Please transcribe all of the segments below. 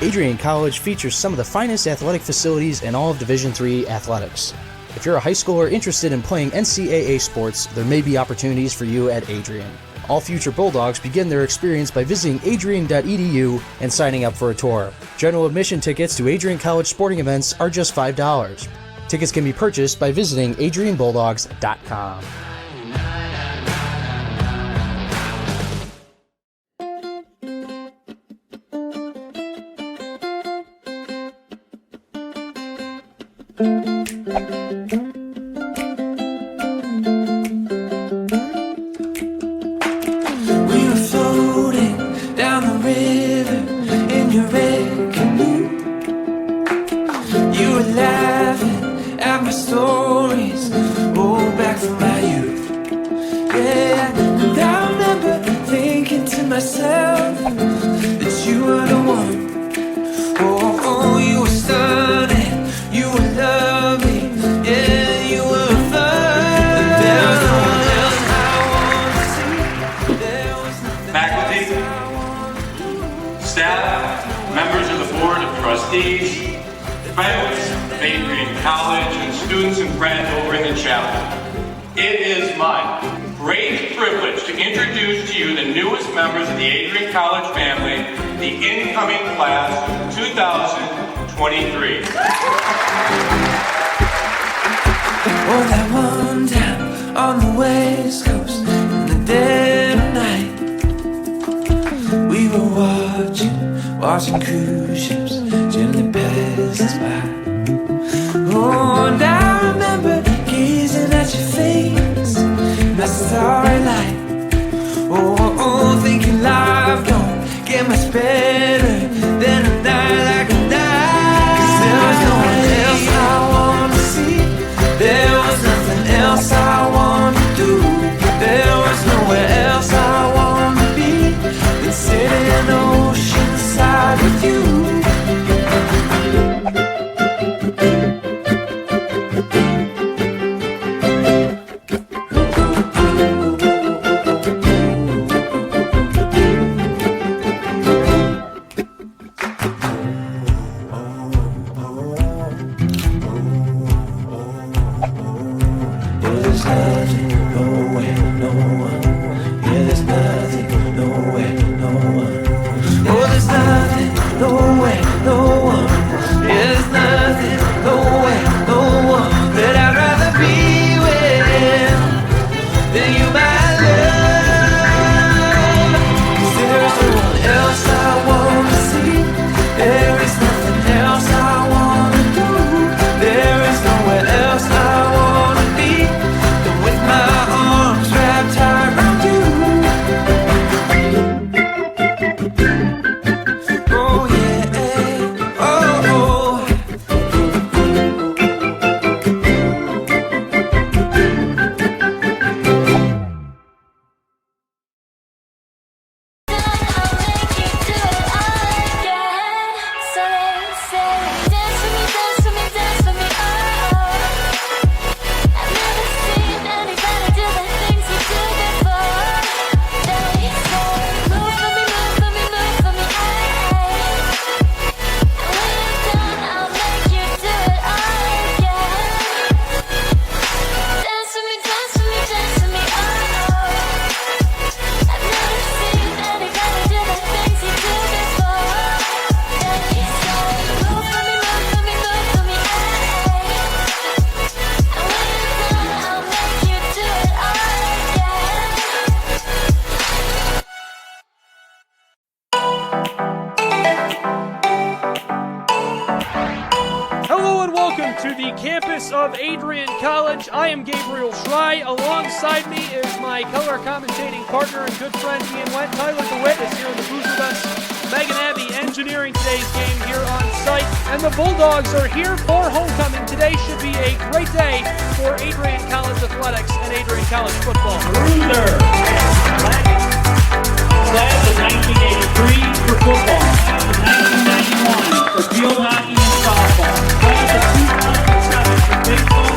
Adrian College features some of the finest athletic facilities in all of Division III athletics. If you're a high schooler interested in playing NCAA sports, there may be opportunities for you at Adrian. All future Bulldogs begin their experience by visiting adrian.edu and signing up for a tour. General admission tickets to Adrian College sporting events are just $5. Tickets can be purchased by visiting adrianbulldogs.com. Watching cruise ships gently pass us by. Oh, and I remember gazing at your face in the starry light. Oh, thinking life don't get much better than a night like a night. 'Cause there was no one else I wanted to see. There was nothing else I wanted to do. There was nowhere else I wanted to be than sitting in the ocean side with you. Of Adrian College. I am Gabriel Schrei. Alongside me is my color commentating partner and good friend Ian Went. Tyler DeWitt is here in the booth with us. Megan Abbey engineering today's game here on site. And the Bulldogs are here for homecoming. Today should be a great day for Adrian College athletics and Adrian College football. Loser. Class of 1983 for football. Class of 1991 for field hockey and softball. Class of 2007 for baseball.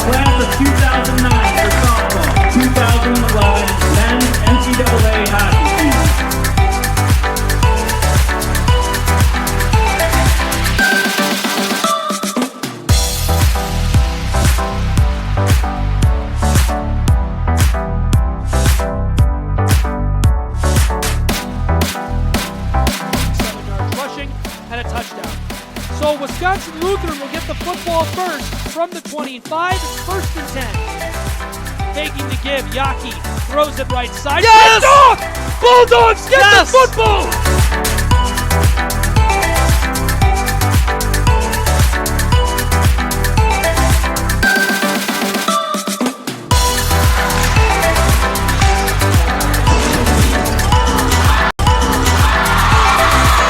Class of 2009 for softball. 2011 men's NCAA hockey team. from the 25. It's 1st and 10. Taking the give, Yaki throws it right side. Yes! Picked off! Bulldogs get Yes! the football!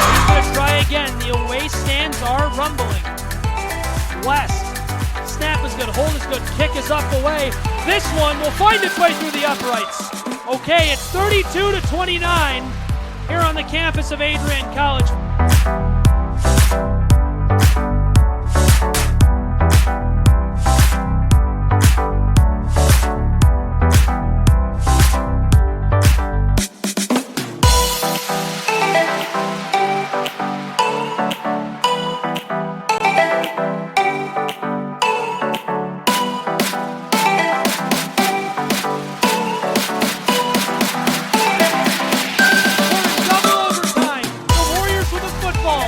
He's going to try again. The away stands are rumbling. West. Snap is good, hold is good, kick is up away. This one will find its way through the uprights. Okay, it's 32-29 here on the campus of Adrian College. Double overtime. The Warriors with a football.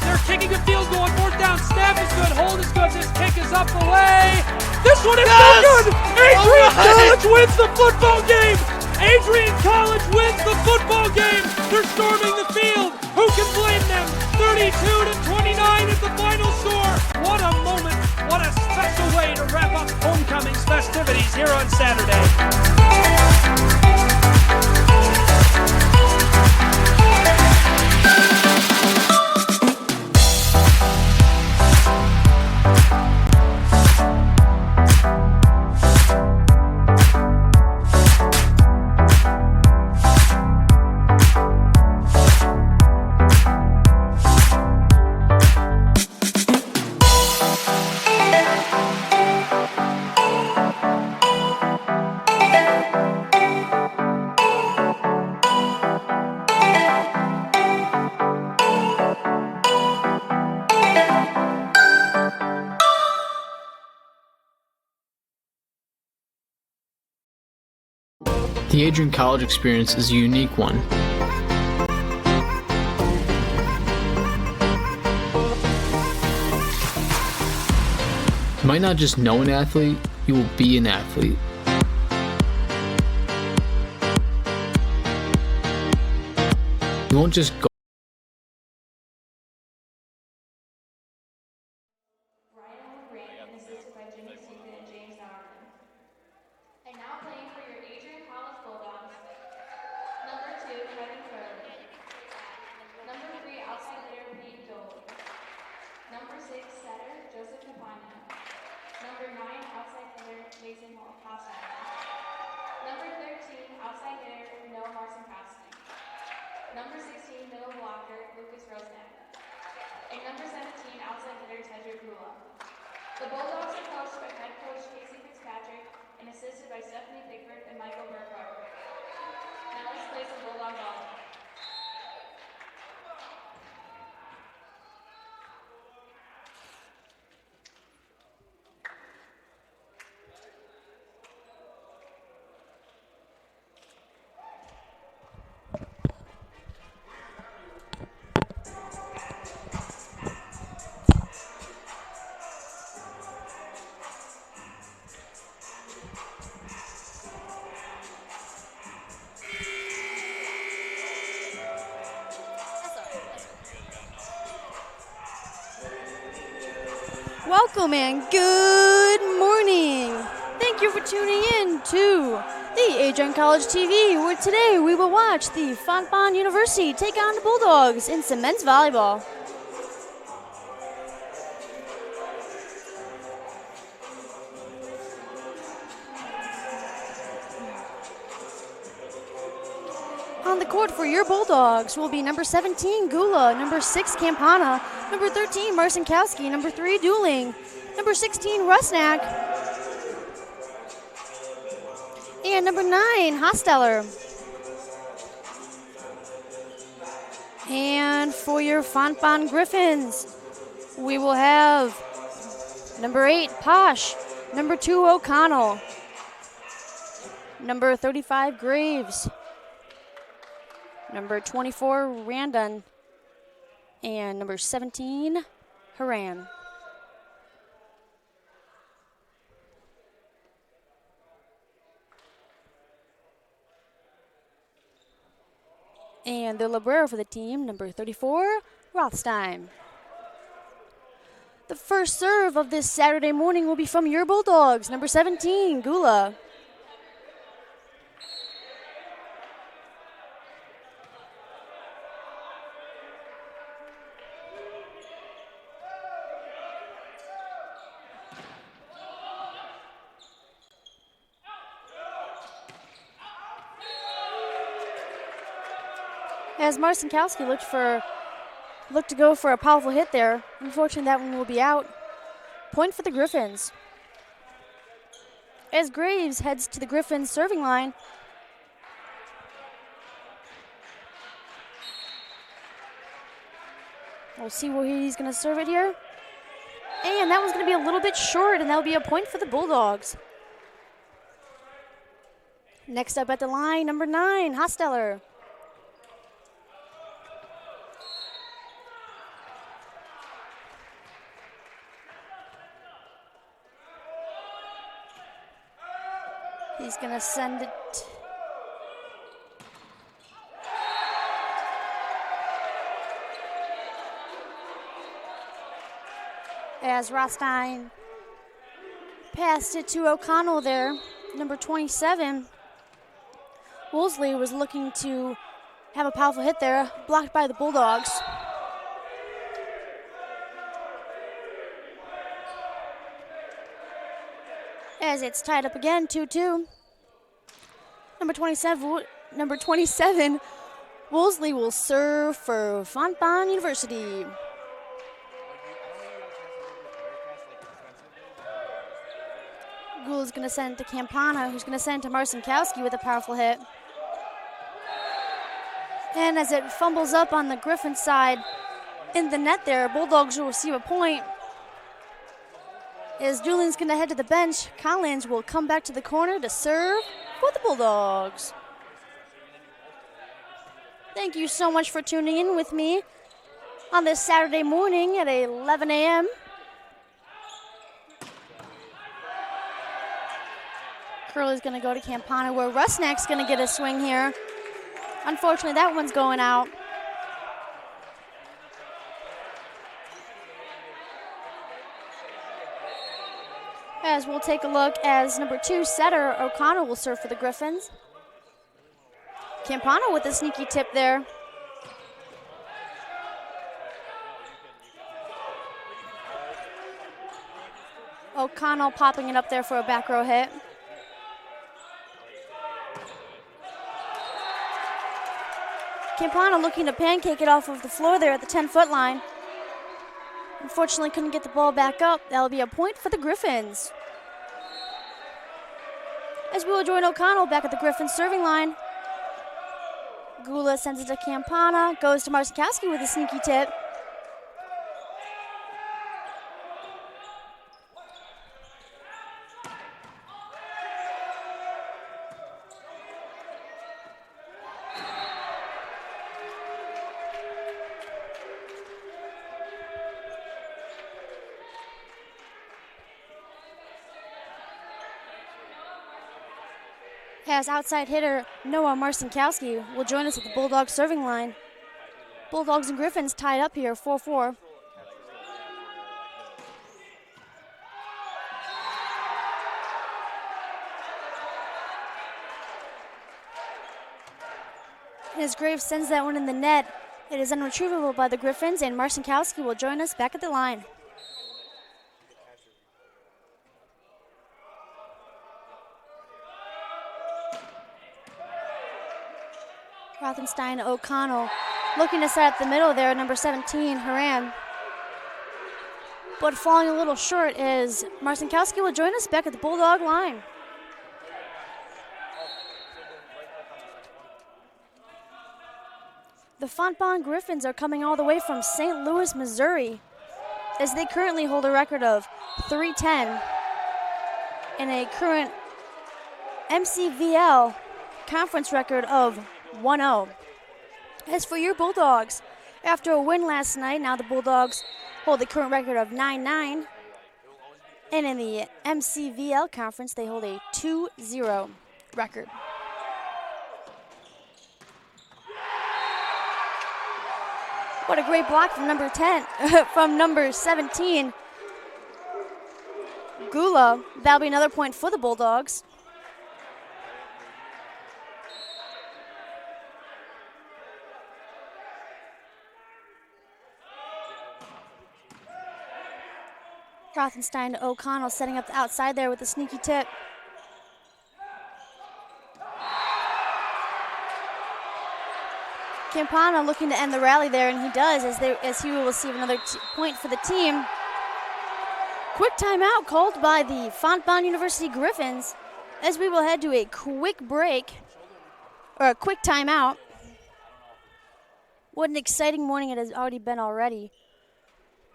They're kicking a field goal on 4th down. Snap is good. Hold is good. This kick is up away. This one is so good. Adrian College wins the football game. Adrian College wins the football game. They're storming the field. Who can blame them? 32-29 is the final score. What a moment. What a special way to wrap up homecoming's festivities here on Saturday. The Adrian College experience is a unique one. You might not just know an athlete, you will be an athlete. You won't just go. And now playing for your Adrian College Bulldogs, number 2, Kevin Curley. Number 3, outside hitter, Pete Dole. Number 6, setter, Joseph Capano. Number 9, outside hitter, Mason Hossack. Number 13, outside hitter, Noah Marson Kostner. Number 16, middle blocker, Lucas Rosnack. And number 17, outside hitter, Tedrick Rula. The Bulldogs are coached by head coach Casey Fitzpatrick and assisted by Stephanie Pickford and Michael Burkhardt. Now let's play some Bulldog volleyball. Welcome and good morning. Thank you for tuning in to the Adrian College TV, where today we will watch the Fontbonne University take on the Bulldogs in some men's volleyball. On the court for your Bulldogs will be number 17, Gula, number 6, Campana, number 13, Marcinkowski, number 3, Dooling, number 16, Rusnak, and number 9, Hosteller. And for your Fontbonne Griffins, we will have number 8, Posh, number 2, O'Connell, number 35, Graves, number 24, Randon, and number 17, Haran. And the libero for the team, number 34, Rothstein. The first serve of this Saturday morning will be from your Bulldogs, number 17, Gula. As Marcinkowski looked to go for a powerful hit there. Unfortunately, that one will be out. Point for the Griffins. As Graves heads to the Griffins serving line. We'll see where he's going to serve it here. And that one's going to be a little bit short, and that'll be a point for the Bulldogs. Next up at the line, number 9, Hosteller. He's going to send it. As Rothstein passed it to O'Connell there, number 27. Woolsey was looking to have a powerful hit there, blocked by the Bulldogs. As it's tied up again, 2-2. Number 27, Woolsey will serve for Fontbonne University. Gould's going to send it to Campana, who's going to send it to Marcinkowski with a powerful hit. And as it fumbles up on the Griffin side in the net there, Bulldogs will receive a point. As Julian's going to head to the bench, Collins will come back to the corner to serve for the Bulldogs. Thank you so much for tuning in with me on this Saturday morning at 11 a.m. Curley's going to go to Campana, where Rusnack's going to get a swing here. Unfortunately, that one's going out. As we'll take a look as number 2 setter O'Connell will serve for the Griffins. Campana with a sneaky tip there. O'Connell popping it up there for a back row hit. Campana looking to pancake it off of the floor there at the 10-foot line. Unfortunately, couldn't get the ball back up. That'll be a point for the Griffins. As we will join O'Connell back at the Griffins serving line. Gula sends it to Campana, goes to Marcinkowski with a sneaky tip. As outside hitter Noah Marcinkowski will join us at the Bulldogs serving line. Bulldogs and Griffins tied up here, 4-4. As Graves sends that one in the net, it is unretrievable by the Griffins, and Marcinkowski will join us back at the line. Rothenstein O'Connell looking to set up the middle there, number 17, Haran. But falling a little short is Marcinkowski will join us back at the Bulldog line. The Fontbonne Griffins are coming all the way from St. Louis, Missouri, as they currently hold a record of 3-10 and a current MCVL conference record of 1-0. As for your Bulldogs, after a win last night, now the Bulldogs hold the current record of 9-9. And in the MCVL conference, they hold a 2-0 record. What a great block from number 10, from number 17. Gula. That'll be another point for the Bulldogs. Rothenstein to O'Connell, setting up the outside there with a sneaky tip. Campana looking to end the rally there, and he does as he will receive another point for the team. Quick timeout called by the Fontbonne University Griffins as we will head to a quick break, or a quick timeout. What an exciting morning it has already been already.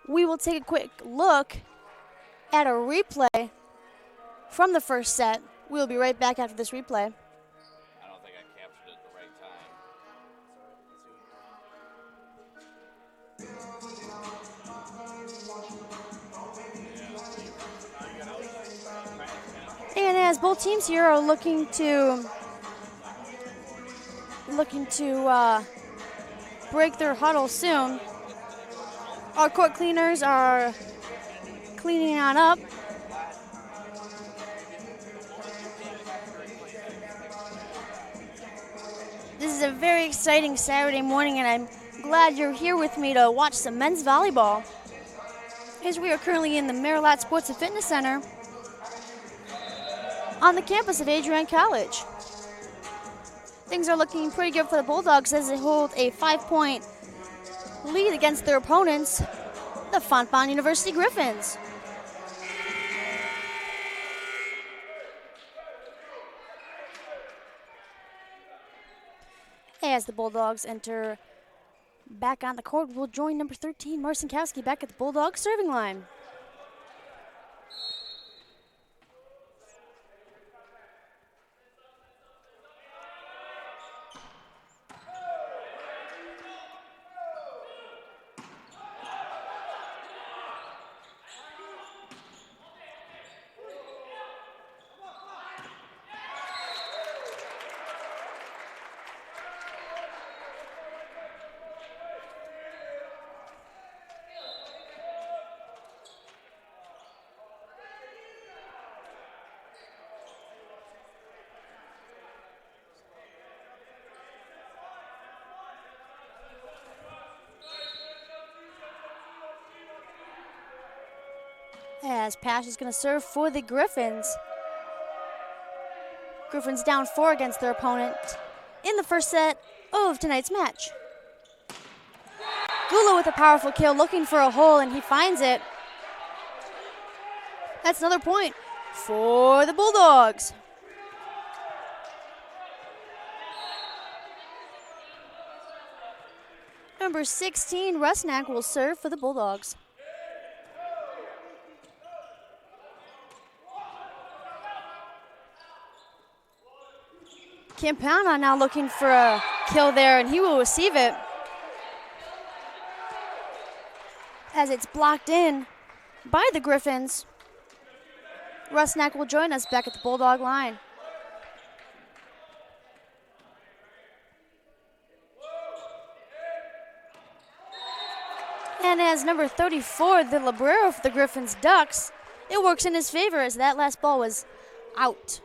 We will take a quick look at a replay from the first set. We'll be right back after this replay. I don't think I captured it at the right time. And as both teams here are looking to break their huddle soon, our court cleaners are cleaning on up. This is a very exciting Saturday morning, and I'm glad you're here with me to watch some men's volleyball. As we are currently in the Marilat Sports and Fitness Center on the campus of Adrian College. Things are looking pretty good for the Bulldogs as they hold a 5-point lead against their opponents, the Fontbonne University Griffins. As the Bulldogs enter back on the court, we'll join number 13, Marcinkowski, back at the Bulldogs serving line. As Pash is going to serve for the Griffins. Griffins down 4 against their opponent in the first set of tonight's match. Gula with a powerful kill, looking for a hole, and he finds it. That's another point for the Bulldogs. Number 16, Rusnak, will serve for the Bulldogs. Campana now looking for a kill there, and he will receive it as it's blocked in by the Griffins. Rusnak will join us back at the Bulldog line. And as number 34, the libero for the Griffins, ducks, it works in his favor as that last ball was out.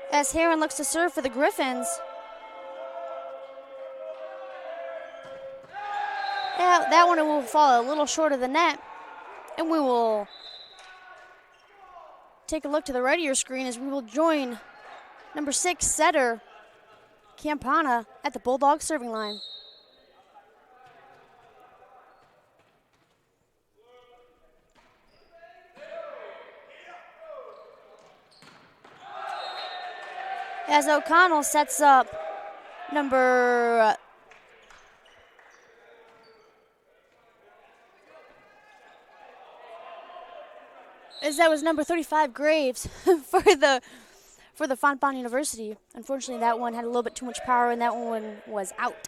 As Heron looks to serve for the Griffins. Yeah, that one will fall a little short of the net. And we will take a look to the right of your screen as we will join number 6 setter Campana at the Bulldog serving line. As O'Connell sets up number that was number 35 Graves for the Fontbonne University. Unfortunately, that one had a little bit too much power, and that one was out.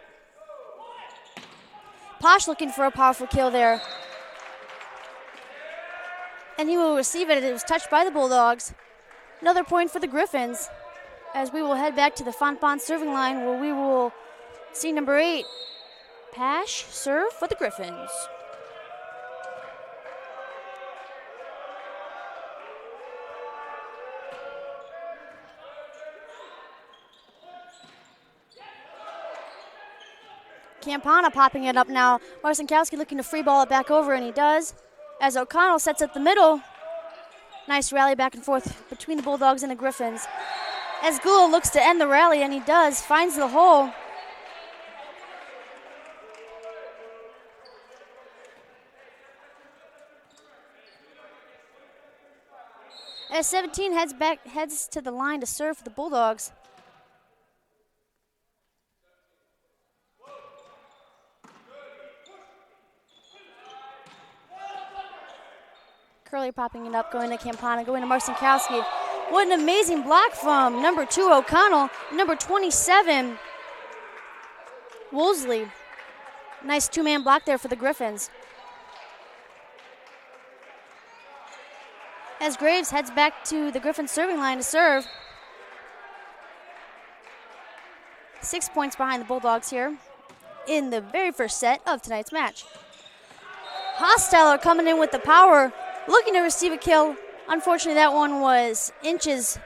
Posh looking for a powerful kill there, and he will receive it. It was touched by the Bulldogs. Another point for the Griffins. as we will head back to the Fontbonne serving line where we will see number 8, Pash, serve for the Griffins. Campana popping it up now. Marcinkowski looking to free ball it back over, and he does. As O'Connell sets up the middle. Nice rally back and forth between the Bulldogs and the Griffins. As Gula looks to end the rally, and he does, finds the hole. As 17 heads to the line to serve for the Bulldogs. Curley popping it up, going to Campana, going to Marcinkowski. What an amazing block from number 2, O'Connell. Number 27, Woolsey. Nice two-man block there for the Griffins. As Graves heads back to the Griffins serving line to serve. 6 points behind the Bulldogs here in the very first set of tonight's match. Hosteller coming in with the power, looking to receive a kill. Unfortunately, that one was inches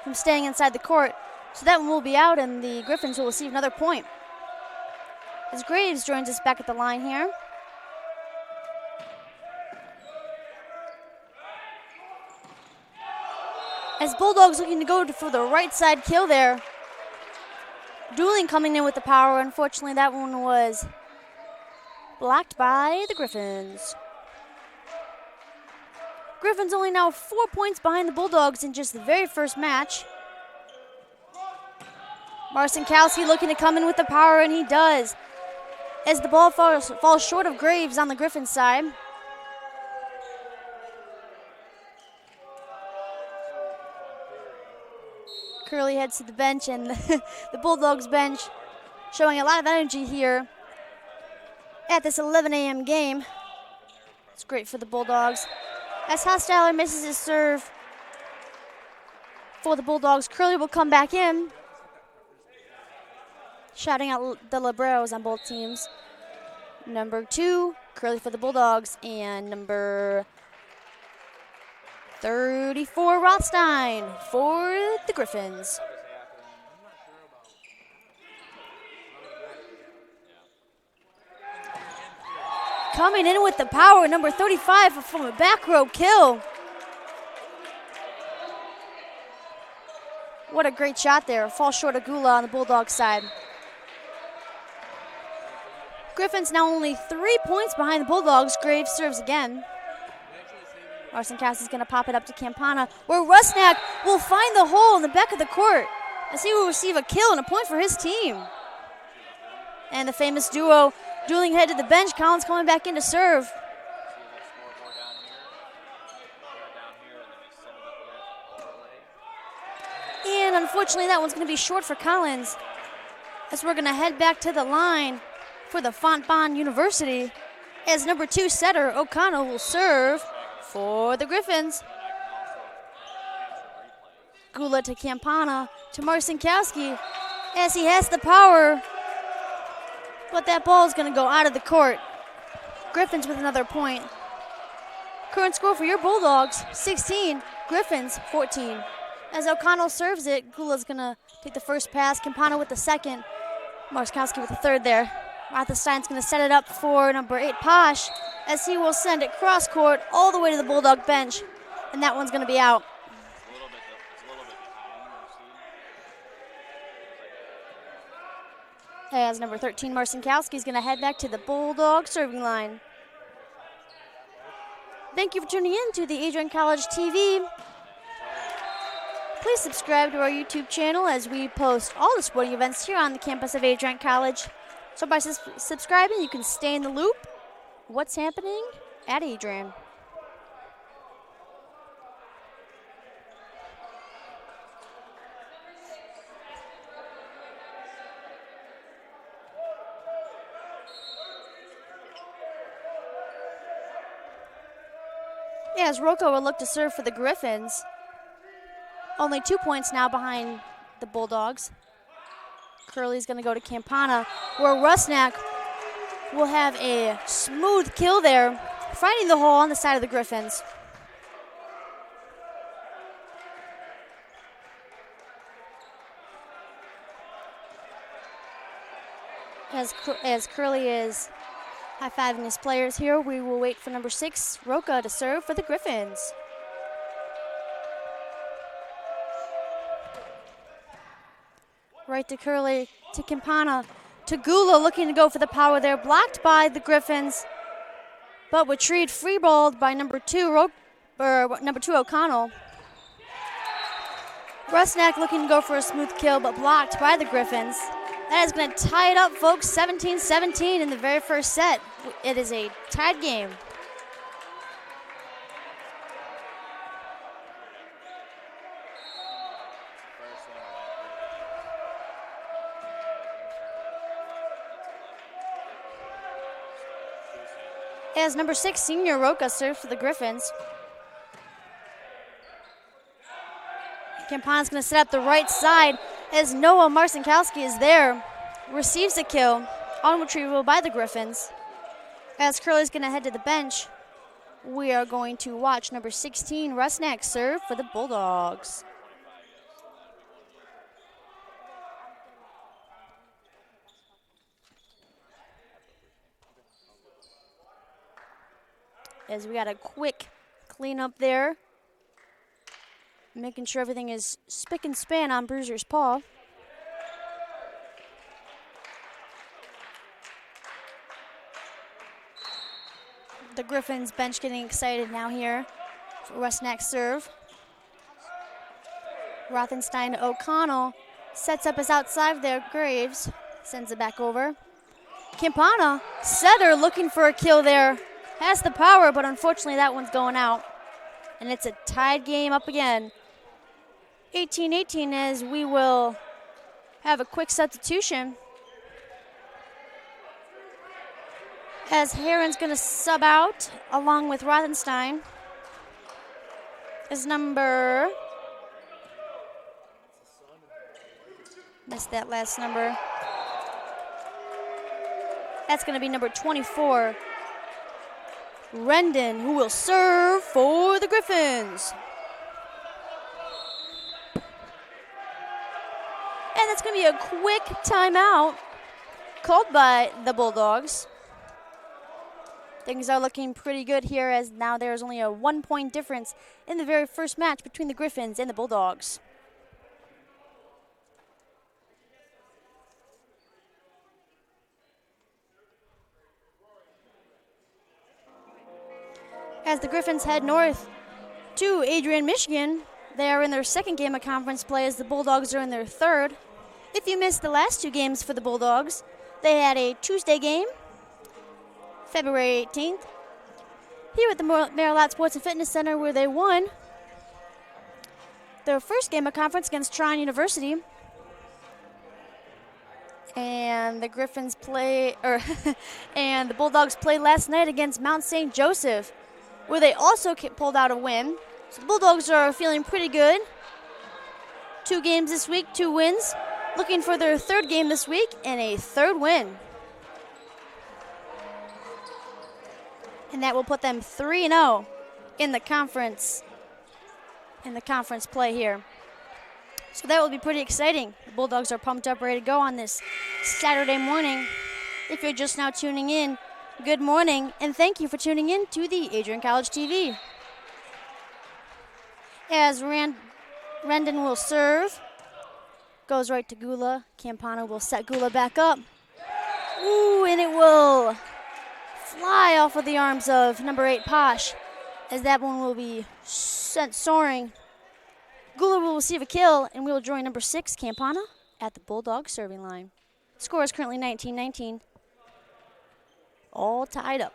from staying inside the court. So that one will be out, and the Griffins will receive another point. As Graves joins us back at the line here. As Bulldogs looking to go for the right side kill there. Dooling coming in with the power. Unfortunately, that one was blocked by the Griffins. Griffins only now 4 points behind the Bulldogs in just the very first match. Marcinkowski looking to come in with the power, and he does. As the ball falls short of Graves on the Griffins side. Curley heads to the bench, and the Bulldogs bench showing a lot of energy here at this 11 a.m. game. It's great for the Bulldogs. As Hosteller misses his serve for the Bulldogs, Curley will come back in, shouting out the libreros on both teams. Number 2, Curley for the Bulldogs, and number 34, Rothstein for the Griffins. Coming in with the power, number 35 from a back row kill. What a great shot there. Falls short of Gula on the Bulldog side. Griffins now only 3 points behind the Bulldogs. Graves serves again. Marcinkowski's going to pop it up to Campana, where Rusnak will find the hole in the back of the court, as he will receive a kill and a point for his team. And the famous duo dueling head to the bench. Collins coming back in to serve. And unfortunately, that one's going to be short for Collins, as we're going to head back to the line for the Fontbonne University, as number 2 setter O'Connell will serve for the Griffins. Gula to Campana to Marcinkowski, as he has the power, but that ball is going to go out of the court. Griffins with another point. Current score for your Bulldogs, 16. Griffins, 14. As O'Connell serves it, Gula's going to take the first pass. Campana with the second. Marcinkowski with the third there. Rothstein's going to set it up for number 8, Posh, as he will send it cross court all the way to the Bulldog bench. And that one's going to be out. As number 13, Marcinkowski, is going to head back to the Bulldog serving line. Thank you for tuning in to the Adrian College TV. Please subscribe to our YouTube channel, as we post all the sporting events here on the campus of Adrian College. So by subscribing, you can stay in the loop of what's happening at Adrian. As Rocco will look to serve for the Griffins. Only 2 points now behind the Bulldogs. Curley's going to go to Campana, where Rusnak will have a smooth kill there, finding the hole on the side of the Griffins. As Curley is high-fiving his players here, we will wait for number 6, Roca, to serve for the Griffins. Right to Curley, to Campana, to Gula, looking to go for the power there, blocked by the Griffins, but retrieved free-balled by number 2 O'Connell. Rusnak looking to go for a smooth kill, but blocked by the Griffins. That is going to tie it up, folks, 17-17 in the very first set. It is a tied game. As number 6, senior Roca, serves for the Griffins. Campana's going to set up the right side as Noah Marcinkowski is there. Receives a kill on retrieval by the Griffins. As Curley's going to head to the bench, we are going to watch number 16, Rusnak, serve for the Bulldogs. As we got a quick cleanup there, making sure everything is spick and span on Bruiser's paw. The Griffins bench getting excited now here for Rusnak's serve. Rothenstein to O'Connell, sets up his outside there, Graves, sends it back over. Campana, setter looking for a kill there. Has the power, but unfortunately that one's going out. And it's a tied game up again. 18-18 as we will have a quick substitution. As Heron's going to sub out along with Rothenstein. Is number... Missed that last number. That's going to be number 24. Rendon, who will serve for the Griffins. And that's going to be a quick timeout called by the Bulldogs. Things are looking pretty good here as now there's only a 1-point difference in the very first match between the Griffins and the Bulldogs. As the Griffins head north to Adrian, Michigan, they are in their second game of conference play as the Bulldogs are in their third. If you missed the last 2 games for the Bulldogs, they had a Tuesday game, February 18th, here at the Maryland Sports and Fitness Center where they won their first game of conference against Trine University. And the Griffins and the Bulldogs played last night against Mount St. Joseph, where they also pulled out a win. So the Bulldogs are feeling pretty good. 2 games this week, 2 wins. Looking for their third game this week and a third win. And that will put them 3-0 in the conference play here. So that will be pretty exciting. The Bulldogs are pumped up, ready to go on this Saturday morning. If you're just now tuning in, good morning, and thank you for tuning in to the Adrian College TV. As Rendon will serve, goes right to Gula. Campana will set Gula back up. Ooh, and it will fly off of the arms of number 8, Posh, as that one will be sent soaring. Gula will receive a kill, and we will join number 6, Campana, at the Bulldog serving line. Score is currently 19-19. All tied up.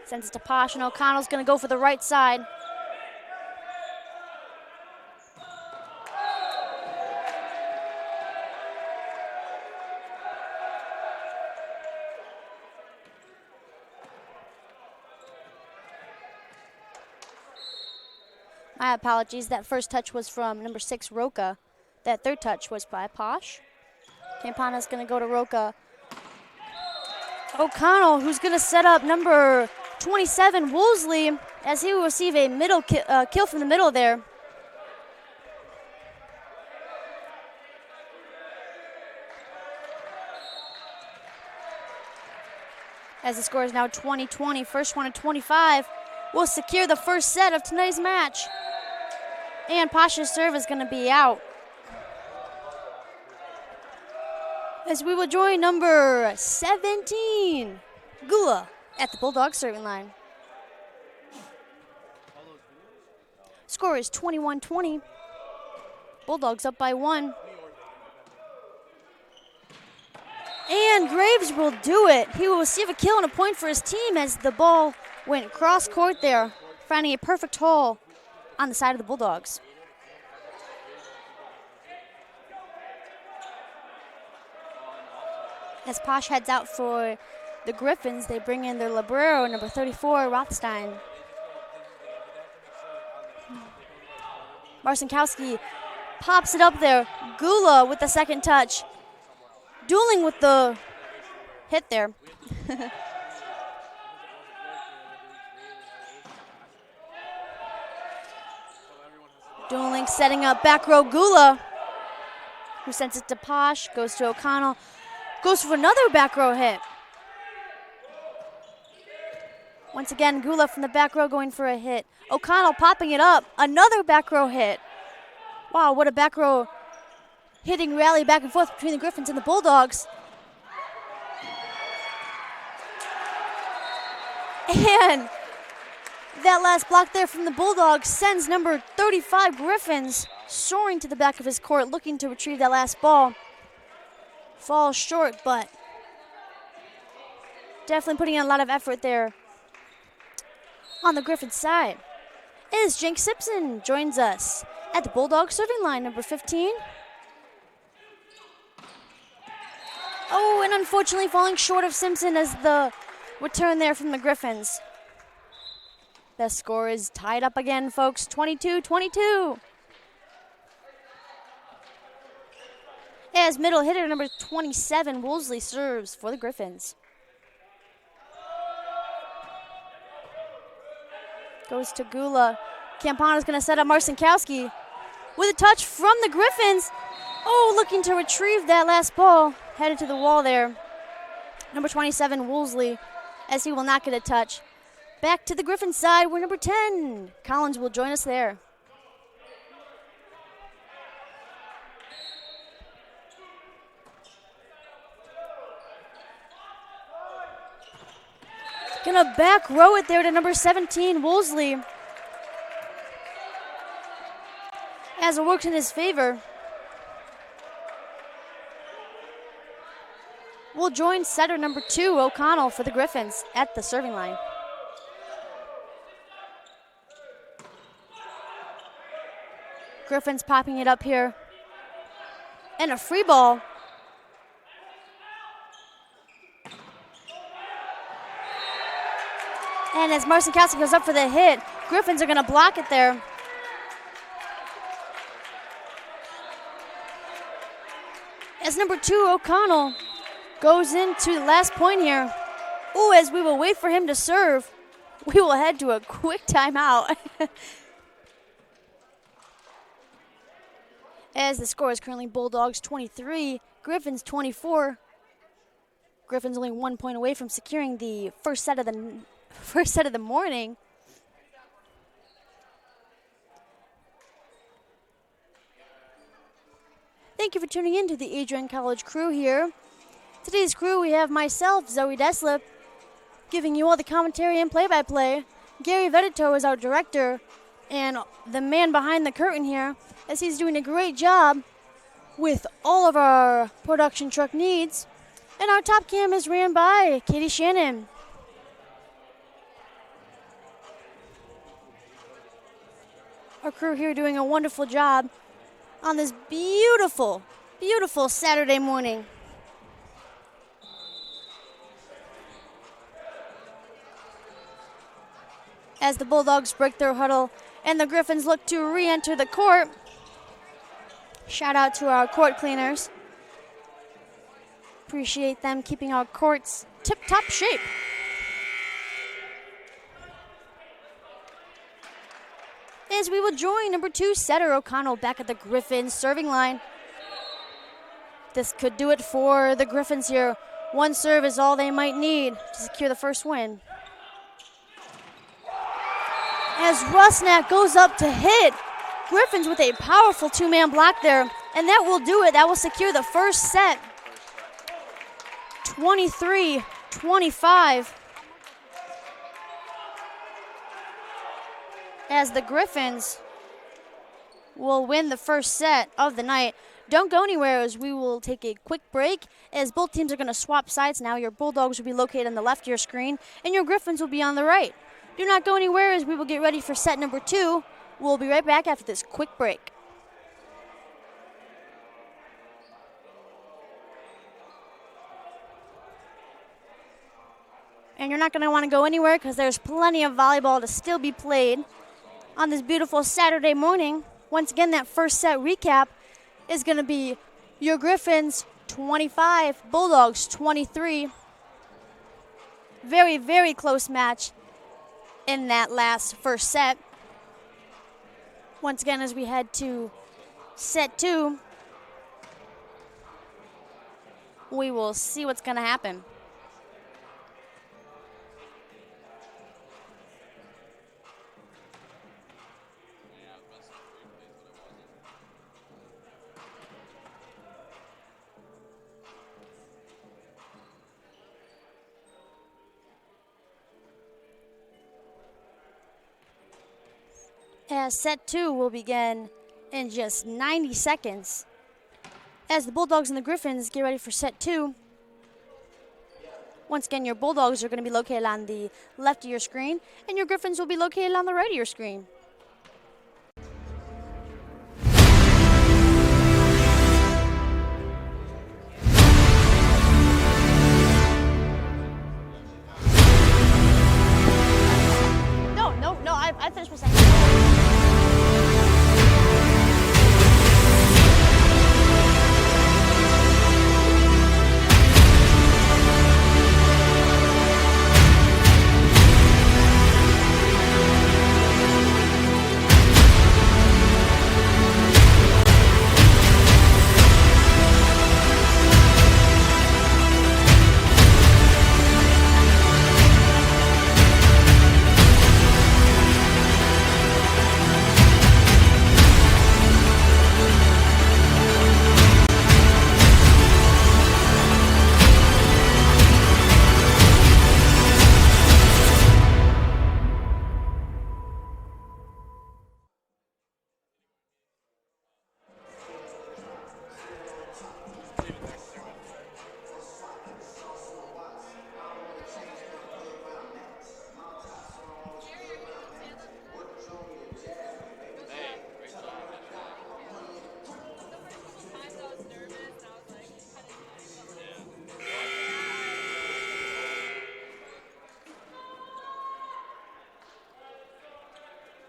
Sends it to Posh, and O'Connell's going to go for the right side. My apologies. That first touch was from number 6, Roca. That third touch was by Posh. Campana's going to go to Roca. O'Connell, who's going to set up number 27, Woolsey, as he will receive a middle kill from the middle there. As the score is now 20-20, first one at 25, will secure the first set of tonight's match. And Pasha's serve is going to be out. As we will join number 17, Gula, at the Bulldogs serving line. Score is 21-20. Bulldogs up by 1. And Graves will do it. He will receive a kill and a point for his team as the ball went cross court there, finding a perfect hole on the side of the Bulldogs. As Posh heads out for the Griffins, they bring in their libero, number 34, Rothstein. Marcinkowski pops it up there. Gula with the second touch. Dueling with the hit there. Dueling, setting up back row Gula, who sends it to Posh, goes to O'Connell, goes for another back row hit. Once again, Gula from the back row going for a hit. O'Connell popping it up, another back row hit. Wow, what a back row hitting rally back and forth between the Griffins and the Bulldogs. And that last block there from the Bulldogs sends number 35 Griffins soaring to the back of his court, looking to retrieve that last ball. Falls short, but definitely putting in a lot of effort there on the Griffins side. Is Jake Simpson joins us at the Bulldogs serving line, number 15. Oh, and unfortunately falling short of Simpson as the return there from the Griffins. The score is tied up again, folks, 22-22. As middle hitter number 27, Woolsey, serves for the Griffins. Goes to Gula. Campana's going to set up Marcinkowski with a touch from the Griffins. Oh, looking to retrieve that last ball. Headed to the wall there. Number 27, Woolsey, as he will not get a touch. Back to the Griffins side, where number 10, Collins, will join us there. Gonna back row it there to number 17, Woolsey. As it works in his favor. We'll join setter number 2, O'Connell, for the Griffins at the serving line. Griffins popping it up here. And a free ball. And as Marcinkowski goes up for the hit, Griffins are going to block it there. As number 2, O'Connell, goes into the last point here. Ooh, as we will wait for him to serve, we will head to a quick timeout. As the score is currently Bulldogs 23, Griffins 24. Griffins only 1 point away from securing the first set of the morning. Thank you for tuning in to the Adrian College crew here. Today's crew, we have myself, Zoe Deslip, giving you all the commentary and play-by-play. Gary Vedito is our director and the man behind the curtain here, as he's doing a great job with all of our production truck needs. And our top cam is ran by Katie Shannon. Our crew here doing a wonderful job on this beautiful, beautiful Saturday morning. As the Bulldogs break their huddle And the Griffins look to re-enter the court. Shout out to our court cleaners. Appreciate them keeping our courts tip-top shape. As we will join number 2 setter O'Connell back at the Griffins serving line. This could do it for the Griffins here. One serve is all they might need to secure the first win. As Rusnak goes up to hit, Griffins with a powerful two-man block there, and that will do it. That will secure the first set. 23-25. As the Griffins will win the first set of the night. Don't go anywhere as we will take a quick break as both teams are going to swap sides now. Your Bulldogs will be located on the left of your screen and your Griffins will be on the right. Do not go anywhere as we will get ready for set number 2. We'll be right back after this quick break. And you're not going to want to go anywhere because there's plenty of volleyball to still be played on this beautiful Saturday morning. Once again, that first set recap is going to be your Griffins 25, Bulldogs 23. Very, very close match in that last first set. Once again, as we head to set 2, we will see what's going to happen. As set 2 will begin in just 90 seconds. As the Bulldogs and the Griffins get ready for set 2. Once again, your Bulldogs are going to be located on the left of your screen, and your Griffins will be located on the right of your screen. No, I finished my second.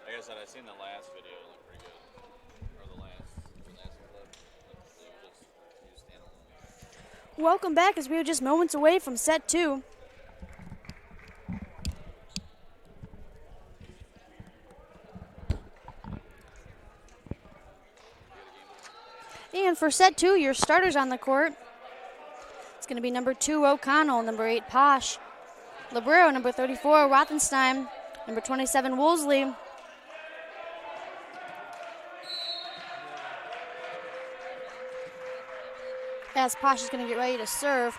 Like I said, I seen the last video, it looked pretty good. Or the last clip. They were just used standalone. Welcome back as we were just moments away from set 2. And for set 2, your starters on the court. It's going to be number 2, O'Connell, number 8, Posh, Librero, number 34, Rothenstein, number 27, Woolsey. As Posh is going to get ready to serve.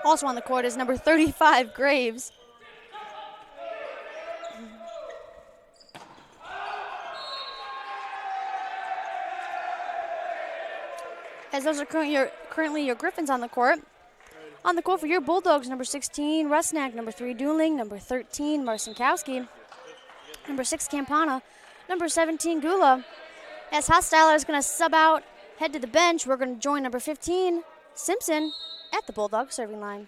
Also on the court is number 35, Graves. As those are currently your Griffins on the court. On the court for your Bulldogs, number 16, Rusnak, number 3, Dooling, number 13, Marcinkowski, number 6, Campana, number 17, Gula. As Hostile is going to sub out, head to the bench, we're going to join number 15, Simpson, at the Bulldog serving line.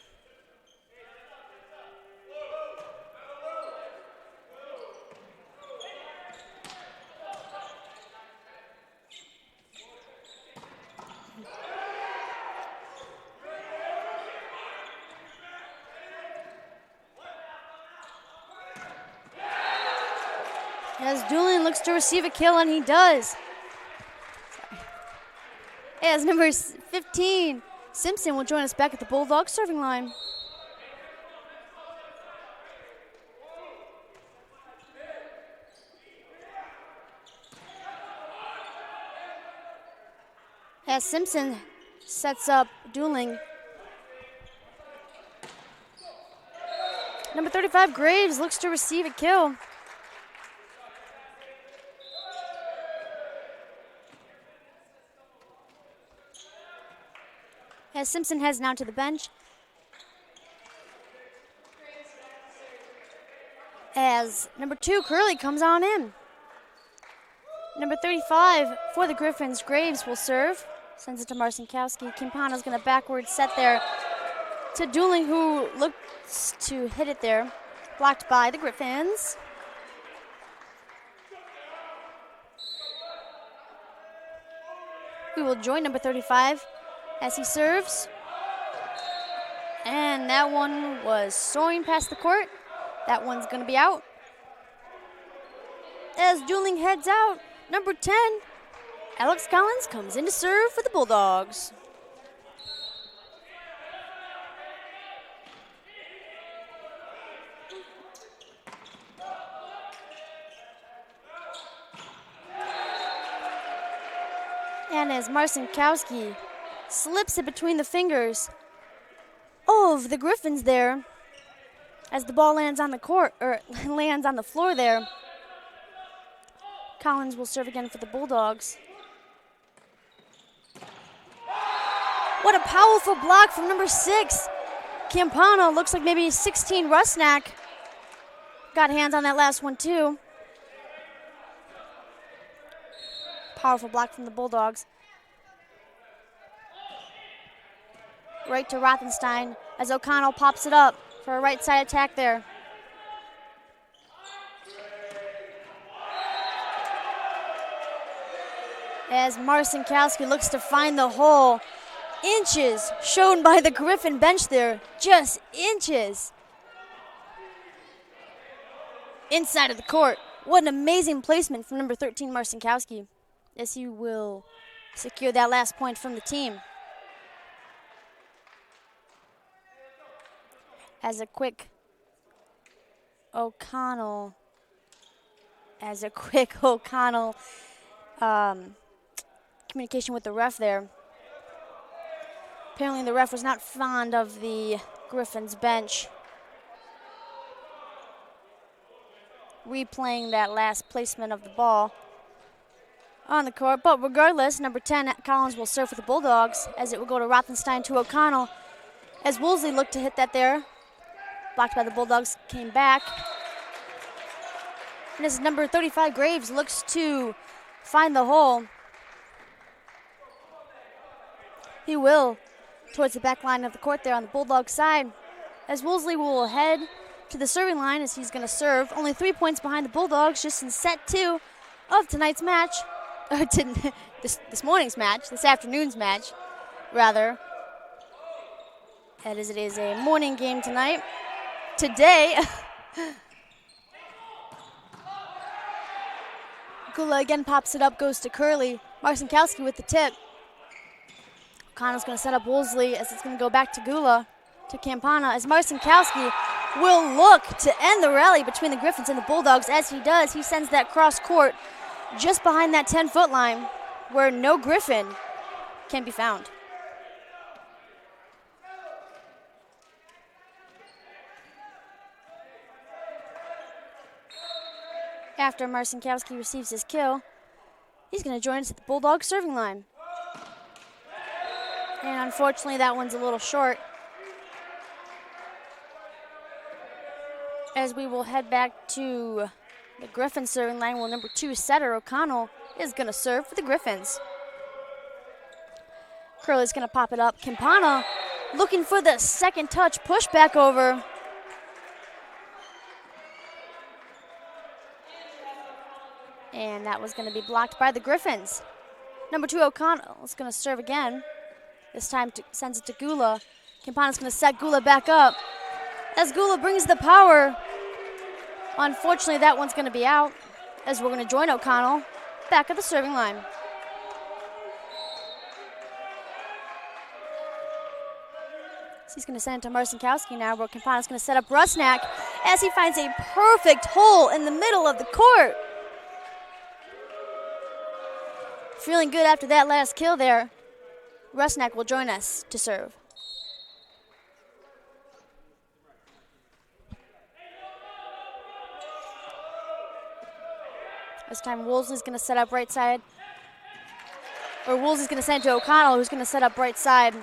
As Doolin looks to receive a kill, and he does. As number 15, Simpson will join us back at the Bulldogs serving line. As Simpson sets up Dooling. Number 35, Graves, looks to receive a kill. As Simpson heads now to the bench. As number 2, Curley, comes on in. Number 35 for the Griffins, Graves will serve. Sends it to Marcinkowski. Kimpano's going to backward set there to Dooling, who looks to hit it there. Blocked by the Griffins. We will join number 35 as he serves. And that one was soaring past the court. That one's going to be out. As Dooling heads out, number 10, Alex Collins comes in to serve for the Bulldogs. And as Marcinkowski slips it between the fingers of the Griffins there, as the ball lands on the court, or lands on the floor there, Collins will serve again for the Bulldogs. What a powerful block from number 6. Campana, looks like maybe 16 Rusnak. Got hands on that last one too. Powerful block from the Bulldogs. Right to Rothenstein as O'Connell pops it up for a right side attack there. As Marcinkowski looks to find the hole. Inches shown by the Griffin bench there. Just inches. Inside of the court. What an amazing placement from number 13, Marcinkowski, as he will secure that last point from the team. As a quick O'Connell communication with the ref there. Apparently the ref was not fond of the Griffins bench replaying that last placement of the ball on the court. But regardless, number 10, Collins, will serve for the Bulldogs as it will go to Rothenstein to O'Connell. As Woolsey looked to hit that there. Blocked by the Bulldogs, came back. And as number 35, Graves, looks to find the hole. He will towards the back line of the court there on the Bulldogs side. As Woolsey will head to the serving line as he's going to serve. Only 3 points behind the Bulldogs just in set 2 of tonight's match. Or this morning's match, this afternoon's match, rather. As it is a morning game tonight. Today, Gula again pops it up, goes to Curley. Marcinkowski with the tip. O'Connell's going to set up Woolsey as it's going to go back to Gula, to Campana, as Marcinkowski will look to end the rally between the Griffins and the Bulldogs. As he does, he sends that cross court just behind that 10-foot line where no Griffin can be found. After Marcinkowski receives his kill, he's going to join us at the Bulldogs serving line. And unfortunately, that one's a little short. As we will head back to the Griffins serving line, well, number 2 setter O'Connell is going to serve for the Griffins. Curley's going to pop it up. Campana looking for the second touch, push back over. And that was going to be blocked by the Griffins. Number 2 O'Connell is going to serve again. This time sends it to Gula. Campana's going to set Gula back up. As Gula brings the power. Unfortunately, that one's going to be out. as we're going to join O'Connell back at the serving line. So he's going to send it to Marcinkowski now, where Campana's going to set up Rusnak as he finds a perfect hole in the middle of the court. Feeling good after that last kill there. Rusnak will join us to serve. This time Woolsey's going to set up right side. Or Woolsey's going to send it to O'Connell, who's going to set up right side.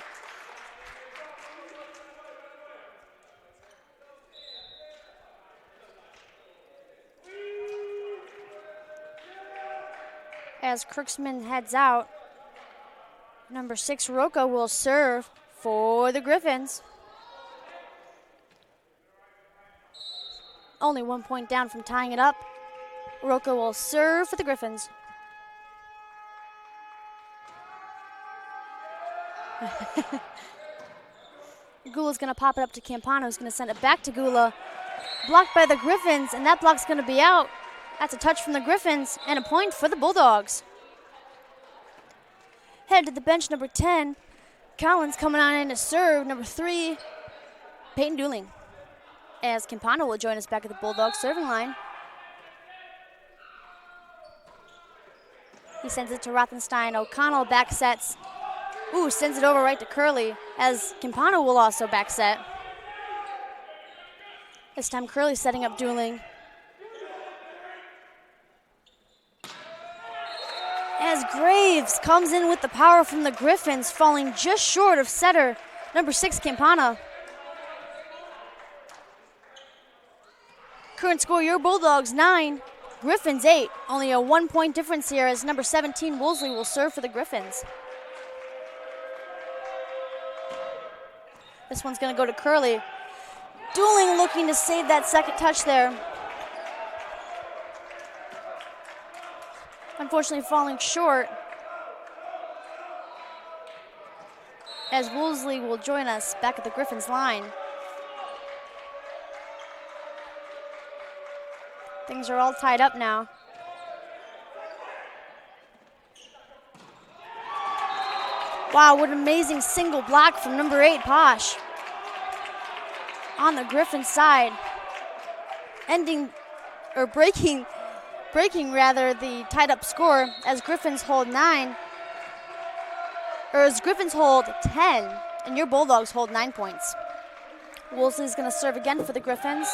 As Crooksman heads out, number 6, Rocco, will serve for the Griffins. Only 1 point down from tying it up. Rocco will serve for the Griffins. Gula's going to pop it up to Campana, who's going to send it back to Gula. Blocked by the Griffins, and that block's going to be out. That's a touch from the Griffins and a point for the Bulldogs. Head to the bench, number 10. Collins coming on in to serve. Number 3, Peyton Dooling. As Campana will join us back at the Bulldogs serving line. He sends it to Rothenstein. O'Connell back sets. Ooh, sends it over right to Curley, as Campana will also back set. This time Curley setting up Dooling. As Graves comes in with the power from the Griffins, falling just short of setter, number 6, Campana. Current score, your Bulldogs 9, Griffins 8. Only a 1 point difference here as number 17, Woolsey, will serve for the Griffins. This one's going to go to Curley. Dooling looking to save that second touch there. Unfortunately falling short. As Woolsey will join us back at the Griffins line. Things are all tied up now. Wow, what an amazing single block from number 8, Posh. On the Griffins side. Breaking the tied up score as Griffins hold 9. Or as Griffins hold 10, and your Bulldogs hold 9 points. Woolsey's gonna serve again for the Griffins.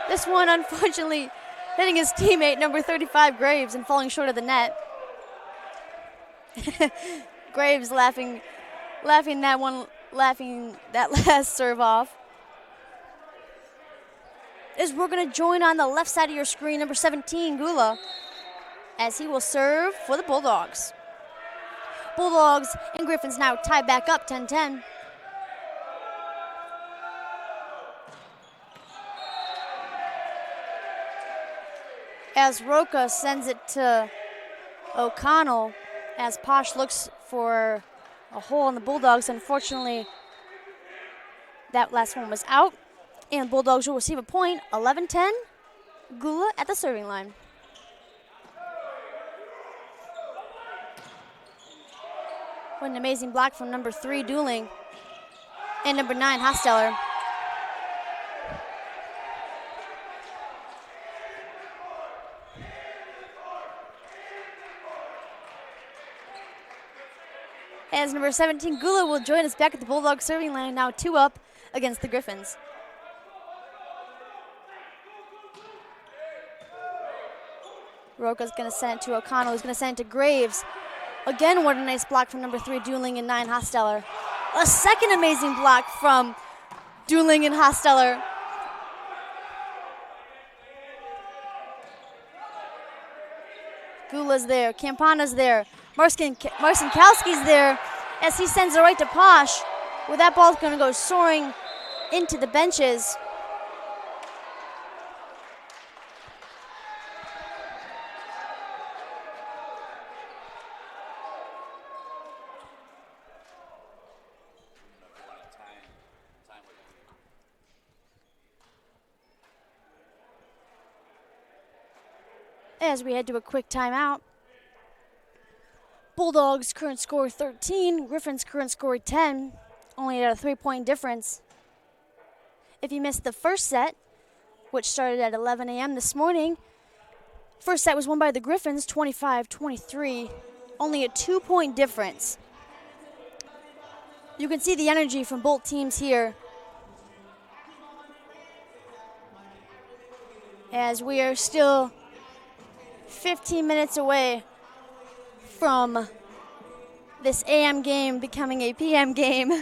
This one, unfortunately, hitting his teammate, number 35, Graves, and falling short of the net. Graves laughing that last serve off. As we're gonna join on the left side of your screen, number 17, Gula, as he will serve for the Bulldogs. Bulldogs and Griffins now tied back up 10-10. As Roca sends it to O'Connell, as Posh looks for a hole in the Bulldogs. Unfortunately, that last one was out, and Bulldogs will receive a point, 11-10. Gula at the serving line. What an amazing block from number 3, Dooling, and number 9, Hosteller. As number 17, Gula, will join us back at the Bulldog serving line, now 2 up against the Griffins. Roca's going to send it to O'Connell, who's going to send it to Graves. Again, what a nice block from number 3, Dooling, and 9, Hosteller. A second amazing block from Dooling and Hosteller. Gula's there, Campana's there, Marcinkowski's there, as he sends it right to Posh, where that ball's going to go soaring into the benches. as we head to a quick timeout. Bulldogs current score 13, Griffins current score 10, only at a 3-point difference. If you missed the first set, which started at 11 a.m. this morning, first set was won by the Griffins 25-23, only a 2-point difference. You can see the energy from both teams here, as we are still 15 minutes away from this AM game becoming a PM game.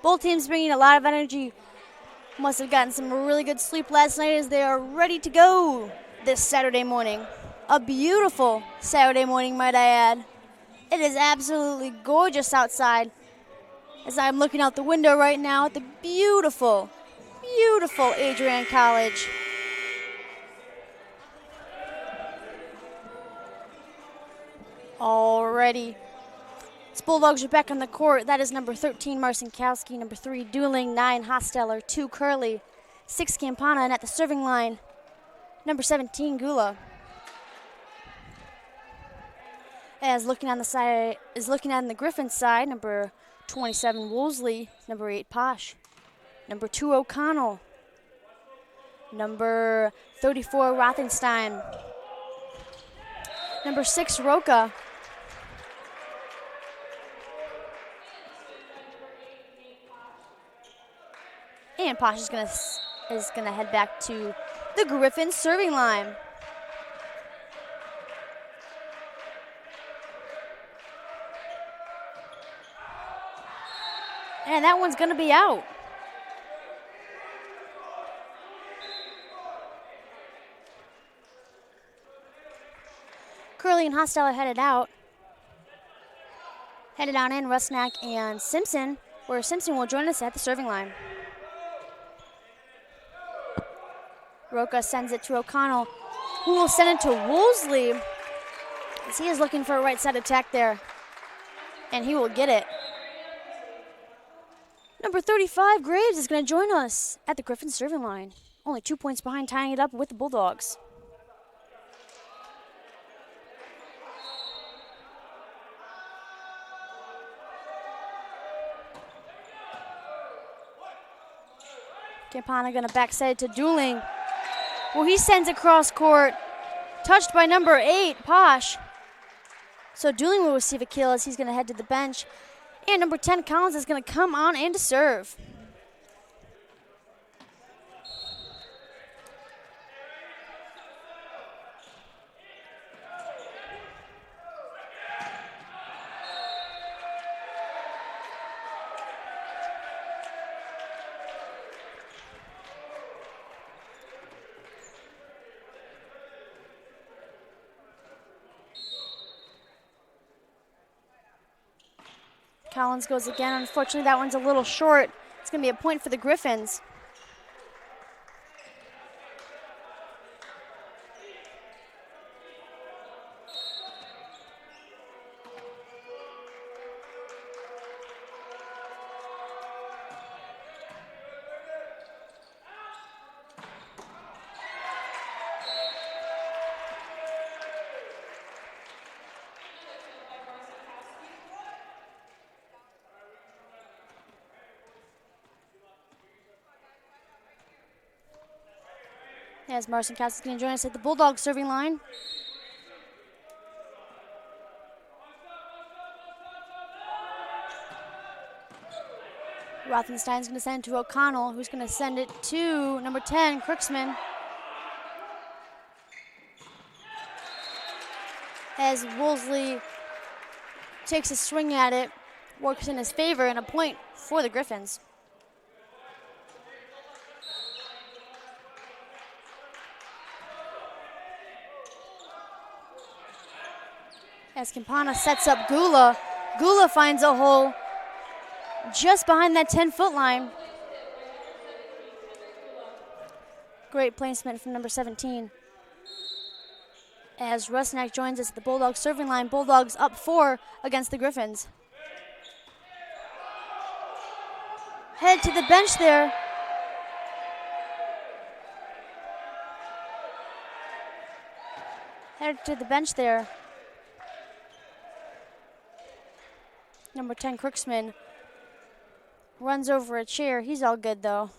Both teams bringing a lot of energy. Must have gotten some really good sleep last night as they are ready to go this Saturday morning. A beautiful Saturday morning, might I add. It is absolutely gorgeous outside as I'm looking out the window right now at the beautiful, beautiful Adrian College. Alrighty. The Bulldogs are back on the court. That is number 13, Marcinkowski, number 3, Dueling, 9, Hosteller, 2, Curley, 6, Campana, and at the serving line, number 17, Gula. As looking on the side, is looking on the Griffins side, number 27, Woolsey, number 8, Posh, number 2, O'Connell, number 34, Rothenstein, number 6, Roca, and Posh is gonna head back to the Griffins serving line. And that one's gonna be out. Curley and Hostel are headed out. Headed on in, Rusnak and Simpson, where Simpson will join us at the serving line. Roca sends it to O'Connell, who will send it to Woolsey, as he is looking for a right side attack there, and he will get it. Number 35, Graves, is going to join us at the Griffins serving line. Only 2 points behind, tying it up with the Bulldogs. Campana going to backside to Dueling. Well, he sends it cross court, touched by number 8, Posh. So Dueling will receive a kill as he's going to head to the bench. And number 10, Collins, is going to come on and to serve. Collins goes again. Unfortunately, that one's a little short. It's going to be a point for the Griffins. As Marcinkowski is going to join us at the Bulldogs serving line. Rothenstein's going to send it to O'Connell, who's going to send it to number 10, Crooksman. As Woolsey takes a swing at it, works in his favor, and a point for the Griffins. As Campana sets up Gula. Gula finds a hole just behind that 10-foot line. Great placement from number 17. As Rusnak joins us at the Bulldogs serving line. Bulldogs up 4 against the Griffins. Head to the bench there. headed to the bench there. Number 10, Crooksman, runs over a chair. He's all good, though.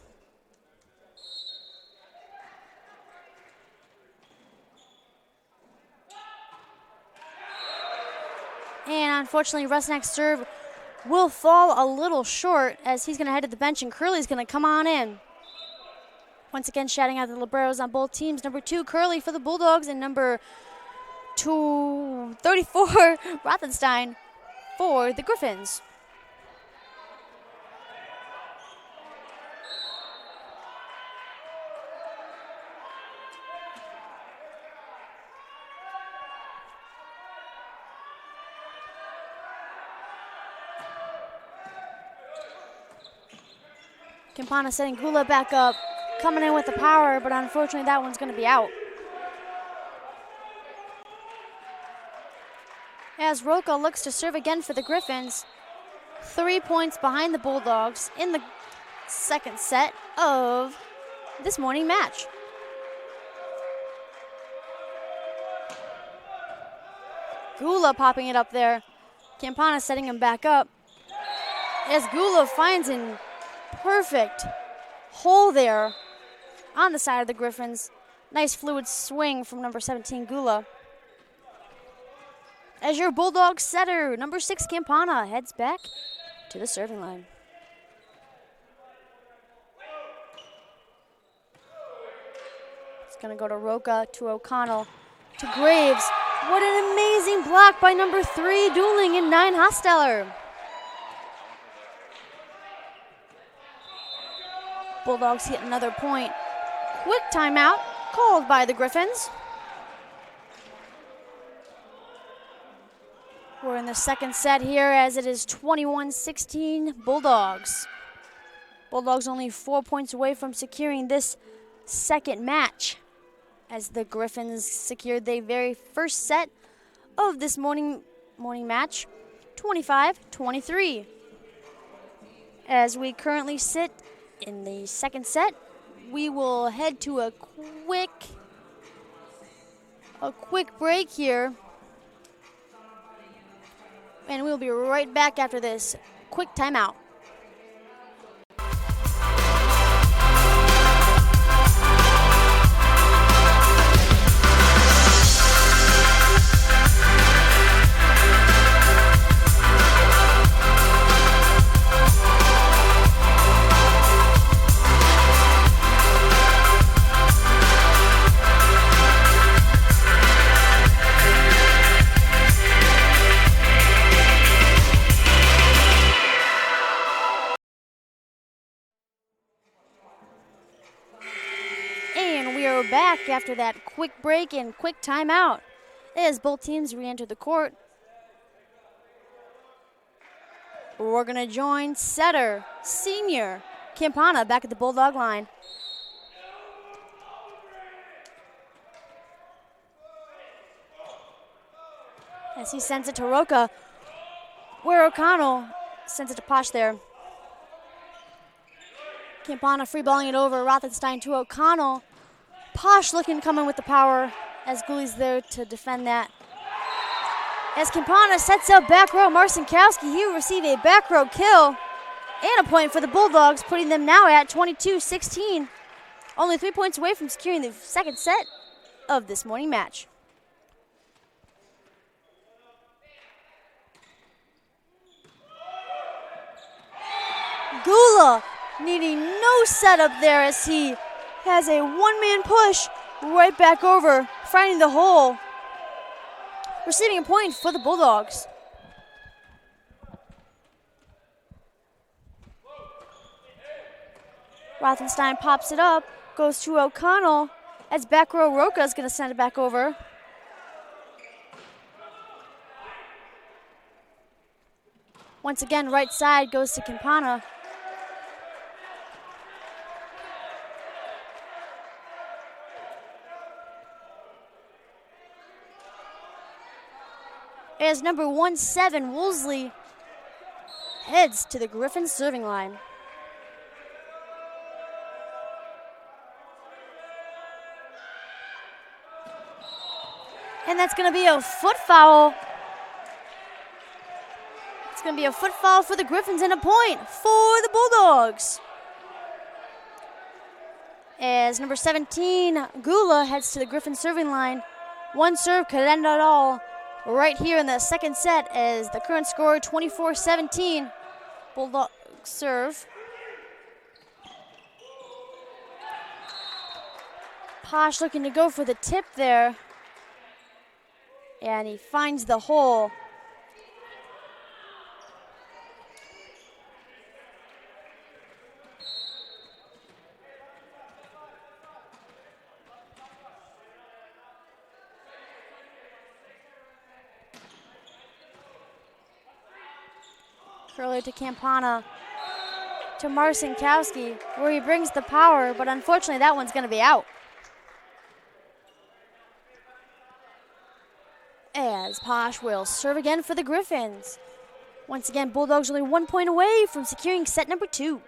And unfortunately, Rusnak's serve will fall a little short as he's going to head to the bench, and Curley's going to come on in. Once again, shouting out the liberos on both teams. Number 2, Curley for the Bulldogs, and number 34, Rothenstein for the Griffins. Campana setting Gula back up, coming in with the power, but unfortunately that one's going to be out. As Roca looks to serve again for the Griffins, 3 points behind the Bulldogs in the second set of this morning match. Gula popping it up there. Campana setting him back up. As Gula finds an perfect hole there on the side of the Griffins. Nice fluid swing from number 17, Gula. As your Bulldog setter, number 6, Campana, heads back to the serving line. It's going to go to Roca, to O'Connell, to Graves. What an amazing block by number 3, Dueling in 9, Hosteller. Bulldogs hit another point. Quick timeout called by the Griffins. We're in the second set here as it is 21-16 Bulldogs. Bulldogs only 4 points away from securing this second match as the Griffins secured their very first set of this morning match, 25-23. As we currently sit in the second set, we will head to a quick break here. And we'll be right back after this quick timeout. Back after that quick break and quick timeout as both teams re-enter the court. We're going to join setter, senior, Campana back at the Bulldog line. As he sends it to Roca, where O'Connell sends it to Posh there. Campana free balling it over, Rothenstein to O'Connell. Posh looking to come in with the power as Gooley's there to defend that. As Campana sets up back row, Marcinkowski, he will receive a back row kill and a point for the Bulldogs, putting them now at 22-16. Only 3 points away from securing the second set of this morning match. Gula needing no setup there as he has a one-man push right back over, finding the hole. Receiving a point for the Bulldogs. Rothenstein pops it up, goes to O'Connell, as back row Roca is going to send it back over. Once again, right side goes to Campana. As number 17, Woolsey, heads to the Griffins serving line. And that's going to be a foot foul. It's going to be a foot foul for the Griffins and a point for the Bulldogs. As number 17, Gula, heads to the Griffin serving line. One serve could end it all right here in the second set as the current score 24-17. Bulldogs serve. Posh looking to go for the tip there. And he finds the hole. Curler to Campana, to Marcinkowski, where he brings the power, but unfortunately that one's going to be out. As Posh will serve again for the Griffins. Once again, Bulldogs only 1 point away from securing set number 2.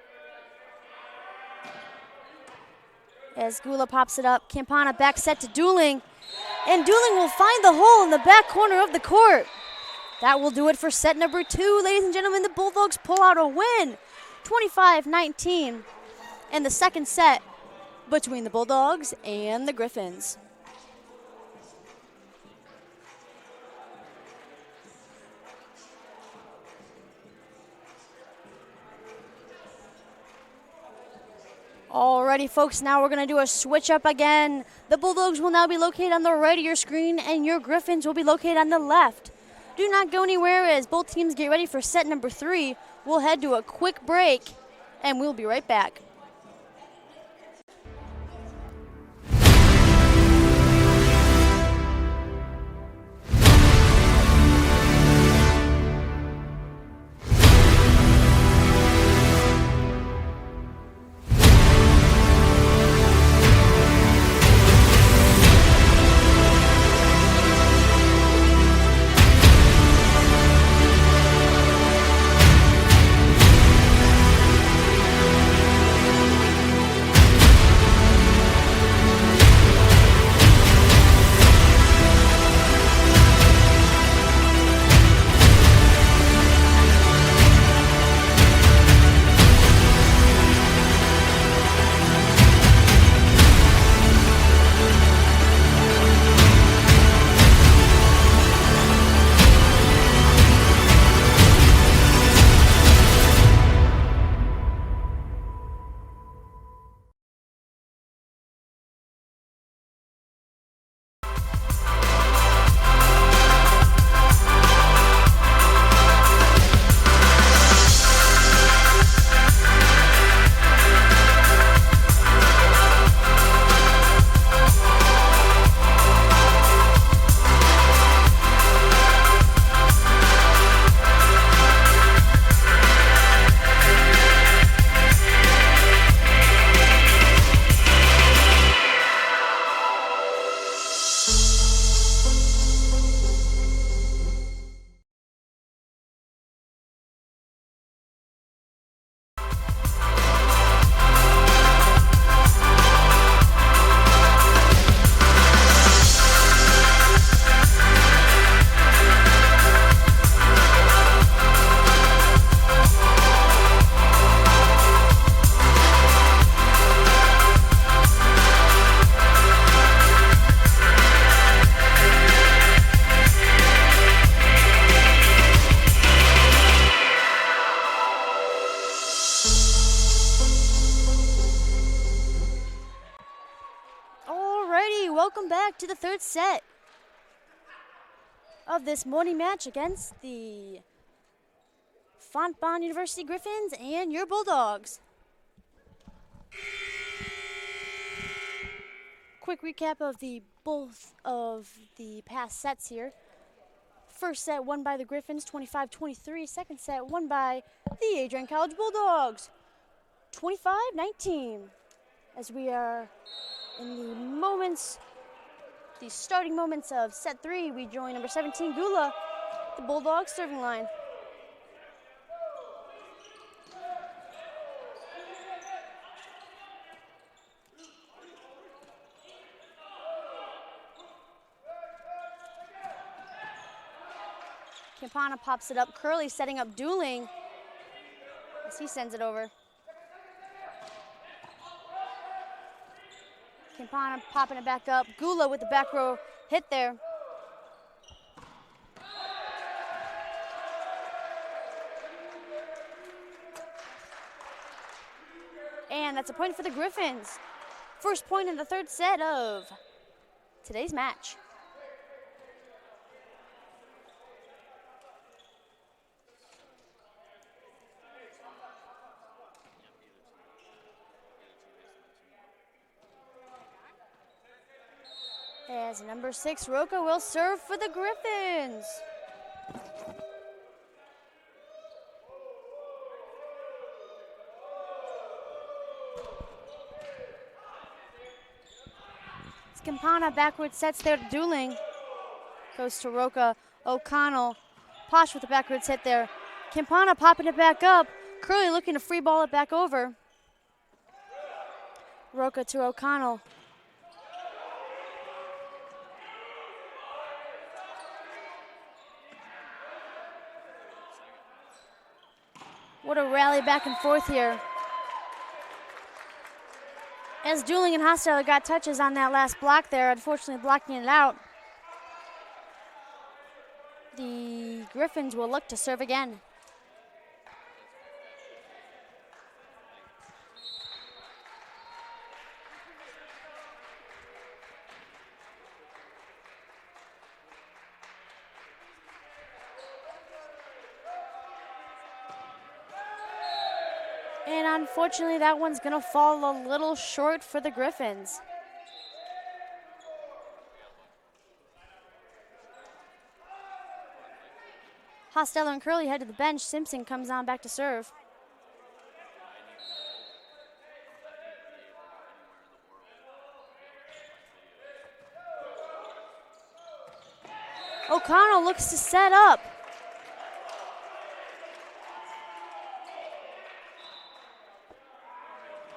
As Gula pops it up, Campana back set to Dooling, and Dooling will find the hole in the back corner of the court. That will do it for set number 2, ladies and gentlemen. The Bulldogs pull out a win, 25-19, in the second set between the Bulldogs and the Griffins. Alrighty, folks, now we're going to do a switch up again. The Bulldogs will now be located on the right of your screen, and your Griffins will be located on the left. Do not go anywhere as both teams get ready for set number 3. We'll head to a quick break, and we'll be right back. Welcome back to the third set of this morning match against the Fontbonne University Griffins and your Bulldogs. Quick recap of both of the past sets here. First set won by the Griffins, 25-23. Second set won by the Adrian College Bulldogs, 25-19. As we are in the starting moments of set 3, we join number 17, Gula, the Bulldogs serving line. Campana pops it up. Curley setting up dueling as he sends it over. Campana popping it back up. Gula with the back row hit there. And that's a point for the Griffins. First point in the third set of today's match. As number 6, Roca will serve for the Griffins. Campana backward sets there to dueling. Goes to Roca. O'Connell. Posh with the backwards hit there. Campana popping it back up. Curley looking to free ball it back over. Roca to O'Connell. What a rally back and forth here. As Dueling and Hostile got touches on that last block there, unfortunately blocking it out. The Griffins will look to serve again. And unfortunately, that one's going to fall a little short for the Griffins. Hosteller and Curley head to the bench. Simpson comes on back to serve. O'Connell looks to set up.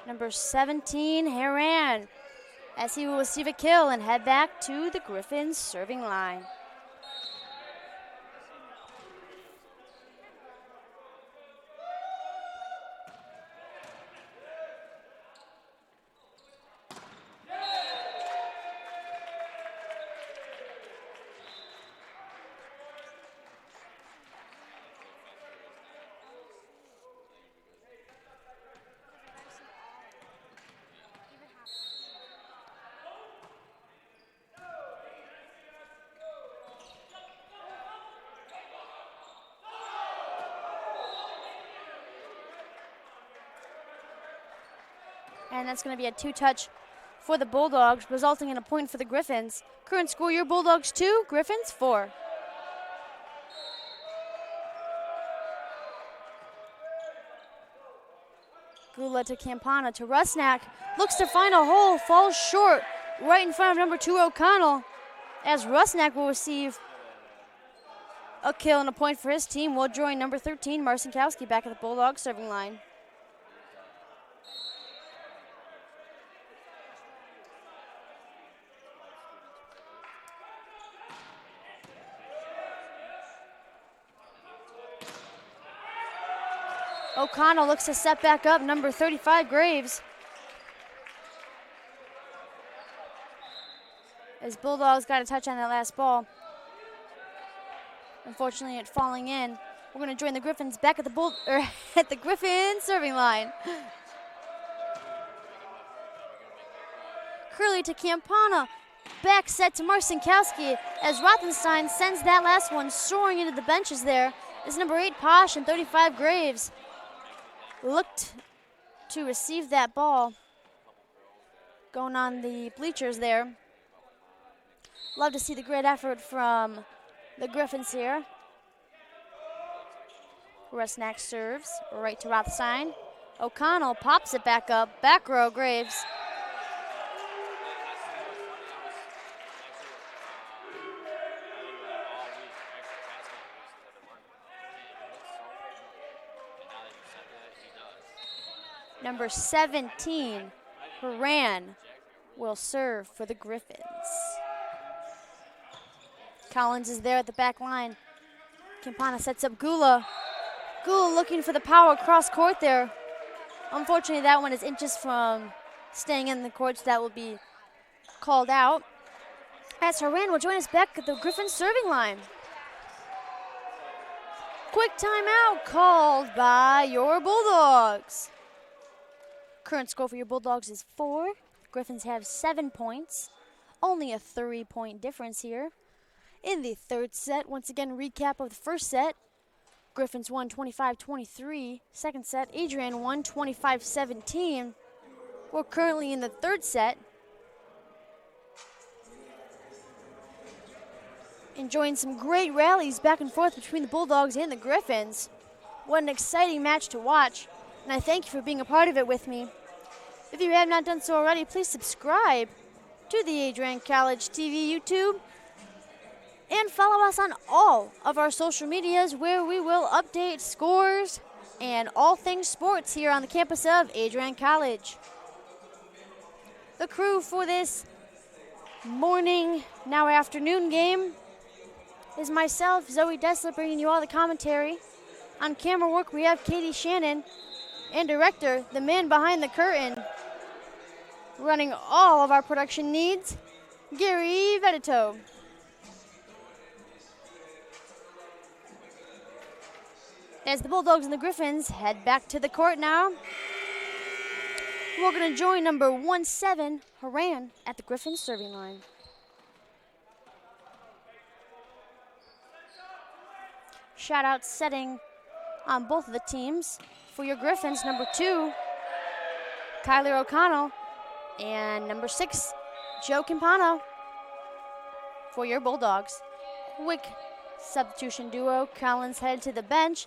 Number 17, Haran, as he will receive a kill and head back to the Griffins serving line. And that's going to be a two-touch for the Bulldogs, resulting in a point for the Griffins. Current score, your Bulldogs 2, Griffins 4. Gula to Campana to Rusnak. Looks to find a hole, falls short, right in front of number 2, O'Connell, as Rusnak will receive a kill and a point for his team. Will join number 13, Marcinkowski, back at the Bulldogs serving line. O'Connell looks to set back up, number 35, Graves. As Bulldogs got a touch on that last ball. Unfortunately, it falling in. We're going to join the Griffins back at the at the Griffins serving line. Curley to Campana. Back set to Marcinkowski as Rothenstein sends that last one soaring into the benches there. Is number 8, Posh, and 35, Graves. Looked to receive that ball. Going on the bleachers there. Love to see the great effort from the Griffins here. Rusnak serves right to Rothstein. O'Connell pops it back up. Back row, Graves. Number 17, Haran, will serve for the Griffins. Collins is there at the back line. Campana sets up Gula. Gula looking for the power cross court there. Unfortunately, that one is inches from staying in the court, so that will be called out. As Haran will join us back at the Griffin serving line. Quick timeout called by your Bulldogs. Current score for your Bulldogs is 4. Griffins have 7 points. Only a 3-point difference here. In the third set, once again, recap of the first set. Griffins won 25-23. Second set, Adrian won 25-17. We're currently in the third set. Enjoying some great rallies back and forth between the Bulldogs and the Griffins. What an exciting match to watch, and I thank you for being a part of it with me. If you have not done so already, please subscribe to the Adrian College TV YouTube and follow us on all of our social medias where we will update scores and all things sports here on the campus of Adrian College. The crew for this morning, now afternoon game is myself, Zoe Dessler, bringing you all the commentary. On camera work, we have Katie Shannon, and director, the man behind the curtain, running all of our production needs, Gary Vedito. As the Bulldogs and the Griffins head back to the court now, we're going to join number 17, Haran, at the Griffins serving line. Shout out setting on both of the teams. For your Griffins, number 2, Kyler O'Connell, and number 6, Joe Campana. For your Bulldogs, quick substitution duo, Collins headed to the bench,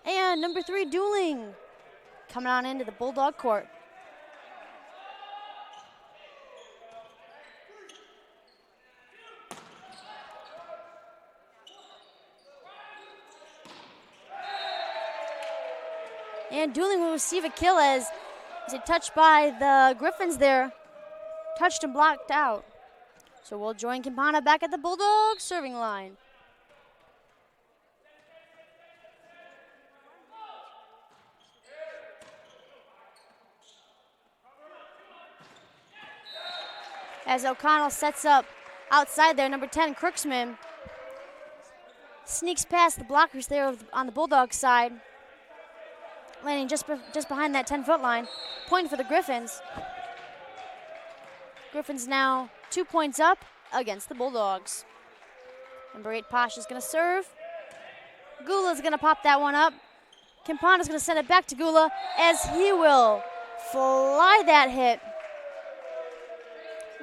and number 3, Dueling, coming on into the Bulldog court. And Dueling will receive a kill as he touched by the Griffins there. Touched and blocked out. So we'll join Campana back at the Bulldogs serving line. As O'Connell sets up outside there, number 10, Crooksman sneaks past the blockers there on the Bulldogs side, landing just behind that 10-foot line. Point for the Griffins. Griffins now 2 points up against the Bulldogs. Number 8, Posh is going to serve. Gula's going to pop that one up. Campana's going to send it back to Gula as he will fly that hit.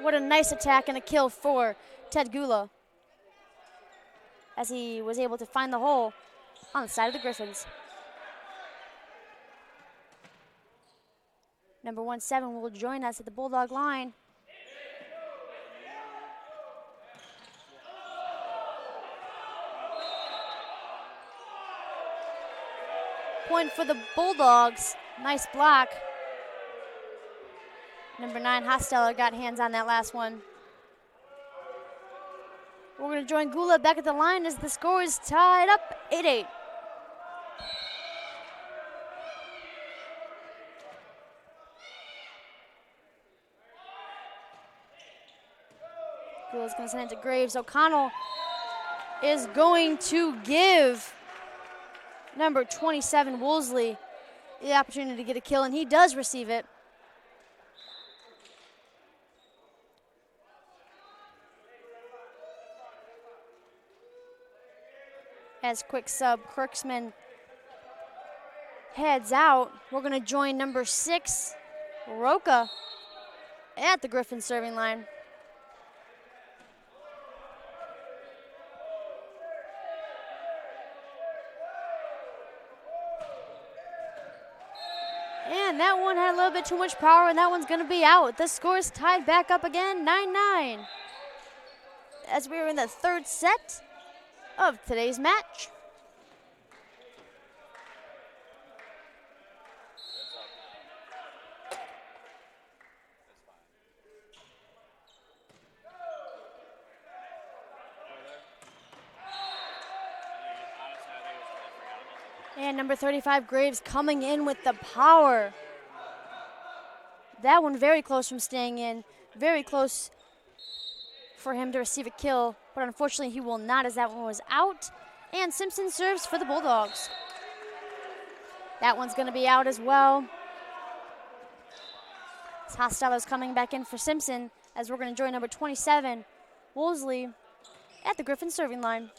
What a nice attack and a kill for Ted Gula, as he was able to find the hole on the side of the Griffins. Number 17 will join us at the Bulldog line. Point for the Bulldogs. Nice block. Number 9, Hosteller, got hands on that last one. We're going to join Gula back at the line as the score is tied up 8-8. Gula's going to send it to Graves. O'Connell is going to give number 27, Woolsey, the opportunity to get a kill, and he does receive it. As quick sub, Crooksman heads out. We're going to join number 6, Roca, at the Griffin serving line. And that one had a little bit too much power, and that one's going to be out. The score is tied back up again, 9-9. As we are in the third set of today's match. And number 35, Graves, coming in with the power. That one very close from staying in. Very close for him to receive a kill, but unfortunately he will not, as that one was out. And Simpson serves for the Bulldogs. That one's going to be out as well. Hostile is coming back in for Simpson, as we're going to join number 27, Wolseley, at the Griffin serving line.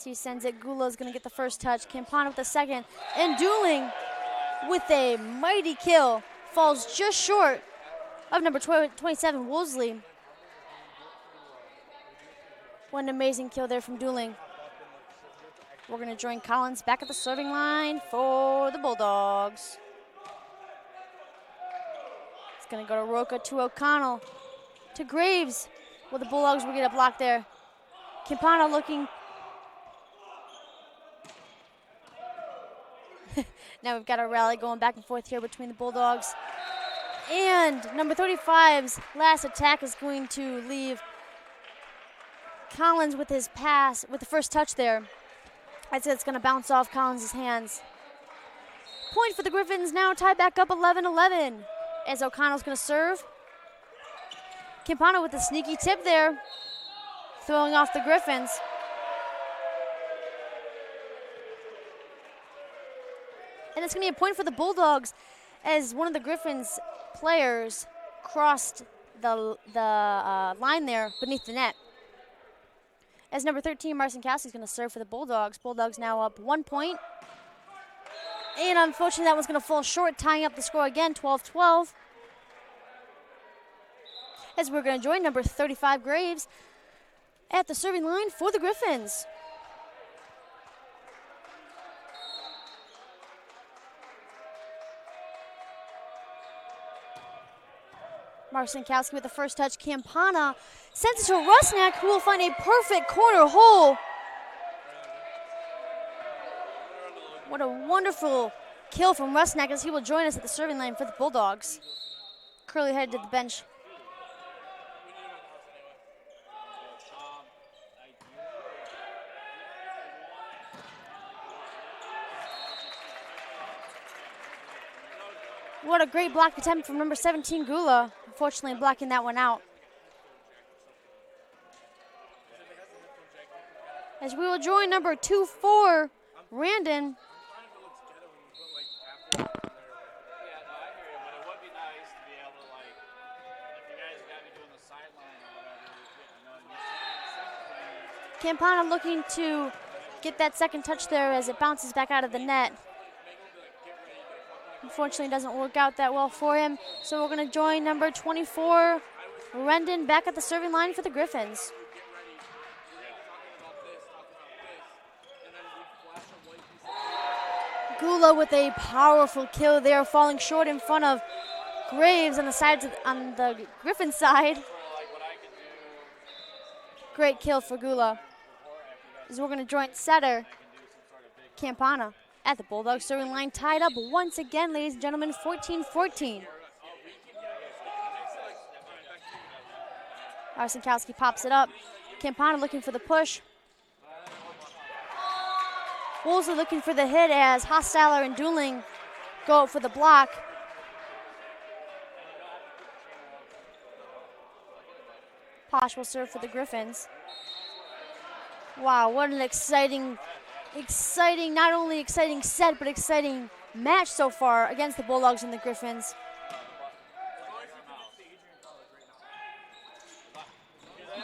He sends it. Gula's going to get the first touch. Campana with the second. And Dooling with a mighty kill. Falls just short of number 27, Wolseley. What an amazing kill there from Dooling. We're going to join Collins back at the serving line for the Bulldogs. It's going to go to Roca, to O'Connell, to Graves. Well, the Bulldogs will get a block there. Campana looking. Now we've got a rally going back and forth here between the Bulldogs. And number 35's last attack is going to leave Collins with his pass, with the first touch there. I'd say it's going to bounce off Collins' hands. Point for the Griffins, now tied back up 11-11 as O'Connell's going to serve. Campana with a sneaky tip there, throwing off the Griffins. And it's going to be a point for the Bulldogs as one of the Griffins players crossed the line there beneath the net. As number 13, Marcin Cassidy's going to serve for the Bulldogs. Bulldogs now up 1 point. And unfortunately, that one's going to fall short, tying up the score again, 12-12. As we're going to join number 35, Graves, at the serving line for the Griffins. Marcinkowski with the first touch. Campana sends it to Rusnak, who will find a perfect corner hole. What a wonderful kill from Rusnak, as he will join us at the serving line for the Bulldogs. Curly headed to the bench. What a great block attempt from number 17, Gula. Unfortunately, blocking that one out. As we will join number 24, Randon. Campana looking to get that second touch there as it bounces back out of the net. Unfortunately, it doesn't work out that well for him. So we're going to join number 24, Rendon, back at the serving line for the Griffins. Gula with a powerful kill there, falling short in front of Graves on the sides on the Griffin side. Great kill for Gula. As we're going to join setter Campana at the Bulldogs serving line, tied up once again, ladies and gentlemen, 14-14. Arsenkowski pops it up. Campana looking for the push. Wolseley looking for the hit as Hostiler and Dooling go up for the block. Posh will serve for the Griffins. Wow, what an exciting, not only exciting set, but exciting match so far against the Bulldogs and the Griffins.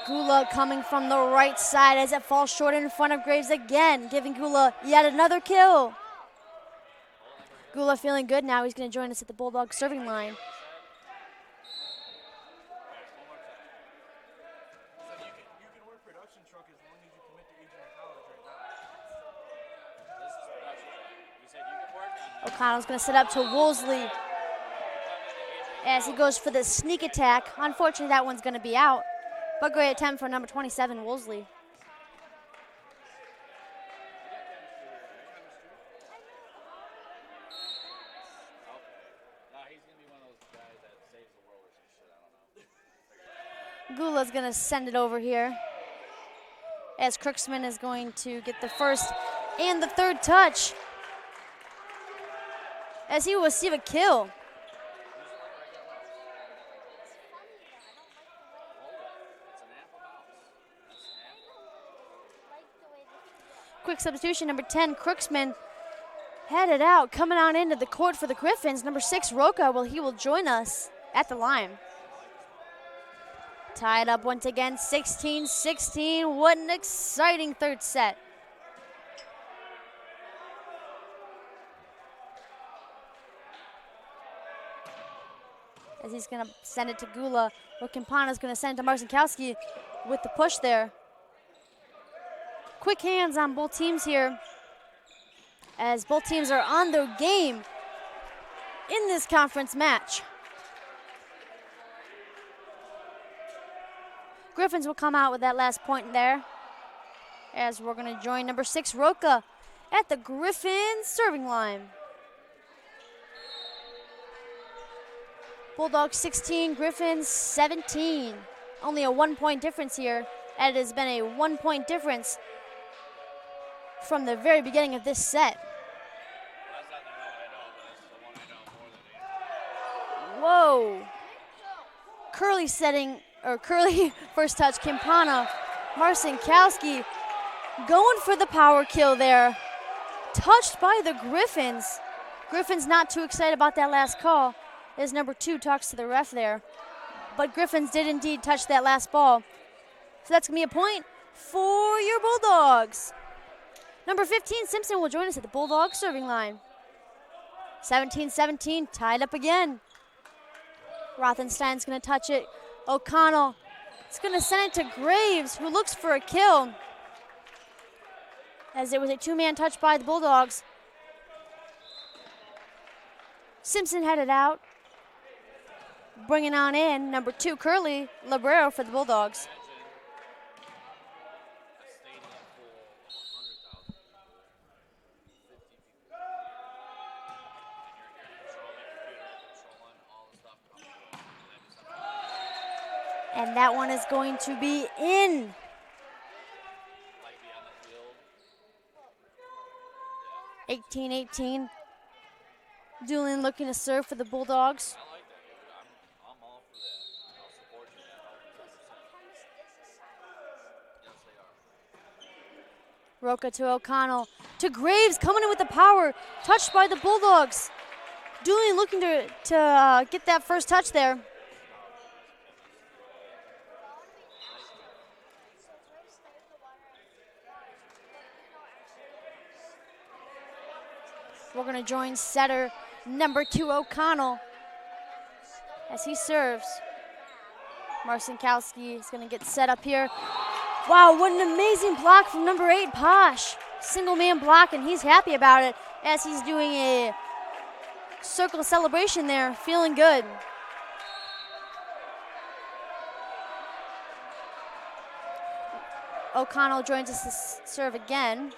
Gula coming from the right side as it falls short in front of Graves again, giving Gula yet another kill. Gula feeling good now. He's going to join us at the Bulldog serving line. O'Connell's going to set up to Wolseley as he goes for the sneak attack. Unfortunately, that one's going to be out, but great attempt for number 27, Wolseley. Gula's going to send it over here, as Crooksman is going to get the first and the third touch, as he will receive a kill. Quick substitution, number 10, Crooksman, headed out, coming on into the court for the Griffins. Number 6, Roca, he will join us at the line. Tied up once again, 16-16. What an exciting third set. As he's going to send it to Gula, or Campana's going to send it to Marcinkowski with the push there. Quick hands on both teams here, as both teams are on their game in this conference match. Griffins will come out with that last point there, as we're going to join number 6, Roca, at the Griffins serving line. Bulldogs 16, Griffins 17. Only a 1-point difference here, and it has been a 1-point difference from the very beginning of this set. Whoa. Curly first touch, Campana. Marcinkowski going for the power kill there. Touched by the Griffins. Griffins not too excited about that last call, as number 2 talks to the ref there. But Griffins did indeed touch that last ball. So that's going to be a point for your Bulldogs. Number 15, Simpson, will join us at the Bulldogs serving line. 17-17, tied up again. Rothenstein's going to touch it. O'Connell is going to send it to Graves, who looks for a kill, as it was a 2-man touch by the Bulldogs. Simpson headed out. Bringing on in number 2, Curly Librero for the Bulldogs. And that one is going to be in. – 18-18. Julian looking to serve for the Bulldogs. I like that, dude. I'm all for that. I'll support you, man. 100%. Yes, they are. Roca to O'Connell. To Graves, coming in with the power. Touched by the Bulldogs. Julian looking to get that first touch there. We're going to join setter number 2, O'Connell, as he serves. Marcinkowski is going to get set up here. Wow, what an amazing block from number 8, Posh. Single man block, and he's happy about it, as he's doing a circle celebration there, feeling good. O'Connell joins us to serve again.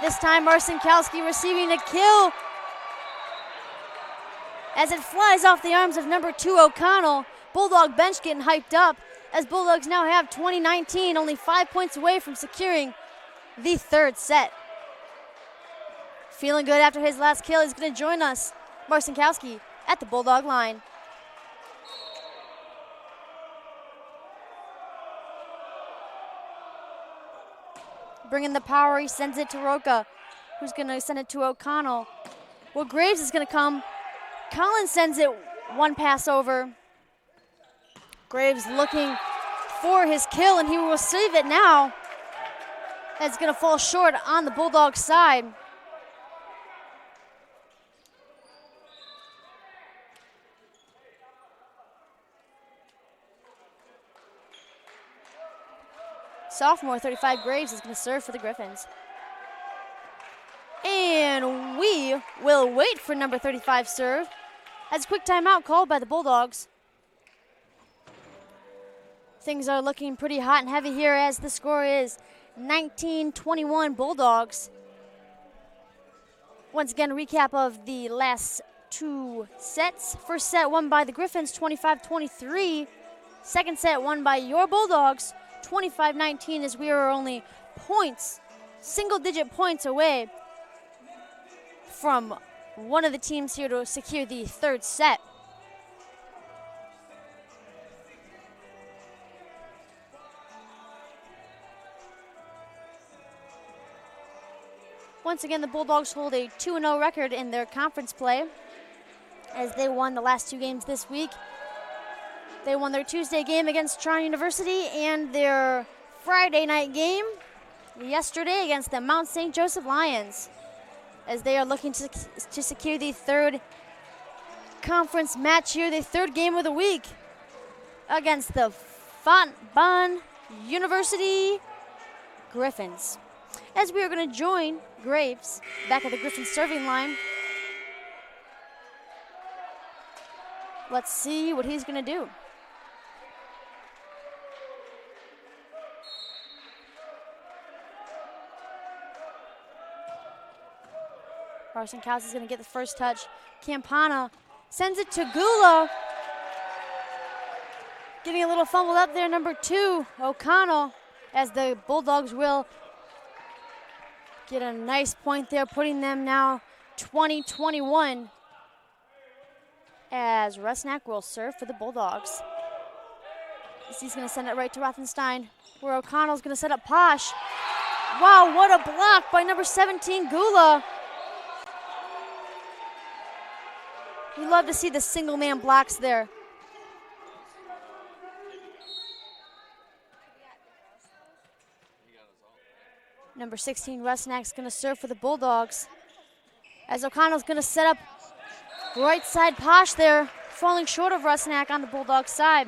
This time, Marcinkowski receiving a kill, as it flies off the arms of number 2, O'Connell. Bulldog bench getting hyped up, as Bulldogs now have 20-19, only 5 points away from securing the third set. Feeling good after his last kill, he's going to join us, Marcinkowski, at the Bulldog line. Bringing the power, he sends it to Roca, who's going to send it to O'Connell. Well, Graves is going to come. Collins sends it one pass over. Graves looking for his kill, and he will receive it now. It's going to fall short on the Bulldogs side. Sophomore 35 Graves is going to serve for the Griffins. And we will wait for number 35 serve, as a quick timeout called by the Bulldogs. Things are looking pretty hot and heavy here, as the score is 19-21 Bulldogs. Once again, a recap of the last 2 sets. First set won by the Griffins, 25-23. Second set won by your Bulldogs, 25-19, as we are only points, single-digit points away from one of the teams here to secure the third set. Once again, the Bulldogs hold a 2-0 record in their conference play as they won the last 2 games this week. They won their Tuesday game against Tryon University and their Friday night game yesterday against the Mount St. Joseph Lions, as they are looking to secure the third conference match here, the third game of the week against the Fontbonne University Griffins. As we are going to join Graves back at the Griffins serving line. Let's see what he's going to do. Carson Kaus is going to get the first touch. Campana sends it to Gula. Getting a little fumbled up there, number 2, O'Connell, as the Bulldogs will get a nice point there, putting them now 20-21 as Rusnak will serve for the Bulldogs. He's going to send it right to Rothenstein, where O'Connell's going to set up Posh. Wow, what a block by number 17, Gula. We love to see the single man blocks there. Number 16, Rusnak's going to serve for the Bulldogs, as O'Connell's going to set up right side Posh there, falling short of Rusnak on the Bulldogs side.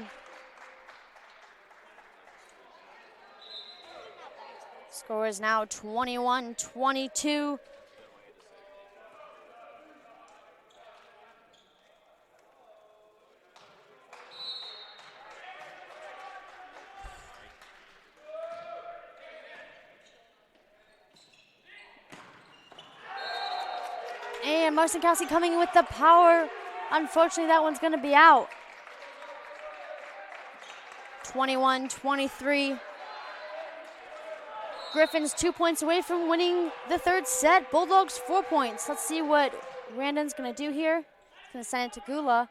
Score is now 21-22. And Marcinkowski coming with the power. Unfortunately, that one's going to be out. 21-23. Griffins 2 points away from winning the third set. Bulldogs 4 points. Let's see what Randon's going to do here. He's going to send it to Gula.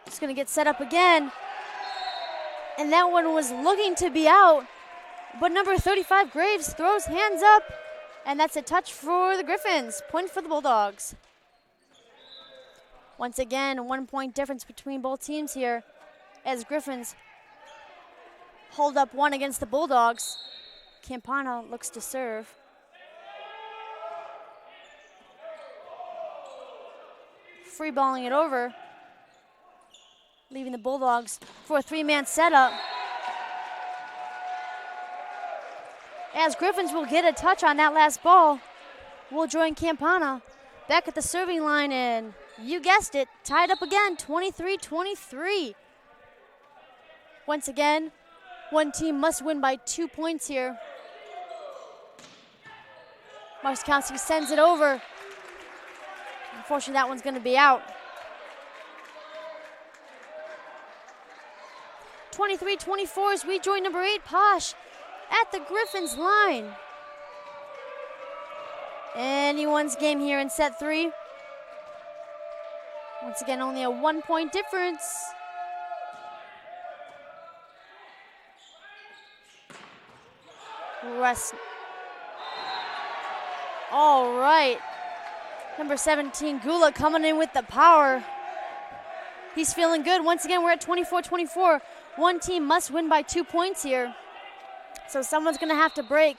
It's going to get set up again. And that one was looking to be out. But number 35, Graves, throws hands up. And that's a touch for the Griffins. Point for the Bulldogs. Once again, 1 point difference between both teams here, as Griffins hold up one against the Bulldogs. Campana looks to serve. Free balling it over, leaving the Bulldogs for a 3-man setup. As Griffins will get a touch on that last ball, we'll join Campana back at the serving line, and you guessed it, tied up again, 23-23. Once again, one team must win by 2 points here. Marcinkowski sends it over. Unfortunately, that one's going to be out. 23-24 as we join number 8, Posh, at the Griffins line. Anyone's game here in set 3. Once again, only a 1 point difference. All right. Number 17, Gula, coming in with the power. He's feeling good. Once again, we're at 24-24. One team must win by 2 points here. So someone's going to have to break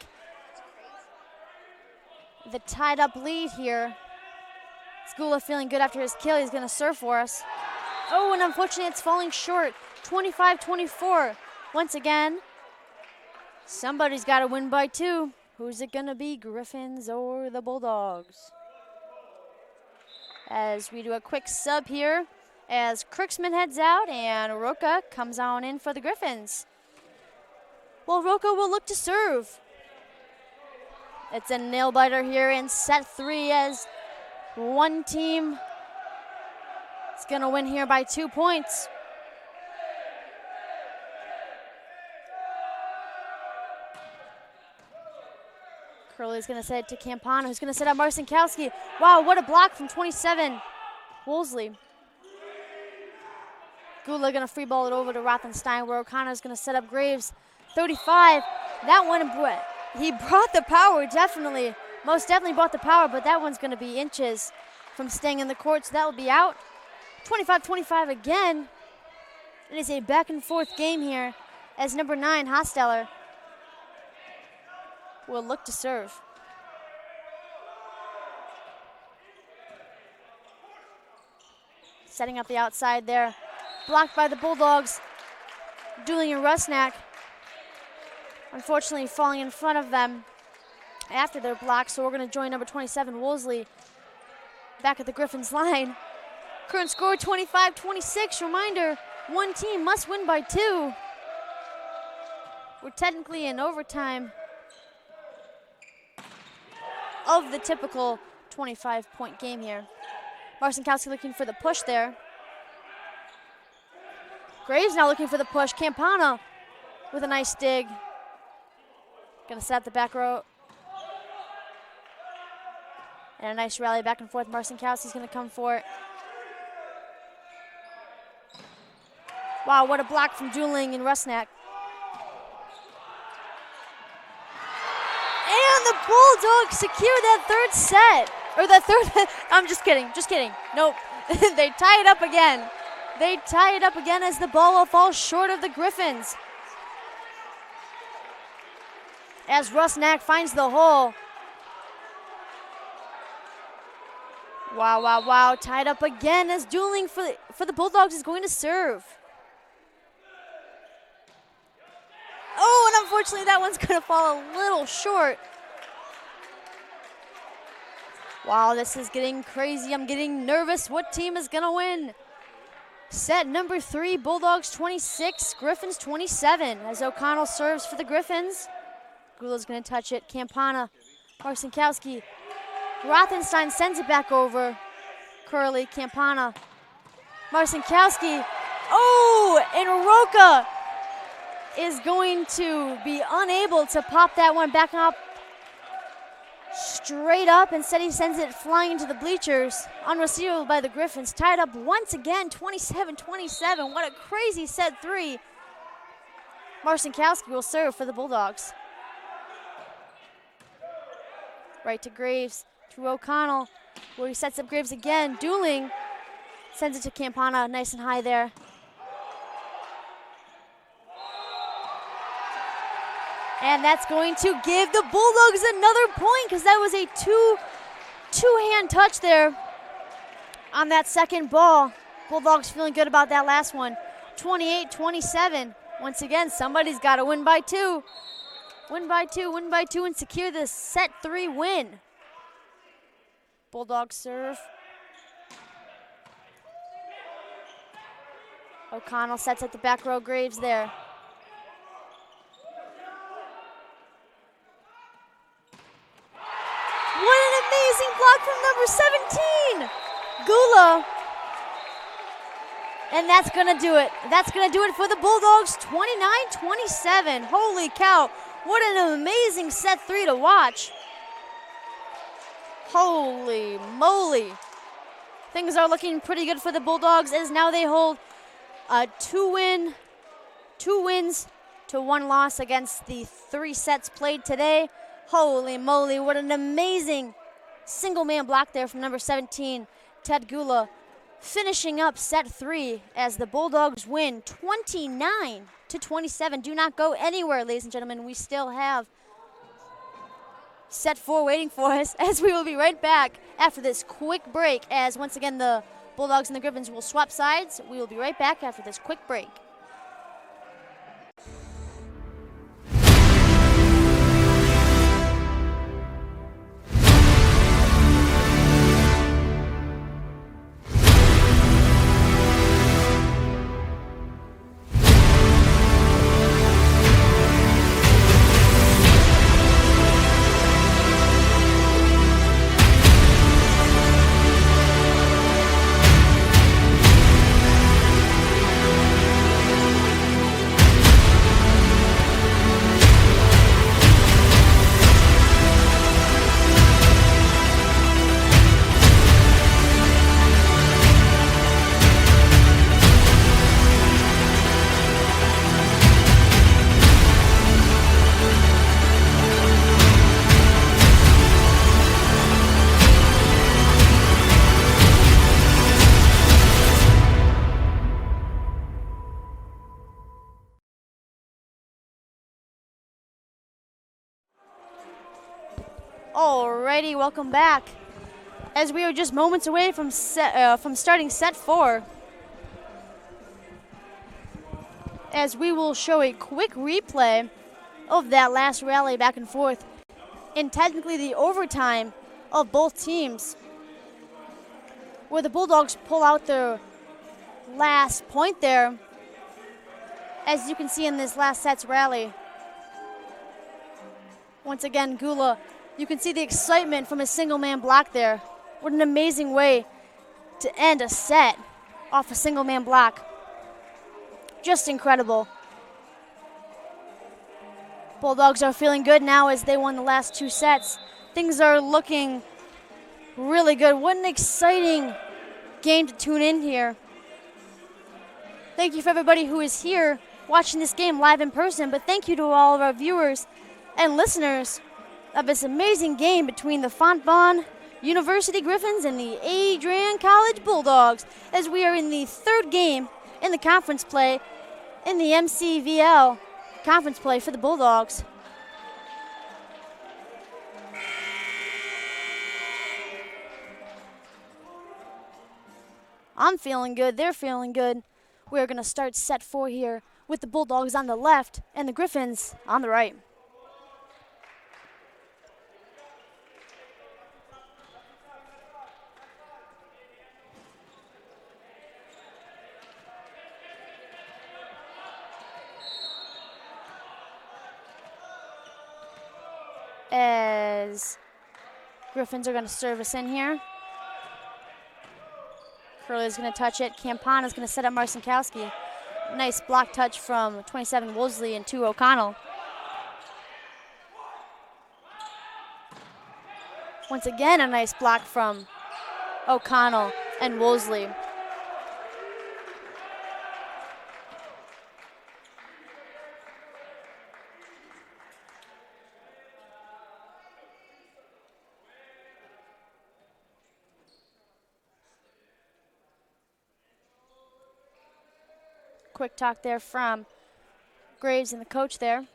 the tied up lead here. Gula feeling good after his kill. He's going to serve for us. Oh, and unfortunately it's falling short. 25-24. Once again, somebody's got to win by 2. Who's it going to be, Griffins or the Bulldogs? As we do a quick sub here, as Crooksman heads out and Roca comes on in for the Griffins. Well, Roca will look to serve. It's a nail biter here in set 3 as one team It's going to win here by 2 points. Curley's going to set it to Campana, who's going to set up Marcinkowski. Wow, what a block from 27, Wolseley. Gula going to free ball it over to Rothenstein, where O'Connor's going to set up Graves. 35, that one, he brought the power, definitely. Most definitely brought the power, but that one's going to be inches from staying in the court, so that will be out. 25-25 again. It is a back and forth game here as number 9, Hosteller, will look to serve. Setting up the outside there. Blocked by the Bulldogs. Dueling and Rusnak. Unfortunately falling in front of them after their block, so we're going to join number 27, Wolseley, back at the Griffins line. Current score 25-26. Reminder, one team must win by 2. We're technically in overtime of the typical 25-point game here. Marcinkowski looking for the push there. Graves now looking for the push. Campana with a nice dig. Gonna set up the back row. And a nice rally back and forth. Marcinkowski's gonna come for it. Wow, what a block from Dueling and Rusnak. And the Bulldogs secure that third set. Or that third, I'm just kidding. Nope, they tie it up again. They tie it up again as the ball will fall short of the Griffins. As Rusnak finds the hole. Wow. Tied up again as Dueling for the Bulldogs is going to serve. Oh, and unfortunately that one's going to fall a little short. Wow, this is getting crazy. I'm getting nervous. What team is going to win? Set number 3, Bulldogs 26, Griffins 27. As O'Connell serves for the Griffins. Gula's going to touch it. Campana, Marcinkowski. Rothenstein sends it back over. Curley, Campana. Marcinkowski. Oh, and Roca is going to be unable to pop that one back up straight up. Instead, he sends it flying into the bleachers. Unreceivable by the Griffins. Tied up once again, 27-27. What a crazy set 3. Marcinkowski will serve for the Bulldogs. Right to Graves, to O'Connell, where he sets up Graves again. Dueling sends it to Campana, nice and high there. And that's going to give the Bulldogs another point, because that was a two-hand touch there on that second ball. Bulldogs feeling good about that last one. 28-27. Once again, somebody's got to win by 2. Win by 2, and secure the set 3 win. Bulldogs serve. O'Connell sets at the back row. Graves there. What an amazing block from number 17, Gula. And that's going to do it. That's going to do it for the Bulldogs, 29-27. Holy cow, what an amazing set 3 to watch. Holy moly. Things are looking pretty good for the Bulldogs, as now they hold a 2 wins to 1 loss against the 3 sets played today. Holy moly, what an amazing single-man block there from number 17, Ted Gula, finishing up set 3 as the Bulldogs win 29-27. Do not go anywhere, ladies and gentlemen. We still have set 4 waiting for us, as we will be right back after this quick break, as once again the Bulldogs and the Griffins will swap sides. We will be right back after this quick break. Alrighty, welcome back. As we are just moments away from starting set 4. As we will show a quick replay of that last rally back and forth, and technically the overtime of both teams, where the Bulldogs pull out their last point there, as you can see in this last set's rally. Once again, Gula, you can see the excitement from a single man block there. What an amazing way to end a set off a single man block. Just incredible. Bulldogs are feeling good now as they won the last 2 sets. Things are looking really good. What an exciting game to tune in here. Thank you for everybody who is here watching this game live in person, but thank you to all of our viewers and listeners of this amazing game between the Fontbonne University Griffins and the Adrian College Bulldogs, as we are in the 3rd game in the conference play in the MCVL conference play for the Bulldogs. I'm feeling good, they're feeling good. We're going to start set 4 here with the Bulldogs on the left and the Griffins on the right. As Griffins are going to serve us in here. Curley's going to touch it. Campana's going to set up Marcinkowski. Nice block touch from 27 Wolseley and 2 O'Connell. Once again, a nice block from O'Connell and Wolseley. Quick talk there from Graves and the coach there.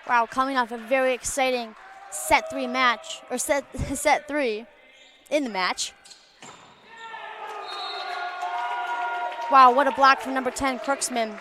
Wow, coming off a very exciting set 3 match, or set 3 in the match. Wow, what a block from number 10, Crooksman.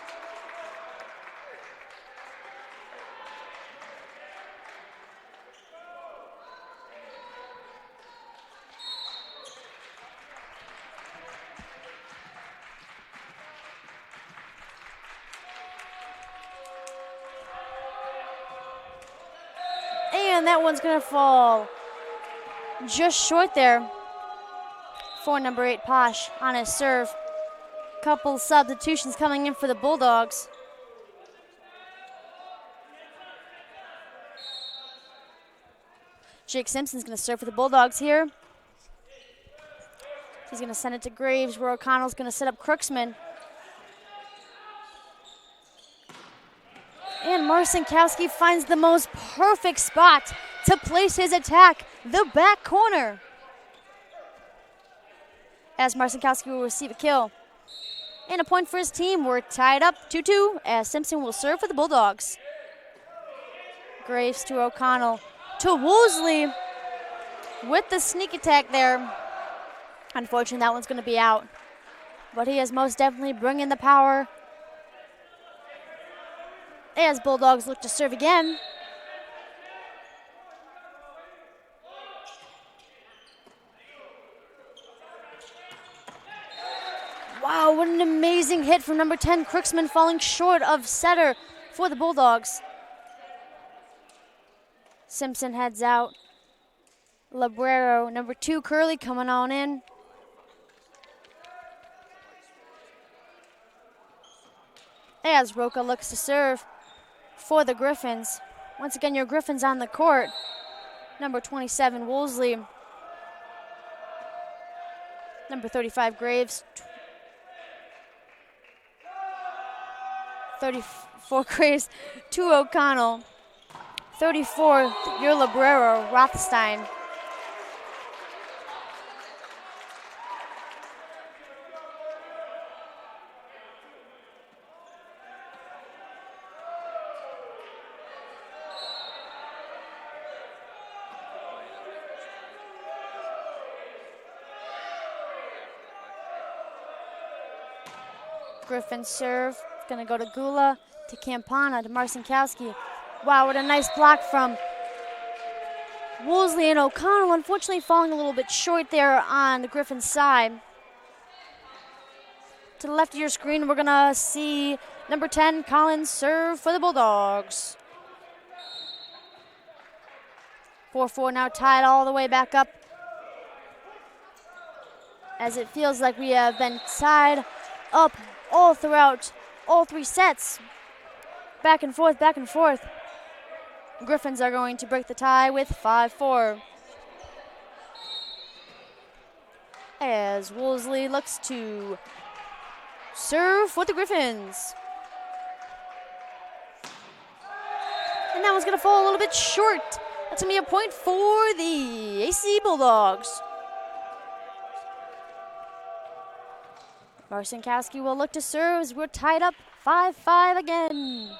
And that one's going to fall just short there for number 8, Posh, on his serve. Couple substitutions coming in for the Bulldogs. Jake Simpson's going to serve for the Bulldogs here. He's going to send it to Graves, where O'Connell's going to set up Crooksman. And Marcinkowski finds the most perfect spot to place his attack, the back corner. As Marcinkowski will receive a kill. And a point for his team. We're tied up 2-2 as Simpson will serve for the Bulldogs. Graves to O'Connell. To Wolseley with the sneak attack there. Unfortunately, that one's going to be out. But he is most definitely bringing the power. As Bulldogs look to serve again. Wow, what an amazing hit from number 10, Crooksman, falling short of setter for the Bulldogs. Simpson heads out. Librero, number 2, Curley coming on in. As Roca looks to serve for the Griffins. Once again, your Griffins on the court. Number 27, Wolseley. Number 35, Graves. 34, Graves. 2, O'Connell. 34, your Librero, Rothstein. Griffin serve. It's going to go to Gula, to Campana, to Marcinkowski. Wow, what a nice block from Woolsey, and O'Connell unfortunately falling a little bit short there on the Griffin side. To the left of your screen, we're going to see number 10, Collins, serve for the Bulldogs. 4-4 now tied all the way back up, as it feels like we have been tied up all throughout all 3 sets. Back and forth, back and forth. Griffins are going to break the tie with 5-4. As Woolsey looks to serve for the Griffins. And that one's going to fall a little bit short. That's going to be a point for the AC Bulldogs. Marcinkowski will look to serve as we're tied up 5-5 again.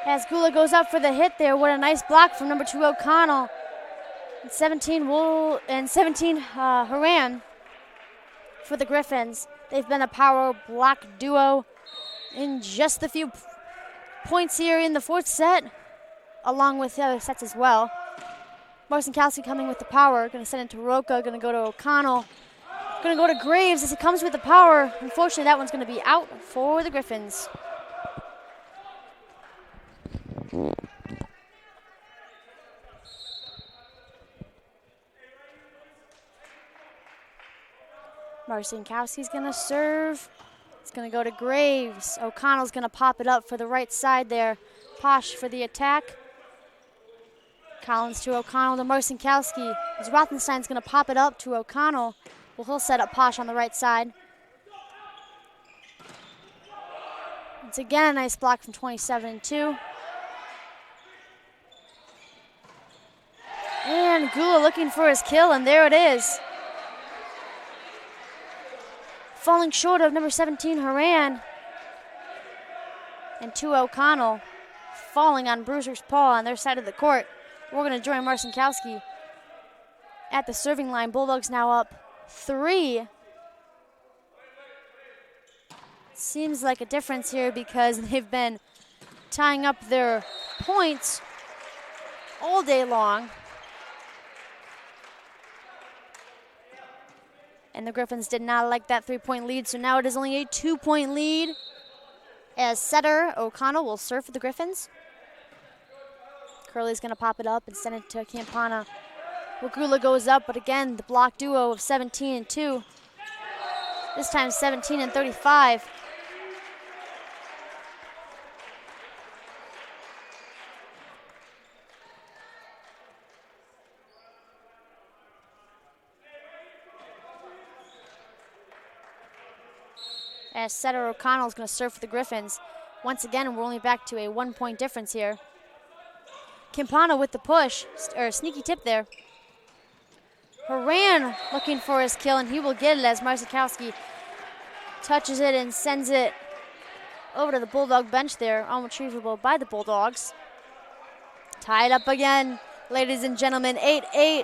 As Gula goes up for the hit there, what a nice block from number 2 O'Connell. And 17 Haran for the Griffins. They've been a power block duo in just the few points here in the 4th set, along with the other sets as well. Marcinkowski coming with the power, going to send it to Roca, going to go to O'Connell. Going to go to Graves as he comes with the power. Unfortunately, that one's going to be out for the Griffins. Marcinkowski's going to serve. It's going to go to Graves. O'Connell's going to pop it up for the right side there. Posh for the attack. Collins to O'Connell to Marcinkowski. As Rothenstein's going to pop it up to O'Connell. Well, he'll set up Posh on the right side. It's again a nice block from 27-2. And Gula looking for his kill, and there it is. Falling short of number 17, Haran. And 2 O'Connell falling on Bruiser's paw on their side of the court. We're going to join Marcinkowski at the serving line. Bulldogs now up 3. Seems like a difference here because they've been tying up their points all day long. And the Griffins did not like that 3-point lead, so now it is only a 2-point lead as setter O'Connell will serve for the Griffins. Curley's going to pop it up and send it to Campana. Wagula goes up, but again, the block duo of 17 and 2. This time 17 and 35. As setter O'Connell is going to serve for the Griffins. Once again, we're only back to a 1-point difference here. Campana with the push, or sneaky tip there. Haran looking for his kill, and he will get it as Marcinkowski touches it and sends it over to the Bulldog bench there, unretrievable by the Bulldogs. Tied up again, ladies and gentlemen, 8-8.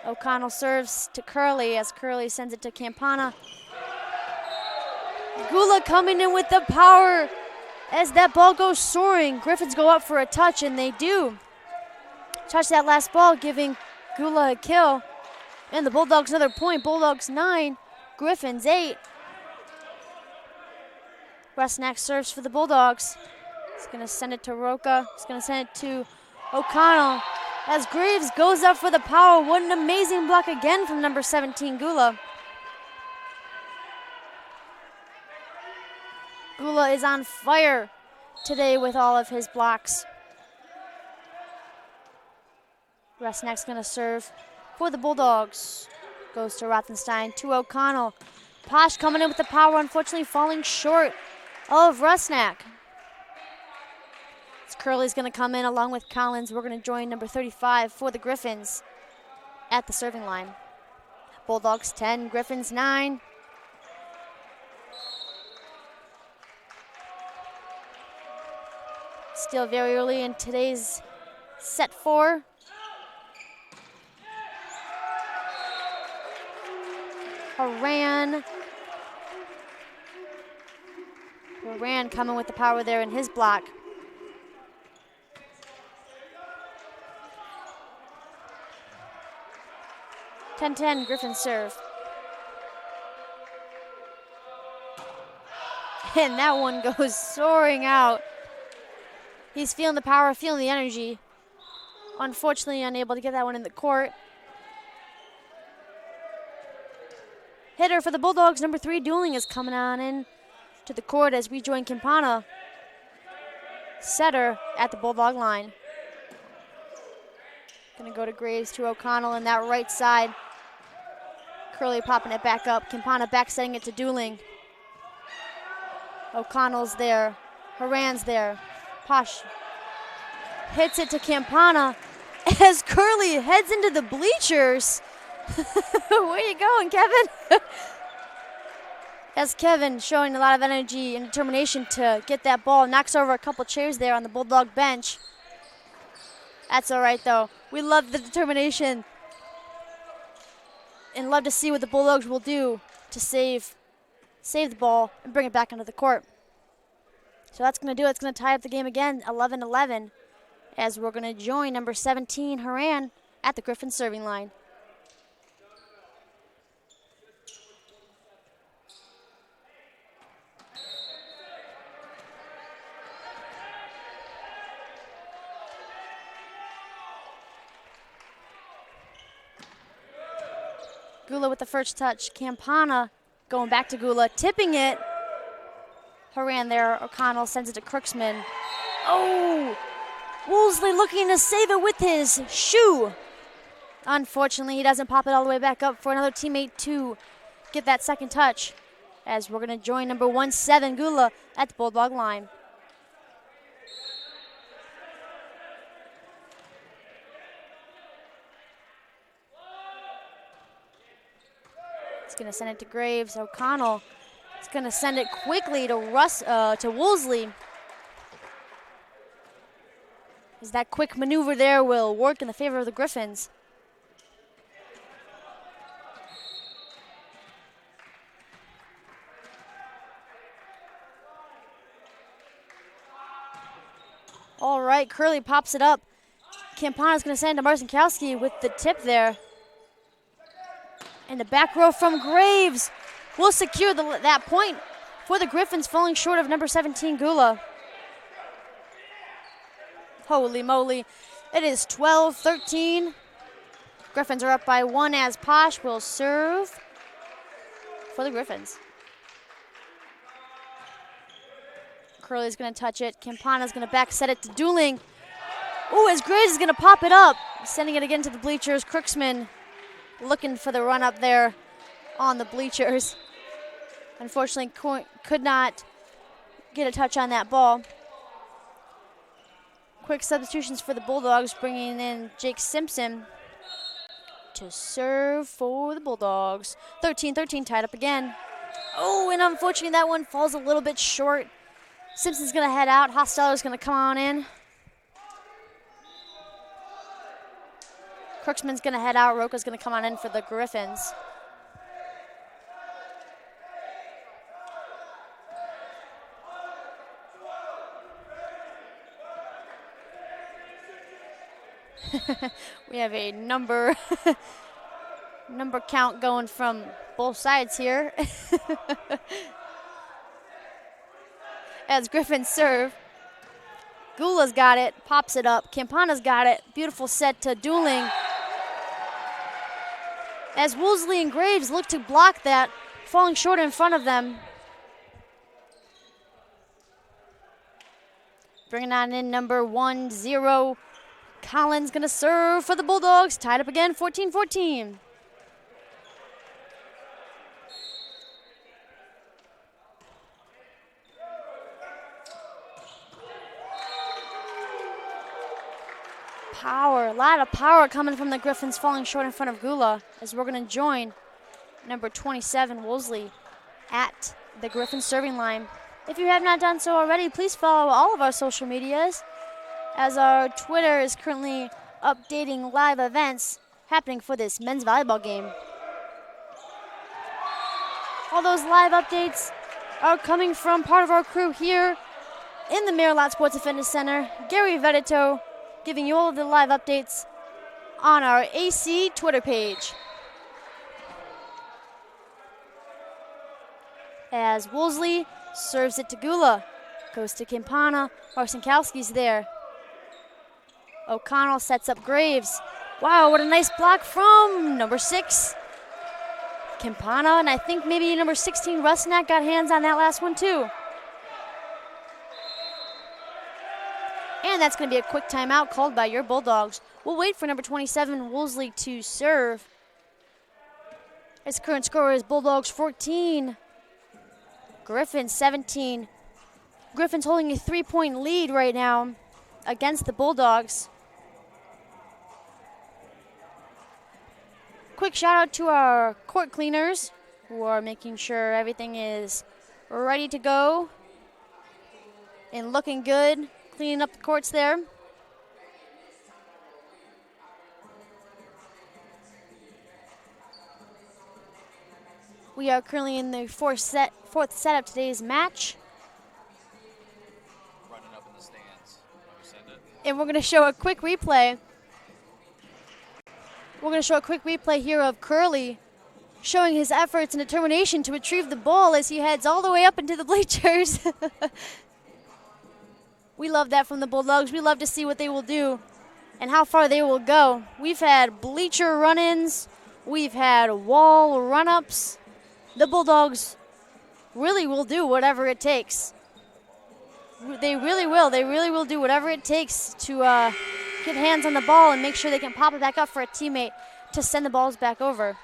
O'Connell serves to Curley as Curley sends it to Campana. Gula coming in with the power as that ball goes soaring. Griffins go up for a touch, and they do. Touch that last ball, giving Gula a kill. And the Bulldogs another point. Bulldogs 9, Griffins 8. Rusnak serves for the Bulldogs. He's going to send it to Roca. He's going to send it to O'Connell. As Graves goes up for the power. What an amazing block again from number 17, Gula. Gula is on fire today with all of his blocks. Rusnak's going to serve for the Bulldogs. Goes to Rothenstein, to O'Connell. Posh coming in with the power, unfortunately falling short of Rusnak. Curley's going to come in along with Collins. We're going to join number 35 for the Griffins at the serving line. Bulldogs 10, Griffins 9. steal very early in today's set 4. Haran coming with the power there in his block. (10-10) Griffin serve. And that one goes soaring out. He's feeling the power, feeling the energy. Unfortunately, unable to get that one in the court. Hitter for the Bulldogs, number 3, Dueling, is coming on in to the court as we join Campana. Setter at the Bulldog line. Gonna go to Graves to O'Connell in that right side. Curley popping it back up. Campana back setting it to Dueling. O'Connell's there. Haran's there. Posh hits it to Campana as Curley heads into the bleachers. Where you going, Kevin? As Kevin showing a lot of energy and determination to get that ball. Knocks over a couple chairs there on the Bulldog bench. That's all right, though. We love the determination and love to see what the Bulldogs will do to save the ball and bring it back onto the court. So that's going to do it. It's going to tie up the game again, 11-11, as we're going to join number 17, Haran, at the Griffin serving line. Gula with the first touch. Campana going back to Gula, tipping it. Haran there. O'Connell sends it to Crooksman. Oh! Woolsey looking to save it with his shoe. Unfortunately, he doesn't pop it all the way back up for another teammate to get that second touch, as we're going to join number 17, Gula, at the Bulldog line. He's going to send it to Graves. O'Connell is going to send it quickly to Woolsey. As that quick maneuver there will work in the favor of the Griffins. All right, Curley pops it up. Campana's going to send it to Marcinkowski with the tip there. And the back row from Graves will secure that point for the Griffins, falling short of number 17, Gula. Holy moly. It is 12-13. Griffins are up by 1 as Posh will serve for the Griffins. Curley's going to touch it. Campana's going to back set it to Dueling. Ooh, as Graves is going to pop it up. Sending it again to the bleachers. Crooksman looking for the run up there on the bleachers. Unfortunately, could not get a touch on that ball. Quick substitutions for the Bulldogs, bringing in Jake Simpson to serve for the Bulldogs. 13-13, tied up again. Oh, and unfortunately that one falls a little bit short. Simpson's going to head out. Hosteller's going to come on in. Crooksman's going to head out. Roca's going to come on in for the Griffins. We have a number count going from both sides here. As Griffins serve. Gula's got it, pops it up. Campana's got it. Beautiful set to Dueling. As Woolsey and Graves look to block that, falling short in front of them. Bringing on in number 10. Collins going to serve for the Bulldogs. Tied up again, 14-14. Power, a lot of power coming from the Griffins, falling short in front of Gula, as we're going to join number 27, Woolsey, at the Griffins serving line. If you have not done so already, please follow all of our social medias as our Twitter is currently updating live events happening for this men's volleyball game. All those live updates are coming from part of our crew here in the Maryland Sports and Fitness Center, Gary Vedito, giving you all of the live updates on our AC Twitter page. As Woolsey serves it to Gula, goes to Campana, Marcinkowski's there. O'Connell sets up Graves. Wow, what a nice block from number 6, Campana, and I think maybe number 16, Rusnak, got hands on that last one too. And that's going to be a quick timeout called by your Bulldogs. We'll wait for number 27, Woolsey, to serve. His current score is Bulldogs 14, Griffins 17. Griffins holding a 3-point lead right now against the Bulldogs. Quick shout out to our court cleaners who are making sure everything is ready to go and looking good, cleaning up the courts there. We are currently in the fourth set of today's match. Running up in the stands. Want to send it? And we're going to show a quick replay. We're going to show a quick replay here of Curley showing his efforts and determination to retrieve the ball as he heads all the way up into the bleachers. We love that from the Bulldogs. We love to see what they will do and how far they will go. We've had bleacher run-ins. We've had wall run-ups. The Bulldogs really will do whatever it takes. They really will. They really will do whatever it takes to get hands on the ball and make sure they can pop it back up for a teammate to send the balls back over.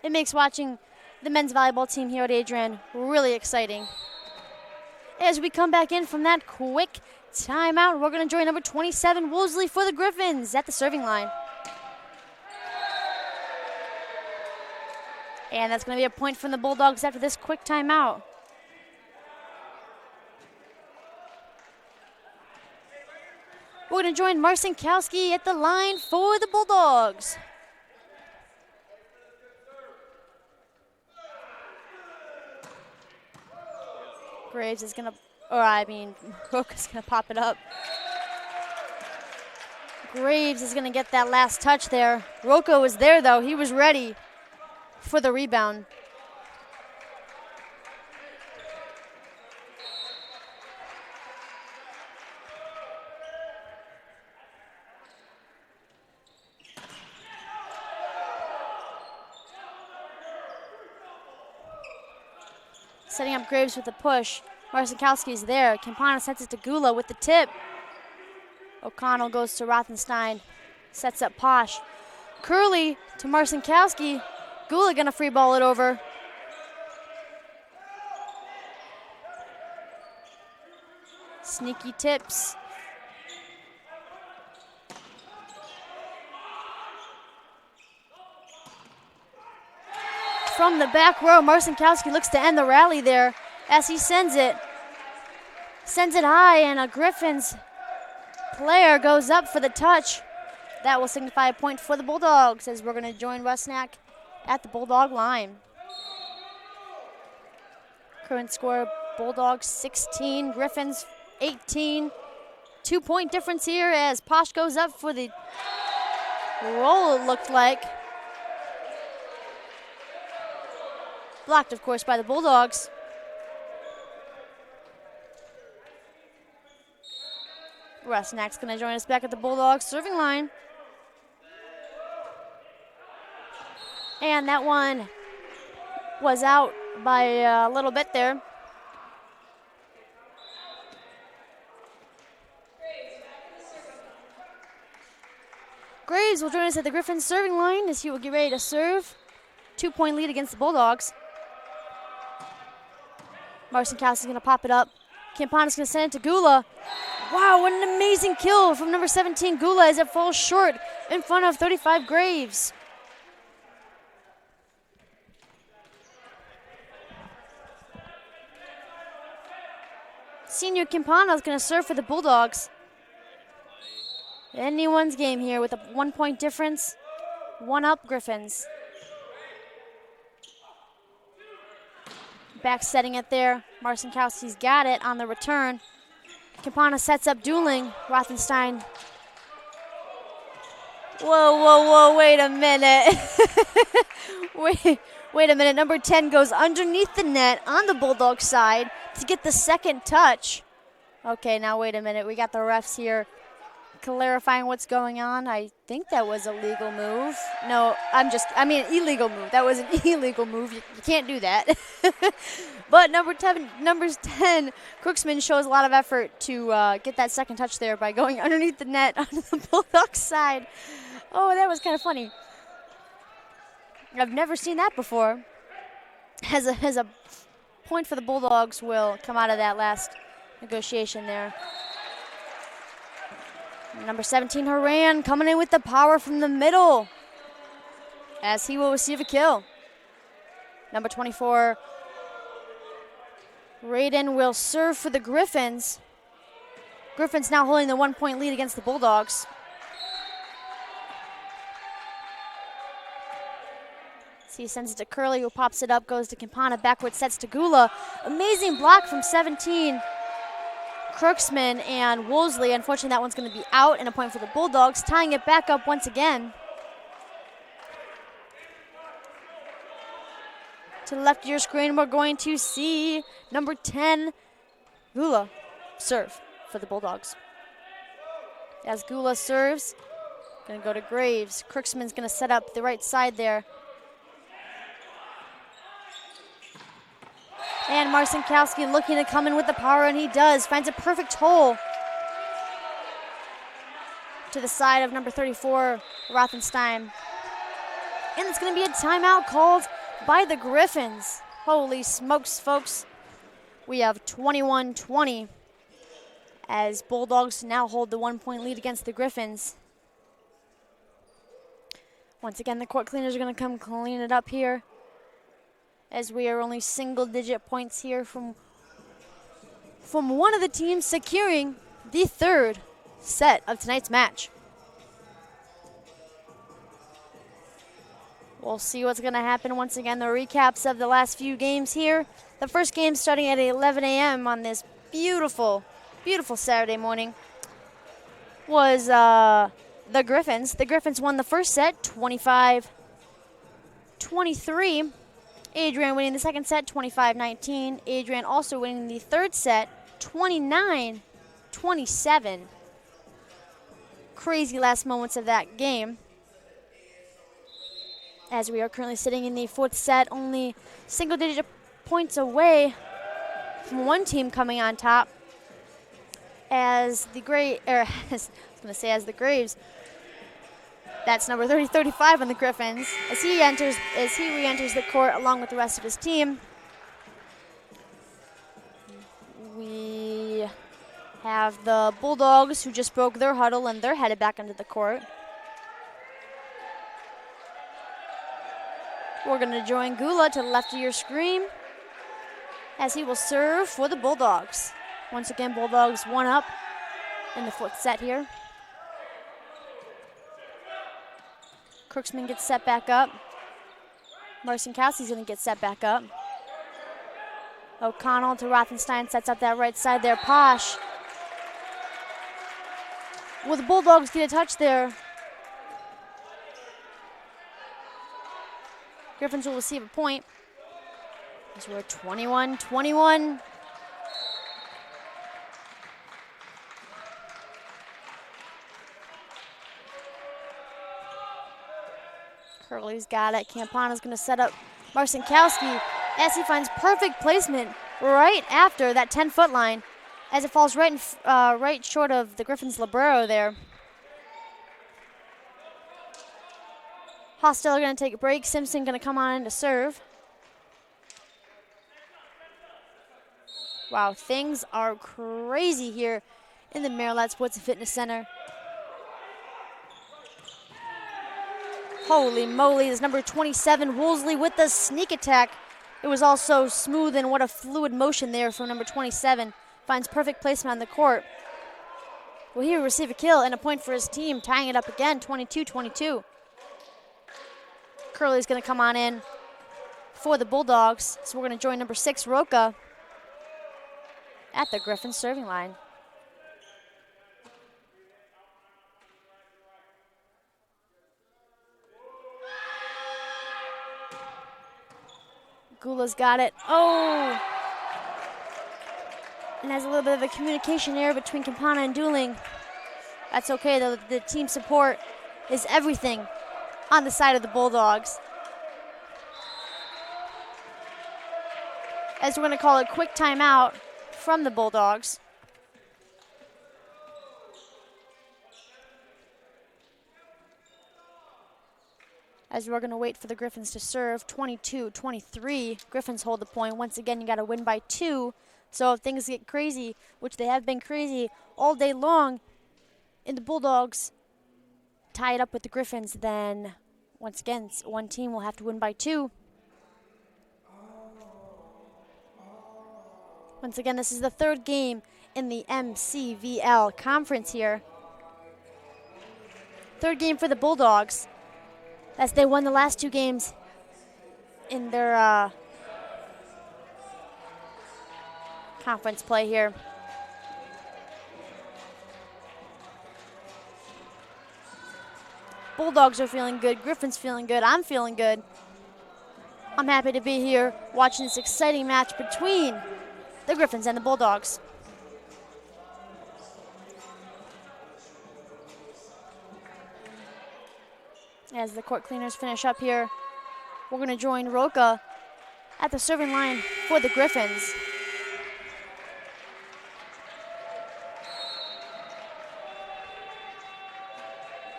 It makes watching the men's volleyball team here at Adrian really exciting. As we come back in from that quick timeout, we're going to join number 27, Woolsey, for the Griffins at the serving line. And that's going to be a point from the Bulldogs after this quick timeout. We're going to join Marcinkowski at the line for the Bulldogs. Graves is going to, Roka's going to pop it up. Graves is going to get that last touch there. Roka was there, though. He was ready for the rebound. Setting up Graves with the push. Marcinkowski's there. Campana sets it to Gula with the tip. O'Connell goes to Rothenstein. Sets up Posh. Curley to Marcinkowski. Gula gonna free ball it over. Sneaky tips. From the back row, Marcinkowski looks to end the rally there as he sends it. Sends it high, and a Griffins player goes up for the touch. That will signify a point for the Bulldogs as we're going to join Rusnak at the Bulldog line. Current score, Bulldogs 16, Griffins 18. 2-point difference here as Posh goes up for the roll, it looked like. Blocked, of course, by the Bulldogs. Rusnak's going to join us back at the Bulldogs serving line. And that one was out by a little bit there. Graves will join us at the Griffins serving line as he will get ready to serve. 2-point lead against the Bulldogs. Marcinkowski's going to pop it up. Campana's going to send it to Gula. Wow, what an amazing kill from number 17, Gula, as it falls short in front of 35, Graves. Senior Campana is going to serve for the Bulldogs. Anyone's game here with a 1-point difference. 1 up Griffins. Back setting it there. Marcinkowski's got it on the return. Campana sets up dueling. Rothenstein. Whoa, wait a minute. wait a minute. Number 10 goes underneath the net on the Bulldog side to get the second touch. Okay, now wait a minute. We got the refs here clarifying what's going on. I think that was a legal move. No, illegal move. That was an illegal move. You can't do that. But number 10, Crooksman shows a lot of effort to get that second touch there by going underneath the net on the Bulldog side. Oh, that was kind of funny. I've never seen that before. As a point for the Bulldogs will come out of that last negotiation there. Number 17, Haran, coming in with the power from the middle as he will receive a kill. Number 24, Raiden will serve for the Griffins. Griffins now holding the 1-point lead against the Bulldogs. So he sends it to Curley, who pops it up, goes to Campana, backward sets to Gula. Amazing block from 17. Crooksman and Woolsey. Unfortunately, that one's going to be out, and a point for the Bulldogs, tying it back up once again. To the left of your screen, we're going to see number 10, Gula, serve for the Bulldogs. As Gula serves, going to go to Graves. Crooksman's going to set up the right side there. And Marcinkowski looking to come in with the power, and he does. Finds a perfect hole to the side of number 34, Rothenstein. And it's going to be a timeout called by the Griffins. Holy smokes, folks. We have 21-20 as Bulldogs now hold the 1-point lead against the Griffins. Once again, the court cleaners are going to come clean it up here, as we are only single-digit points here from one of the teams securing the third set of tonight's match. We'll see what's going to happen. Once again, the recaps of the last few games here. The first game starting at 11 a.m. on this beautiful, beautiful Saturday morning was the Griffins. The Griffins won the first set, 25-23. Adrian winning the second set, 25-19. Adrian also winning the third set, 29-27. Crazy last moments of that game. As we are currently sitting in the fourth set, only single-digit points away from one team coming on top. As the Graves. That's number 35 on the Griffins as he re-enters the court along with the rest of his team. We have the Bulldogs, who just broke their huddle, and they're headed back into the court. We're going to join Gula to the left of your screen as he will serve for the Bulldogs. Once again, Bulldogs 1 up in the fourth set here. Crooksman gets set back up. Marcinkowski's going to get set back up. O'Connell to Rothenstein sets up that right side there. Posh. Will the Bulldogs get a touch there? Griffins will receive a point. As we're 21-21. Curley's got it. Campana's going to set up Marcinkowski as he finds perfect placement right after that 10-foot line, as it falls right short of the Griffins' libero there. Hostel are going to take a break. Simpson going to come on in to serve. Wow, things are crazy here in the Maryland Sports and Fitness Center. Holy moly, there's number 27, Woolsey, with the sneak attack. It was all so smooth, and what a fluid motion there from number 27. finds perfect placement on the court. Will he receive a kill and a point for his team, tying it up again, 22-22. Curley's going to come on in for the Bulldogs. So we're going to join number 6, Roca, at the Griffins serving line. Gula's got it. Oh! And has a little bit of a communication error between Campana and Dooling. That's okay, though. The team support is everything on the side of the Bulldogs. As we're going to call a quick timeout from the Bulldogs. As we're going to wait for the Griffins to serve. 22-23. Griffins hold the point. Once again, you got to win by 2. So if things get crazy, which they have been crazy all day long, and the Bulldogs tie it up with the Griffins, then once again, one team will have to win by 2. Once again, this is the 3rd game in the MCVL conference here. 3rd game for the Bulldogs, as they won the last 2 games in their conference play here. Bulldogs are feeling good, Griffins feeling good, I'm feeling good. I'm happy to be here watching this exciting match between the Griffins and the Bulldogs. As the court cleaners finish up here, we're going to join Roca at the serving line for the Griffins.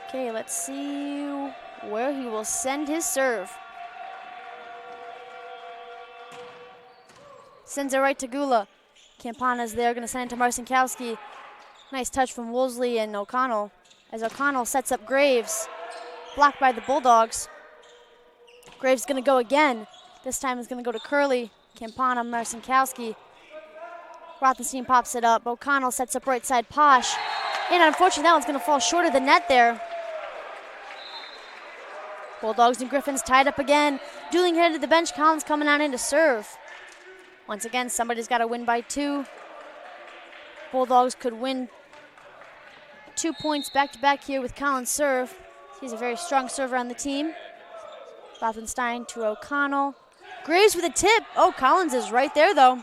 Okay, let's see where he will send his serve. Sends it right to Gula. Campana's there, going to send it to Marcinkowski. Nice touch from Woolsey and O'Connell, as O'Connell sets up Graves. Blocked by the Bulldogs. Graves going to go again. This time it's going to go to Curley. Campana, Marcinkowski. Rothenstein pops it up. O'Connell sets up right side Posh. And unfortunately, that one's going to fall short of the net there. Bulldogs and Griffins tied up again. Dooling headed to the bench. Collins coming on in to serve. Once again, somebody's got to win by 2. Bulldogs could win 2 points back-to-back here with Collins' serve. He's a very strong server on the team. Rothenstein to O'Connell. Graves with a tip. Oh, Collins is right there, though.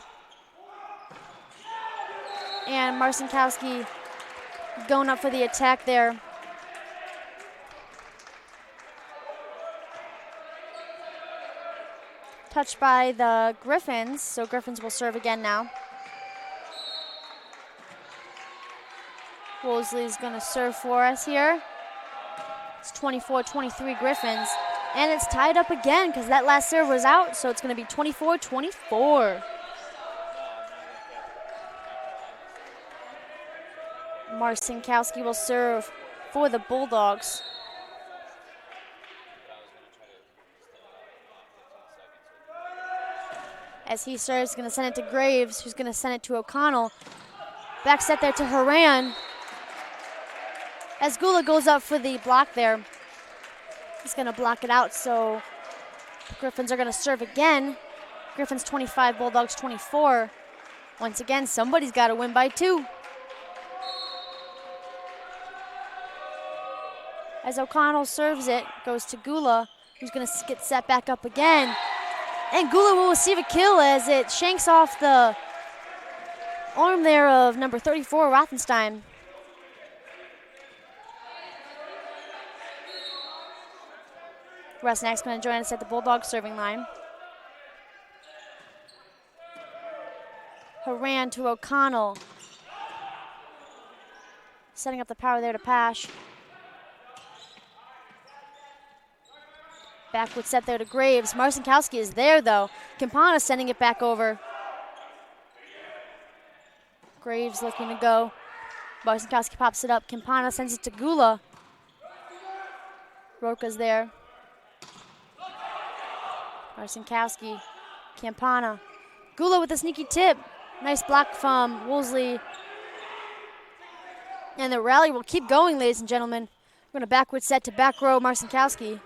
And Marcinkowski going up for the attack there. Touched by the Griffins, so Griffins will serve again now. Woolsey's going to serve for us here. It's 24-23 Griffins. And it's tied up again because that last serve was out, so it's going to be 24-24. Marcinkowski will serve for the Bulldogs. As he serves, going to send it to Graves, who's going to send it to O'Connell. Back set there to Haran. As Gula goes up for the block there. He's going to block it out, so the Griffins are going to serve again. Griffins 25, Bulldogs 24. Once again, somebody's got to win by 2. As O'Connell serves it, goes to Gula, who's going to get set back up again. And Gula will receive a kill as it shanks off the arm there of number 34, Rothenstein. Rusnak's going to join us at the Bulldogs serving line. Haran to O'Connell. Setting up the power there to Pash. Backward set there to Graves. Marcinkowski is there, though. Campana sending it back over. Graves looking to go. Marcinkowski pops it up. Campana sends it to Gula. Roca's there. Marcinkowski. Campana. Gula with a sneaky tip. Nice block from Woolsey. And the rally will keep going, ladies and gentlemen. We're going to backward set to back row, Marcinkowski.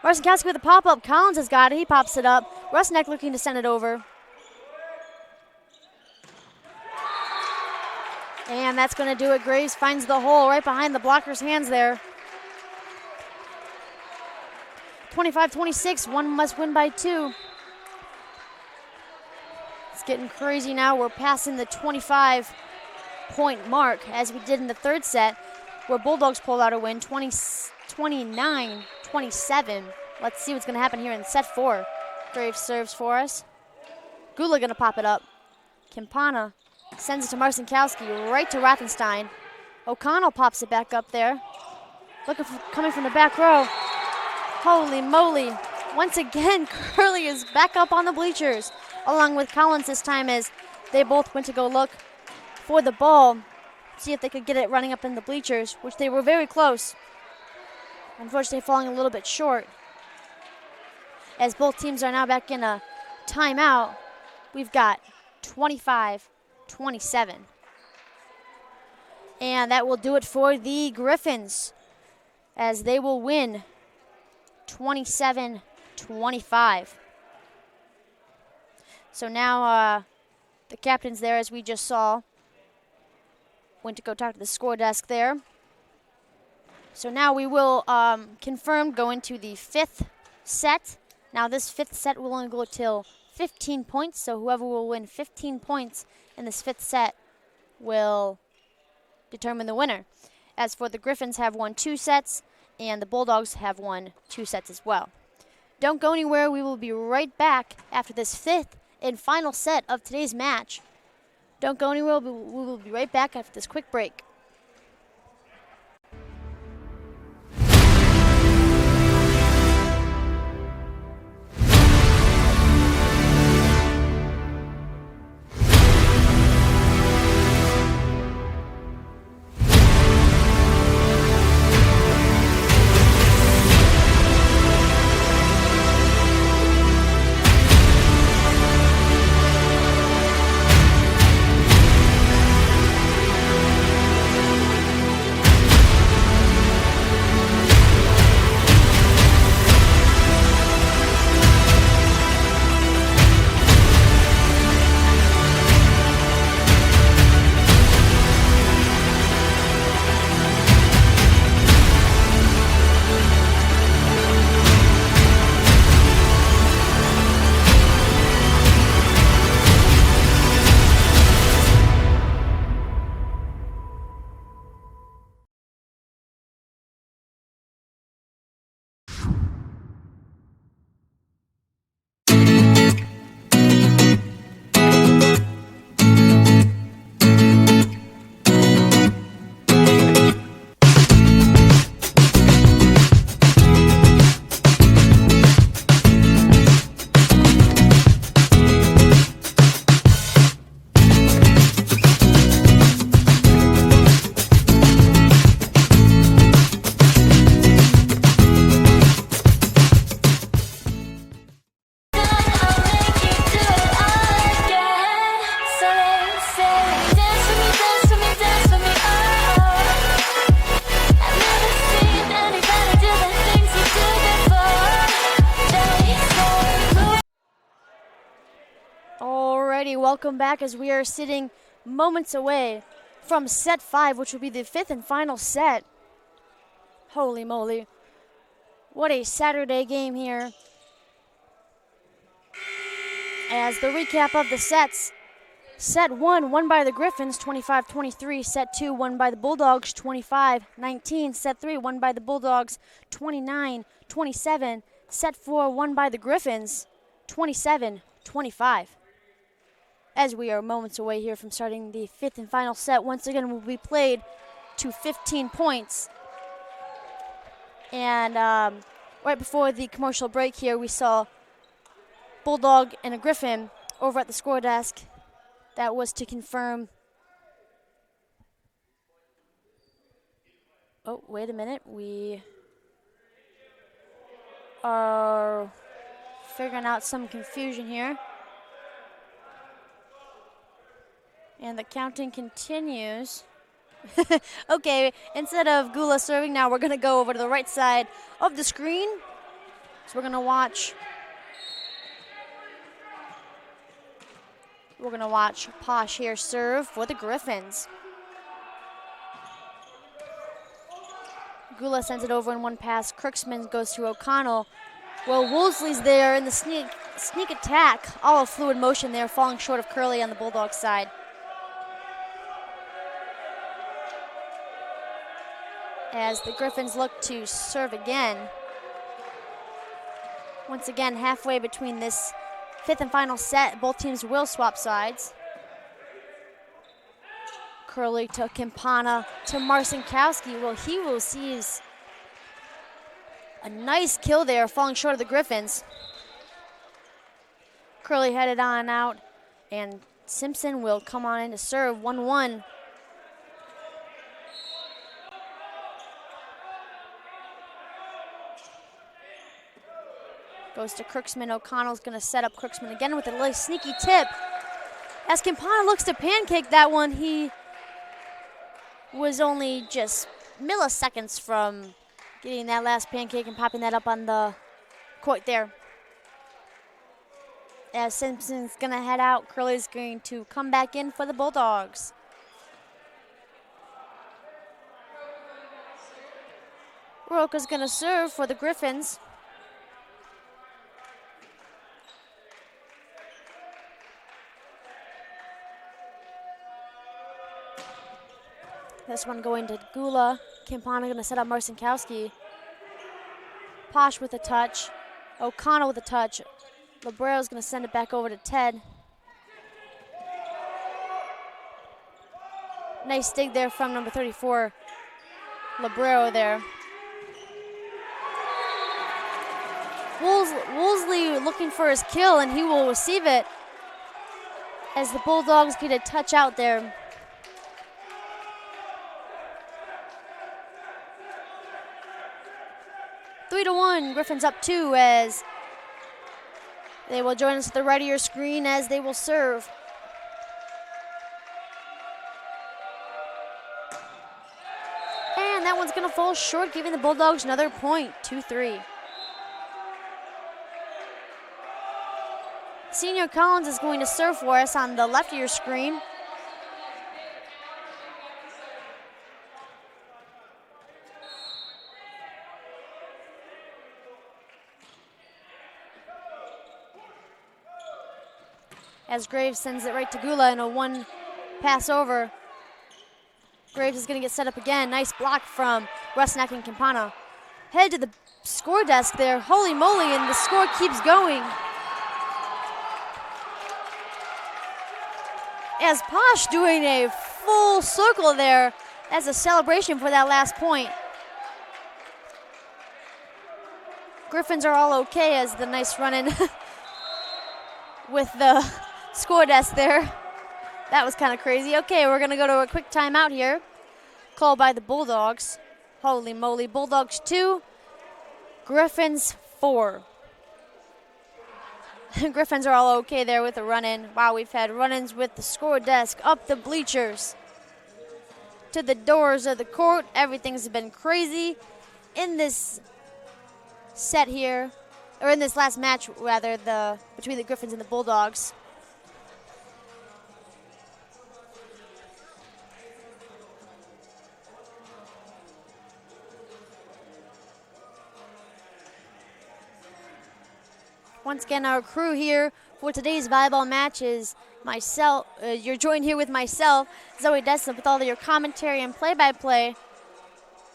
Marcinkowski with a pop-up. Collins has got it. He pops it up. Rusnak looking to send it over. And that's going to do it. Graves finds the hole right behind the blocker's hands there. 25-26. One must win by 2. It's getting crazy now. We're passing the 25-point mark as we did in the third set, where Bulldogs pulled out a win, 29-27. Let's see what's going to happen here in set 4. Graves serves for us. Gula going to pop it up. Campana sends it to Marcinkowski, right to Rothenstein. O'Connell pops it back up there. Coming from the back row. Holy moly. Once again, Curley is back up on the bleachers, along with Collins this time, as they both went to go look for the ball, see if they could get it running up in the bleachers, which they were very close. Unfortunately, falling a little bit short. As both teams are now back in a timeout, we've got 25-27. And that will do it for the Griffins, as they will win 27-25. So now the captains there, as we just saw, went to go talk to the score desk there. So now we will confirm go into the 5th set. Now this 5th set will only go till 15 points, so whoever will win 15 points in this 5th set will determine the winner. As for the Griffins, have won 2 sets, and the Bulldogs have won 2 sets as well. Don't go anywhere. We will be right back after this 5th and final set of today's match. Don't go anywhere. We will be right back after this quick break. Welcome back, as we are sitting moments away from set 5, which will be the 5th and final set. Holy moly. What a Saturday game here. As the recap of the sets, set 1 won by the Griffins 25-23, set 2 won by the Bulldogs 25-19, set 3 won by the Bulldogs 29-27, set 4 won by the Griffins 27-25. As we are moments away here from starting the 5th and final set, once again will be played to 15 points. And right before the commercial break here, we saw Bulldog and a Griffin over at the score desk. That was to confirm. Oh, wait a minute. We are figuring out some confusion here. And the counting continues. Okay, instead of Gula serving, now we're going to go over to the right side of the screen. So we're going to watch. We're going to watch Posh here serve for the Griffins. Gula sends it over in one pass. Crooksman goes to O'Connell. Well, Woolsey's there in the sneak attack. All of fluid motion there, falling short of Curley on the Bulldogs side. As the Griffins look to serve again. Once again, halfway between this fifth and final set, both teams will swap sides. Curley to Campana to Marcinkowski. Well, he will seize a nice kill there, falling short of the Griffins. Curley headed on out, and Simpson will come on in to serve 1-1. Goes to Crooksman. O'Connell's going to set up Crooksman again with a little sneaky tip. As Campana looks to pancake that one, he was only just milliseconds from getting that last pancake and popping that up on the court there. As Simpson's going to head out, Curley's going to come back in for the Bulldogs. Roka's going to serve for the Griffins. This one going to Gula. Campana going to set up Marcinkowski. Posh with a touch. O'Connell with a touch. Librero's going to send it back over to Ted. Nice dig there from number 34, Librero there. Woolsey looking for his kill, and he will receive it as the Bulldogs get a touch out there. Three to 1, Griffins up 2 as they will join us at the right of your screen as they will serve. And that one's gonna fall short, giving the Bulldogs another point, 2-3. Senior Collins is going to serve for us on the left of your screen. As Graves sends it right to Gula in a one pass over. Graves is going to get set up again. Nice block from Rusnak and Campana. Head to the score desk there. Holy moly, and the score keeps going. As Posh doing a full circle there as a celebration for that last point. Griffins are all okay as the nice run-in with the score desk there. That was kind of crazy. Okay, we're going to go to a quick timeout here. Called by the Bulldogs. Holy moly. Bulldogs 2, Griffins 4. Griffins are all okay there with the run-in. Wow, we've had run-ins with the score desk, up the bleachers, to the doors of the court. Everything's been crazy in this set here, or in this last match, rather, between the Griffins and the Bulldogs. Once again, our crew here for today's volleyball match is myself. You're joined here with myself, Zoe Dessa, with all of your commentary and play-by-play.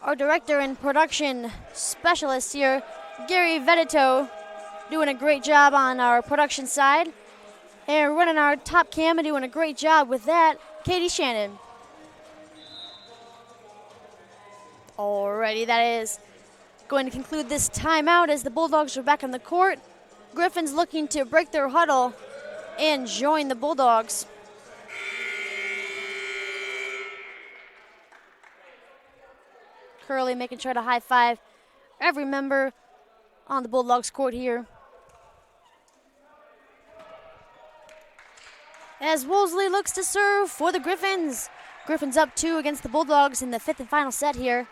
Our director and production specialist here, Gary Vedito, doing a great job on our production side. And running our top cam and doing a great job with that, Katie Shannon. Alrighty, that is going to conclude this timeout as the Bulldogs are back on the court. Griffins looking to break their huddle and join the Bulldogs. Curley making sure to high-five every member on the Bulldogs court here. As Wolseley looks to serve for the Griffins. Griffins up 2 against the Bulldogs in the 5th and final set here.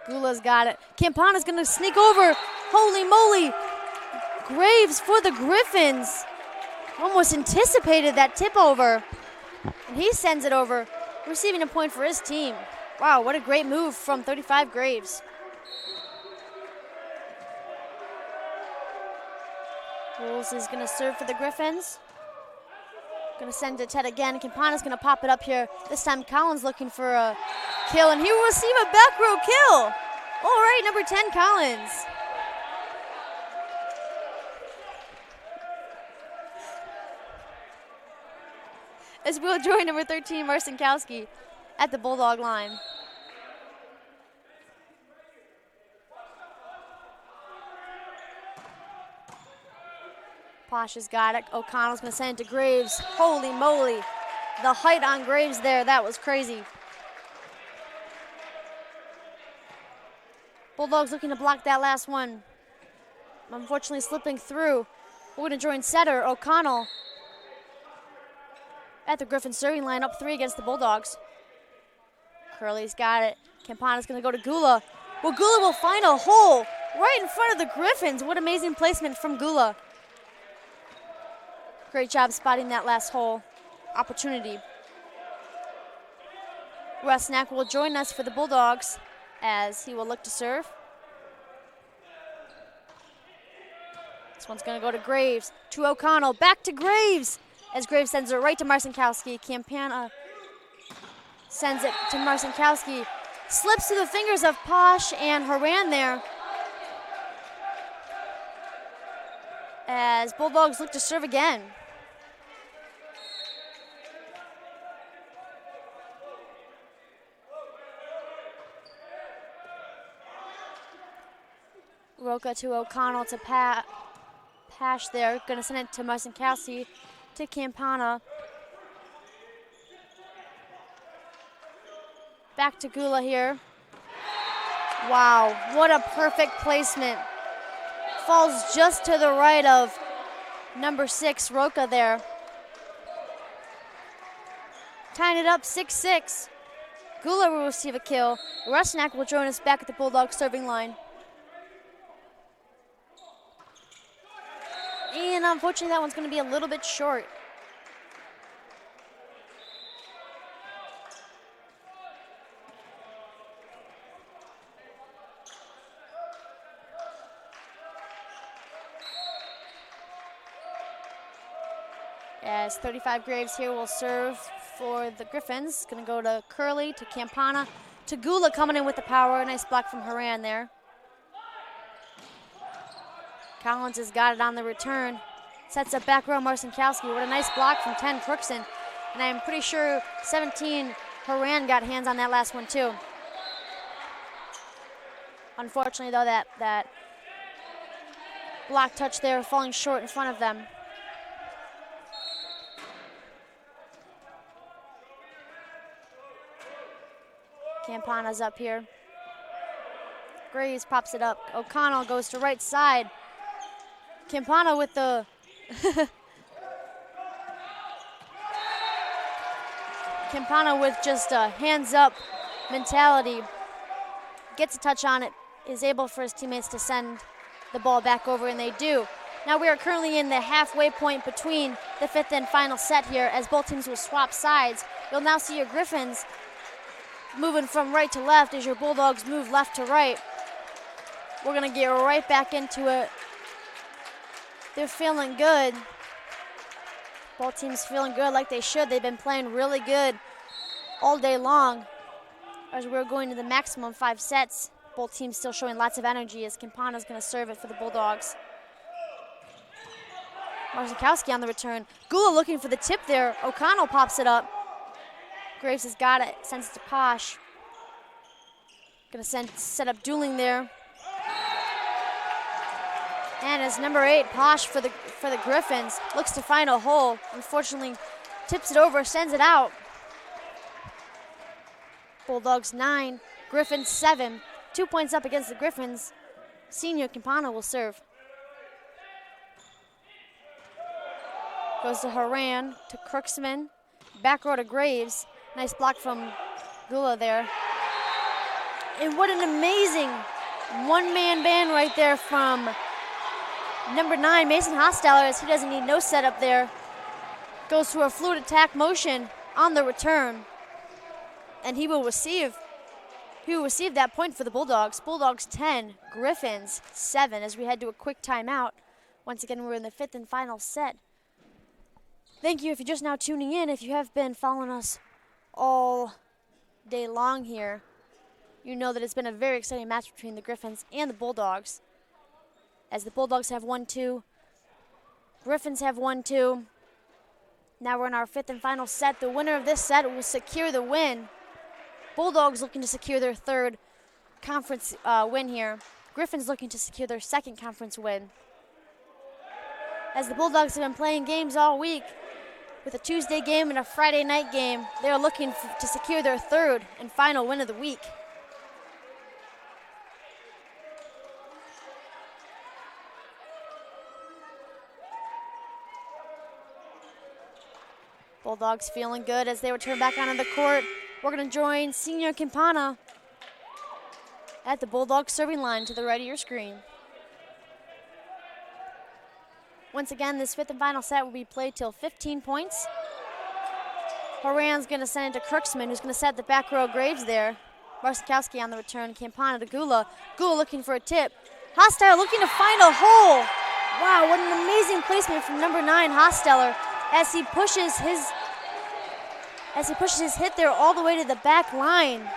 Gula's got it. Campana's gonna sneak over. Holy moly. Graves for the Griffins. Almost anticipated that tip over. And he sends it over, receiving a point for his team. Wow, what a great move from 35 Graves. Wolves is gonna serve for the Griffins. Gonna send it to Ted again. Campana's gonna pop it up here. This time Collins looking for a kill, and he will receive a back row kill. All right, number 10, Collins. As we'll join number 13, Marcinkowski, at the Bulldog line. Posh has got it. O'Connell's gonna send it to Graves. Holy moly. The height on Graves there, that was crazy. Bulldogs looking to block that last one. Unfortunately slipping through. We're gonna join setter O'Connell at the Griffin serving line, up 3 against the Bulldogs. Curley's got it. Campana's gonna go to Gula. Well, Gula will find a hole right in front of the Griffins. What amazing placement from Gula. Great job spotting that last hole opportunity. Rusnak will join us for the Bulldogs as he will look to serve. This one's gonna go to Graves, to O'Connell, back to Graves, as Graves sends it right to Marcinkowski. Campana sends it to Marcinkowski. Slips through the fingers of Posh and Haran there. As Bulldogs look to serve again. Roca to O'Connell to Pash there. Gonna send it to Marcinkowski, to Campana. Back to Gula here. Wow, what a perfect placement. Falls just to the right of number 6, Roca there. Tying it up 6-6. Gula will receive a kill. Rusnak will join us back at the Bulldog serving line. And unfortunately, that one's going to be a little bit short. As 35 Graves here will serve for the Griffins. Going to go to Curley, to Campana, to Gula coming in with the power. Nice block from Haran there. Collins has got it on the return. Sets up back row Marcinkowski. What a nice block from 10 Crookson. And I'm pretty sure 17 Haran got hands on that last one too. Unfortunately though, that block touch there falling short in front of them. Campana's up here. Graves pops it up. O'Connell goes to right side. Campana with the Campana with just a hands up mentality. Gets a touch on it, is able for his teammates to send the ball back over, and they do. Now we are currently in the halfway point between the 5th and final set here as both teams will swap sides. You'll now see your Griffins moving from right to left as your Bulldogs move left to right. We're gonna get right back into it. They're feeling good. Both teams feeling good like they should. They've been playing really good all day long as we're going to the maximum 5 sets. Both teams still showing lots of energy as Campana's gonna serve it for the Bulldogs. Marcinkowski on the return. Gula looking for the tip there. O'Connell pops it up. Graves has got it, sends it to Posh. Gonna set up dueling there. And it's number 8, Posh for for the Griffins. Looks to find a hole. Unfortunately, tips it over, sends it out. Bulldogs 9, Griffins 7. 2 points up against the Griffins. Senior Campana will serve. Goes to Haran, to Crooksman. Back row to Graves. Nice block from Gula there. And what an amazing one-man band right there from number 9, Mason Hosteller, as he doesn't need no setup there. Goes to a fluid attack motion on the return. And he will receive that point for the Bulldogs. Bulldogs 10, Griffins 7, as we head to a quick timeout. Once again, we're in the 5th and final set. Thank you if you're just now tuning in. If you have been following us all day long here, you know that it's been a very exciting match between the Griffins and the Bulldogs. As the Bulldogs have 1-2, Griffins have 1-2. Now we're in our 5th and final set. The winner of this set will secure the win. Bulldogs looking to secure their 3rd conference win here. Griffins looking to secure their 2nd conference win. As the Bulldogs have been playing games all week, with a Tuesday game and a Friday night game, they are looking to secure their 3rd and final win of the week. Bulldogs feeling good as they return back onto the court. We're going to join Senior Campana at the Bulldogs serving line to the right of your screen. Once again, this 5th and final set will be played till 15 points. Horan's going to send it to Crooksman, who's going to set the back row Graves there. Marsikowski on the return. Campana to Gula. Gula looking for a tip. Hostile looking to find a hole. Wow, what an amazing placement from number 9, Hosteller, as he pushes his hit there all the way to the back line.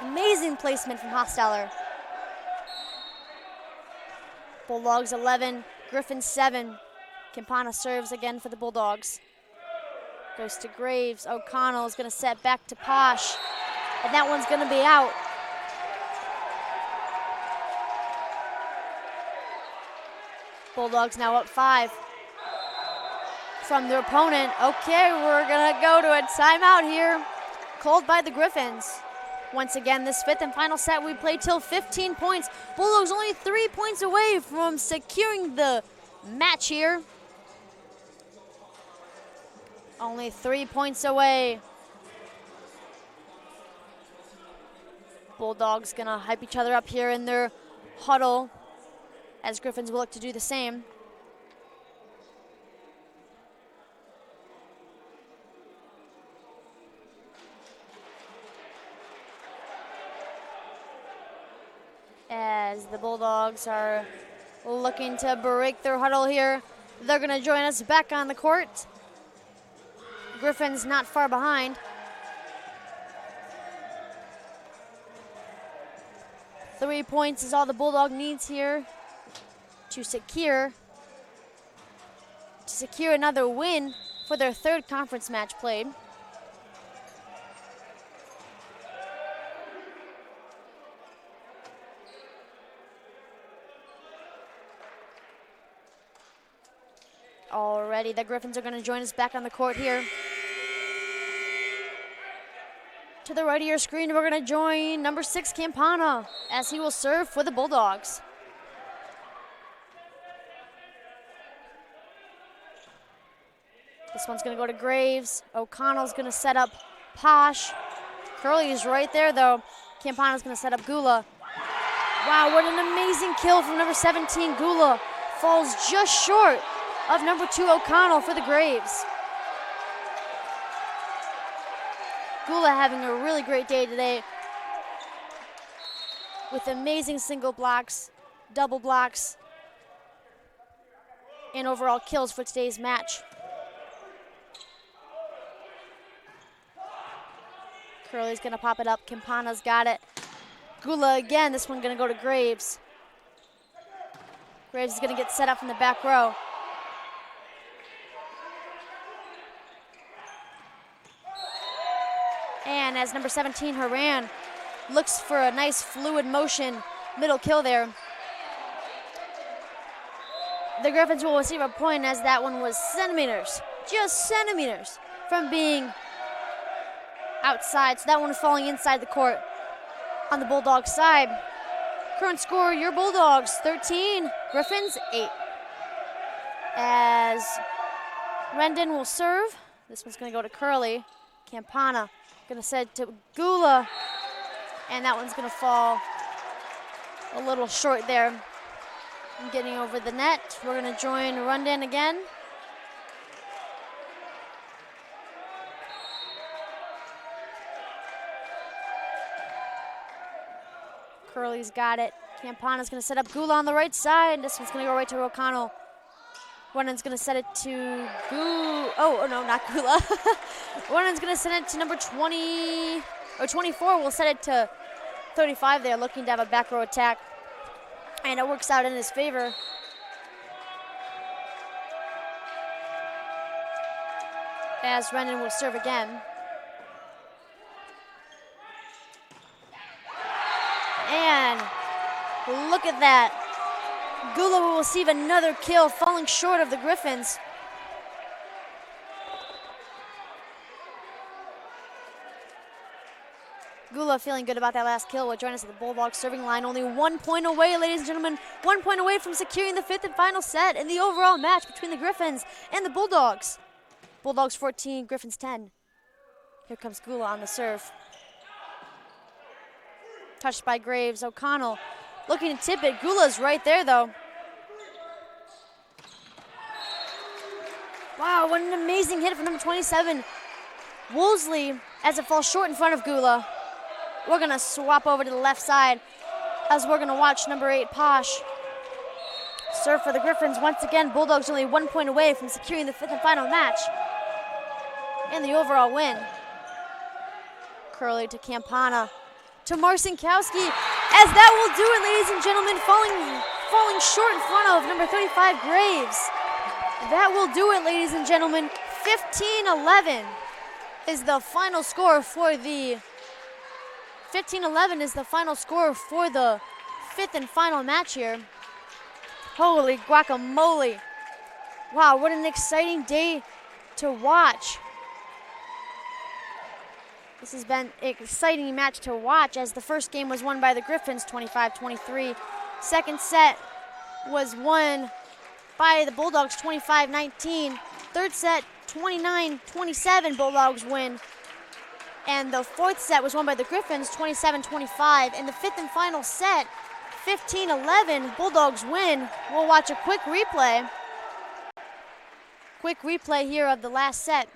Amazing placement from Hosteller. Bulldogs 11, Griffins 7. Campana serves again for the Bulldogs. Goes to Graves. O'Connell is going to set back to Posh. And that one's going to be out. Bulldogs now up 5 from their opponent. Okay, we're going to go to a timeout here, called by the Griffins. Once again, this 5th and final set, we play till 15 points. Bulldogs only 3 points away from securing the match here. Only 3 points away. Bulldogs gonna hype each other up here in their huddle, as Griffins will look to do the same. As the Bulldogs are looking to break their huddle here, they're gonna join us back on the court. Griffins not far behind. 3 points is all the Bulldog needs here to secure another win for their 3rd conference match played. Already, the Griffins are going to join us back on the court here. To the right of your screen, we're going to join number 6, Campana, as he will serve for the Bulldogs. This one's going to go to Graves. O'Connell's going to set up Posh. Curley is right there, though. Campana's going to set up Gula. Wow, what an amazing kill from number 17, Gula. Falls just short of number 2, O'Connell for the Graves. Gula having a really great day today with amazing single blocks, double blocks, and overall kills for today's match. Curley's gonna pop it up. Campana's got it. Gula again, this one gonna go to Graves. Graves is gonna get set up from the back row. And as number 17, Haran, looks for a nice fluid motion middle kill there. the Griffins will receive a point as that one was centimeters, just centimeters from being outside. So that one is falling inside the court on the Bulldogs side. Current score, your Bulldogs 13, Griffins 8. As Rendon will serve. This one's going to go to Curley. Campana going to set to Gula. And that one's going to fall a little short there. And getting over the net. We're going to join Rendon again. Curley's got it. Campana's going to set up Gula on the right side. This one's going to go right to O'Connell. Rennon's going to set it to Oh, no, not Gula. Rennon's going to send it to number 20, or 24. We'll set it to 35 there, looking to have a back row attack. And it works out in his favor. As Rendon will serve again. And look at that. Gula will receive another kill, falling short of the Griffins. Gula feeling good about that last kill will join us at the Bulldogs serving line. Only 1 point away, ladies and gentlemen. 1 point away from securing the 5th and final set in the overall match between the Griffins and the Bulldogs. Bulldogs 14, Griffins 10. Here comes Gula on the serve. Touched by Graves. O'Connell looking to tip it. Gula's right there, though. Wow, what an amazing hit from number 27, Woolsey, as it falls short in front of Gula. We're going to swap over to the left side as we're going to watch number 8, Posh, serve for the Griffins. Once again, Bulldogs only 1 point away from securing the 5th and final match and the overall win. Curley to Campana to Marcinkowski, as that will do it, ladies and gentlemen, falling short in front of number 35, Graves. That will do it, ladies and gentlemen. 15-11 is the final score for the 15-11 is the final score for the 5th and final match here. Holy guacamole. Wow, what an exciting day to watch. This has been an exciting match to watch as the first game was won by the Griffins 25-23. Second set was won by the Bulldogs 25-19. Third set 29-27, Bulldogs win. And the fourth set was won by the Griffins 27-25. And the 5th and final set 15-11, Bulldogs win. We'll watch a quick replay. Quick replay here of the last set.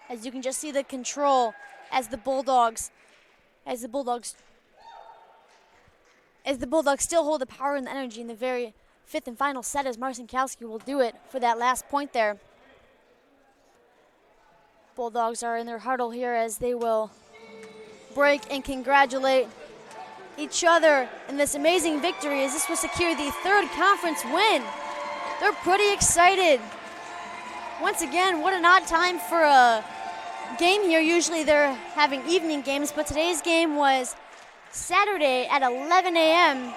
As you can just see the control as the Bulldogs still hold the power and the energy in the very 5th and final set, as Marcinkowski will do it for that last point there. Bulldogs are in their huddle here as they will break and congratulate each other in this amazing victory, as this will secure the 3rd conference win. They're pretty excited. Once again, what an odd time for a game here. Usually they're having evening games, but today's game was Saturday at 11 a.m.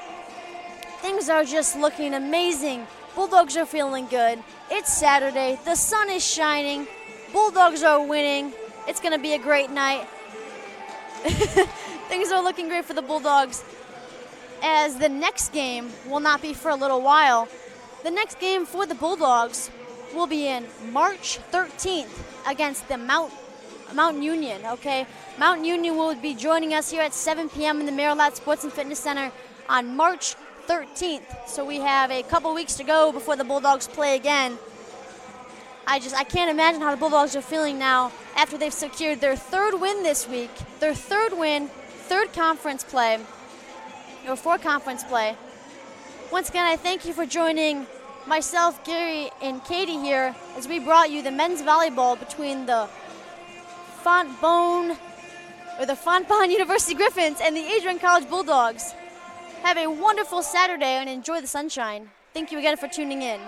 Things are just looking amazing. Bulldogs are feeling good. It's Saturday. The sun is shining. Bulldogs are winning. It's going to be a great night. Things are looking great for the Bulldogs, as the next game will not be for a little while. The next game for the Bulldogs will be in March 13th against the Mountain Union, okay? Mountain Union will be joining us here at 7 p.m. in the Marilat Sports and Fitness Center on March 13th. So we have a couple weeks to go before the Bulldogs play again. I can't imagine how the Bulldogs are feeling now after they've secured their 3rd win this week. Their 3rd win, 3rd conference play, or 4 conference play. Once again, I thank you for joining myself, Gary, and Katie here as we brought you the men's volleyball between the Fontbonne University Griffins and the Adrian College Bulldogs. Have a wonderful Saturday and enjoy the sunshine. Thank you again for tuning in.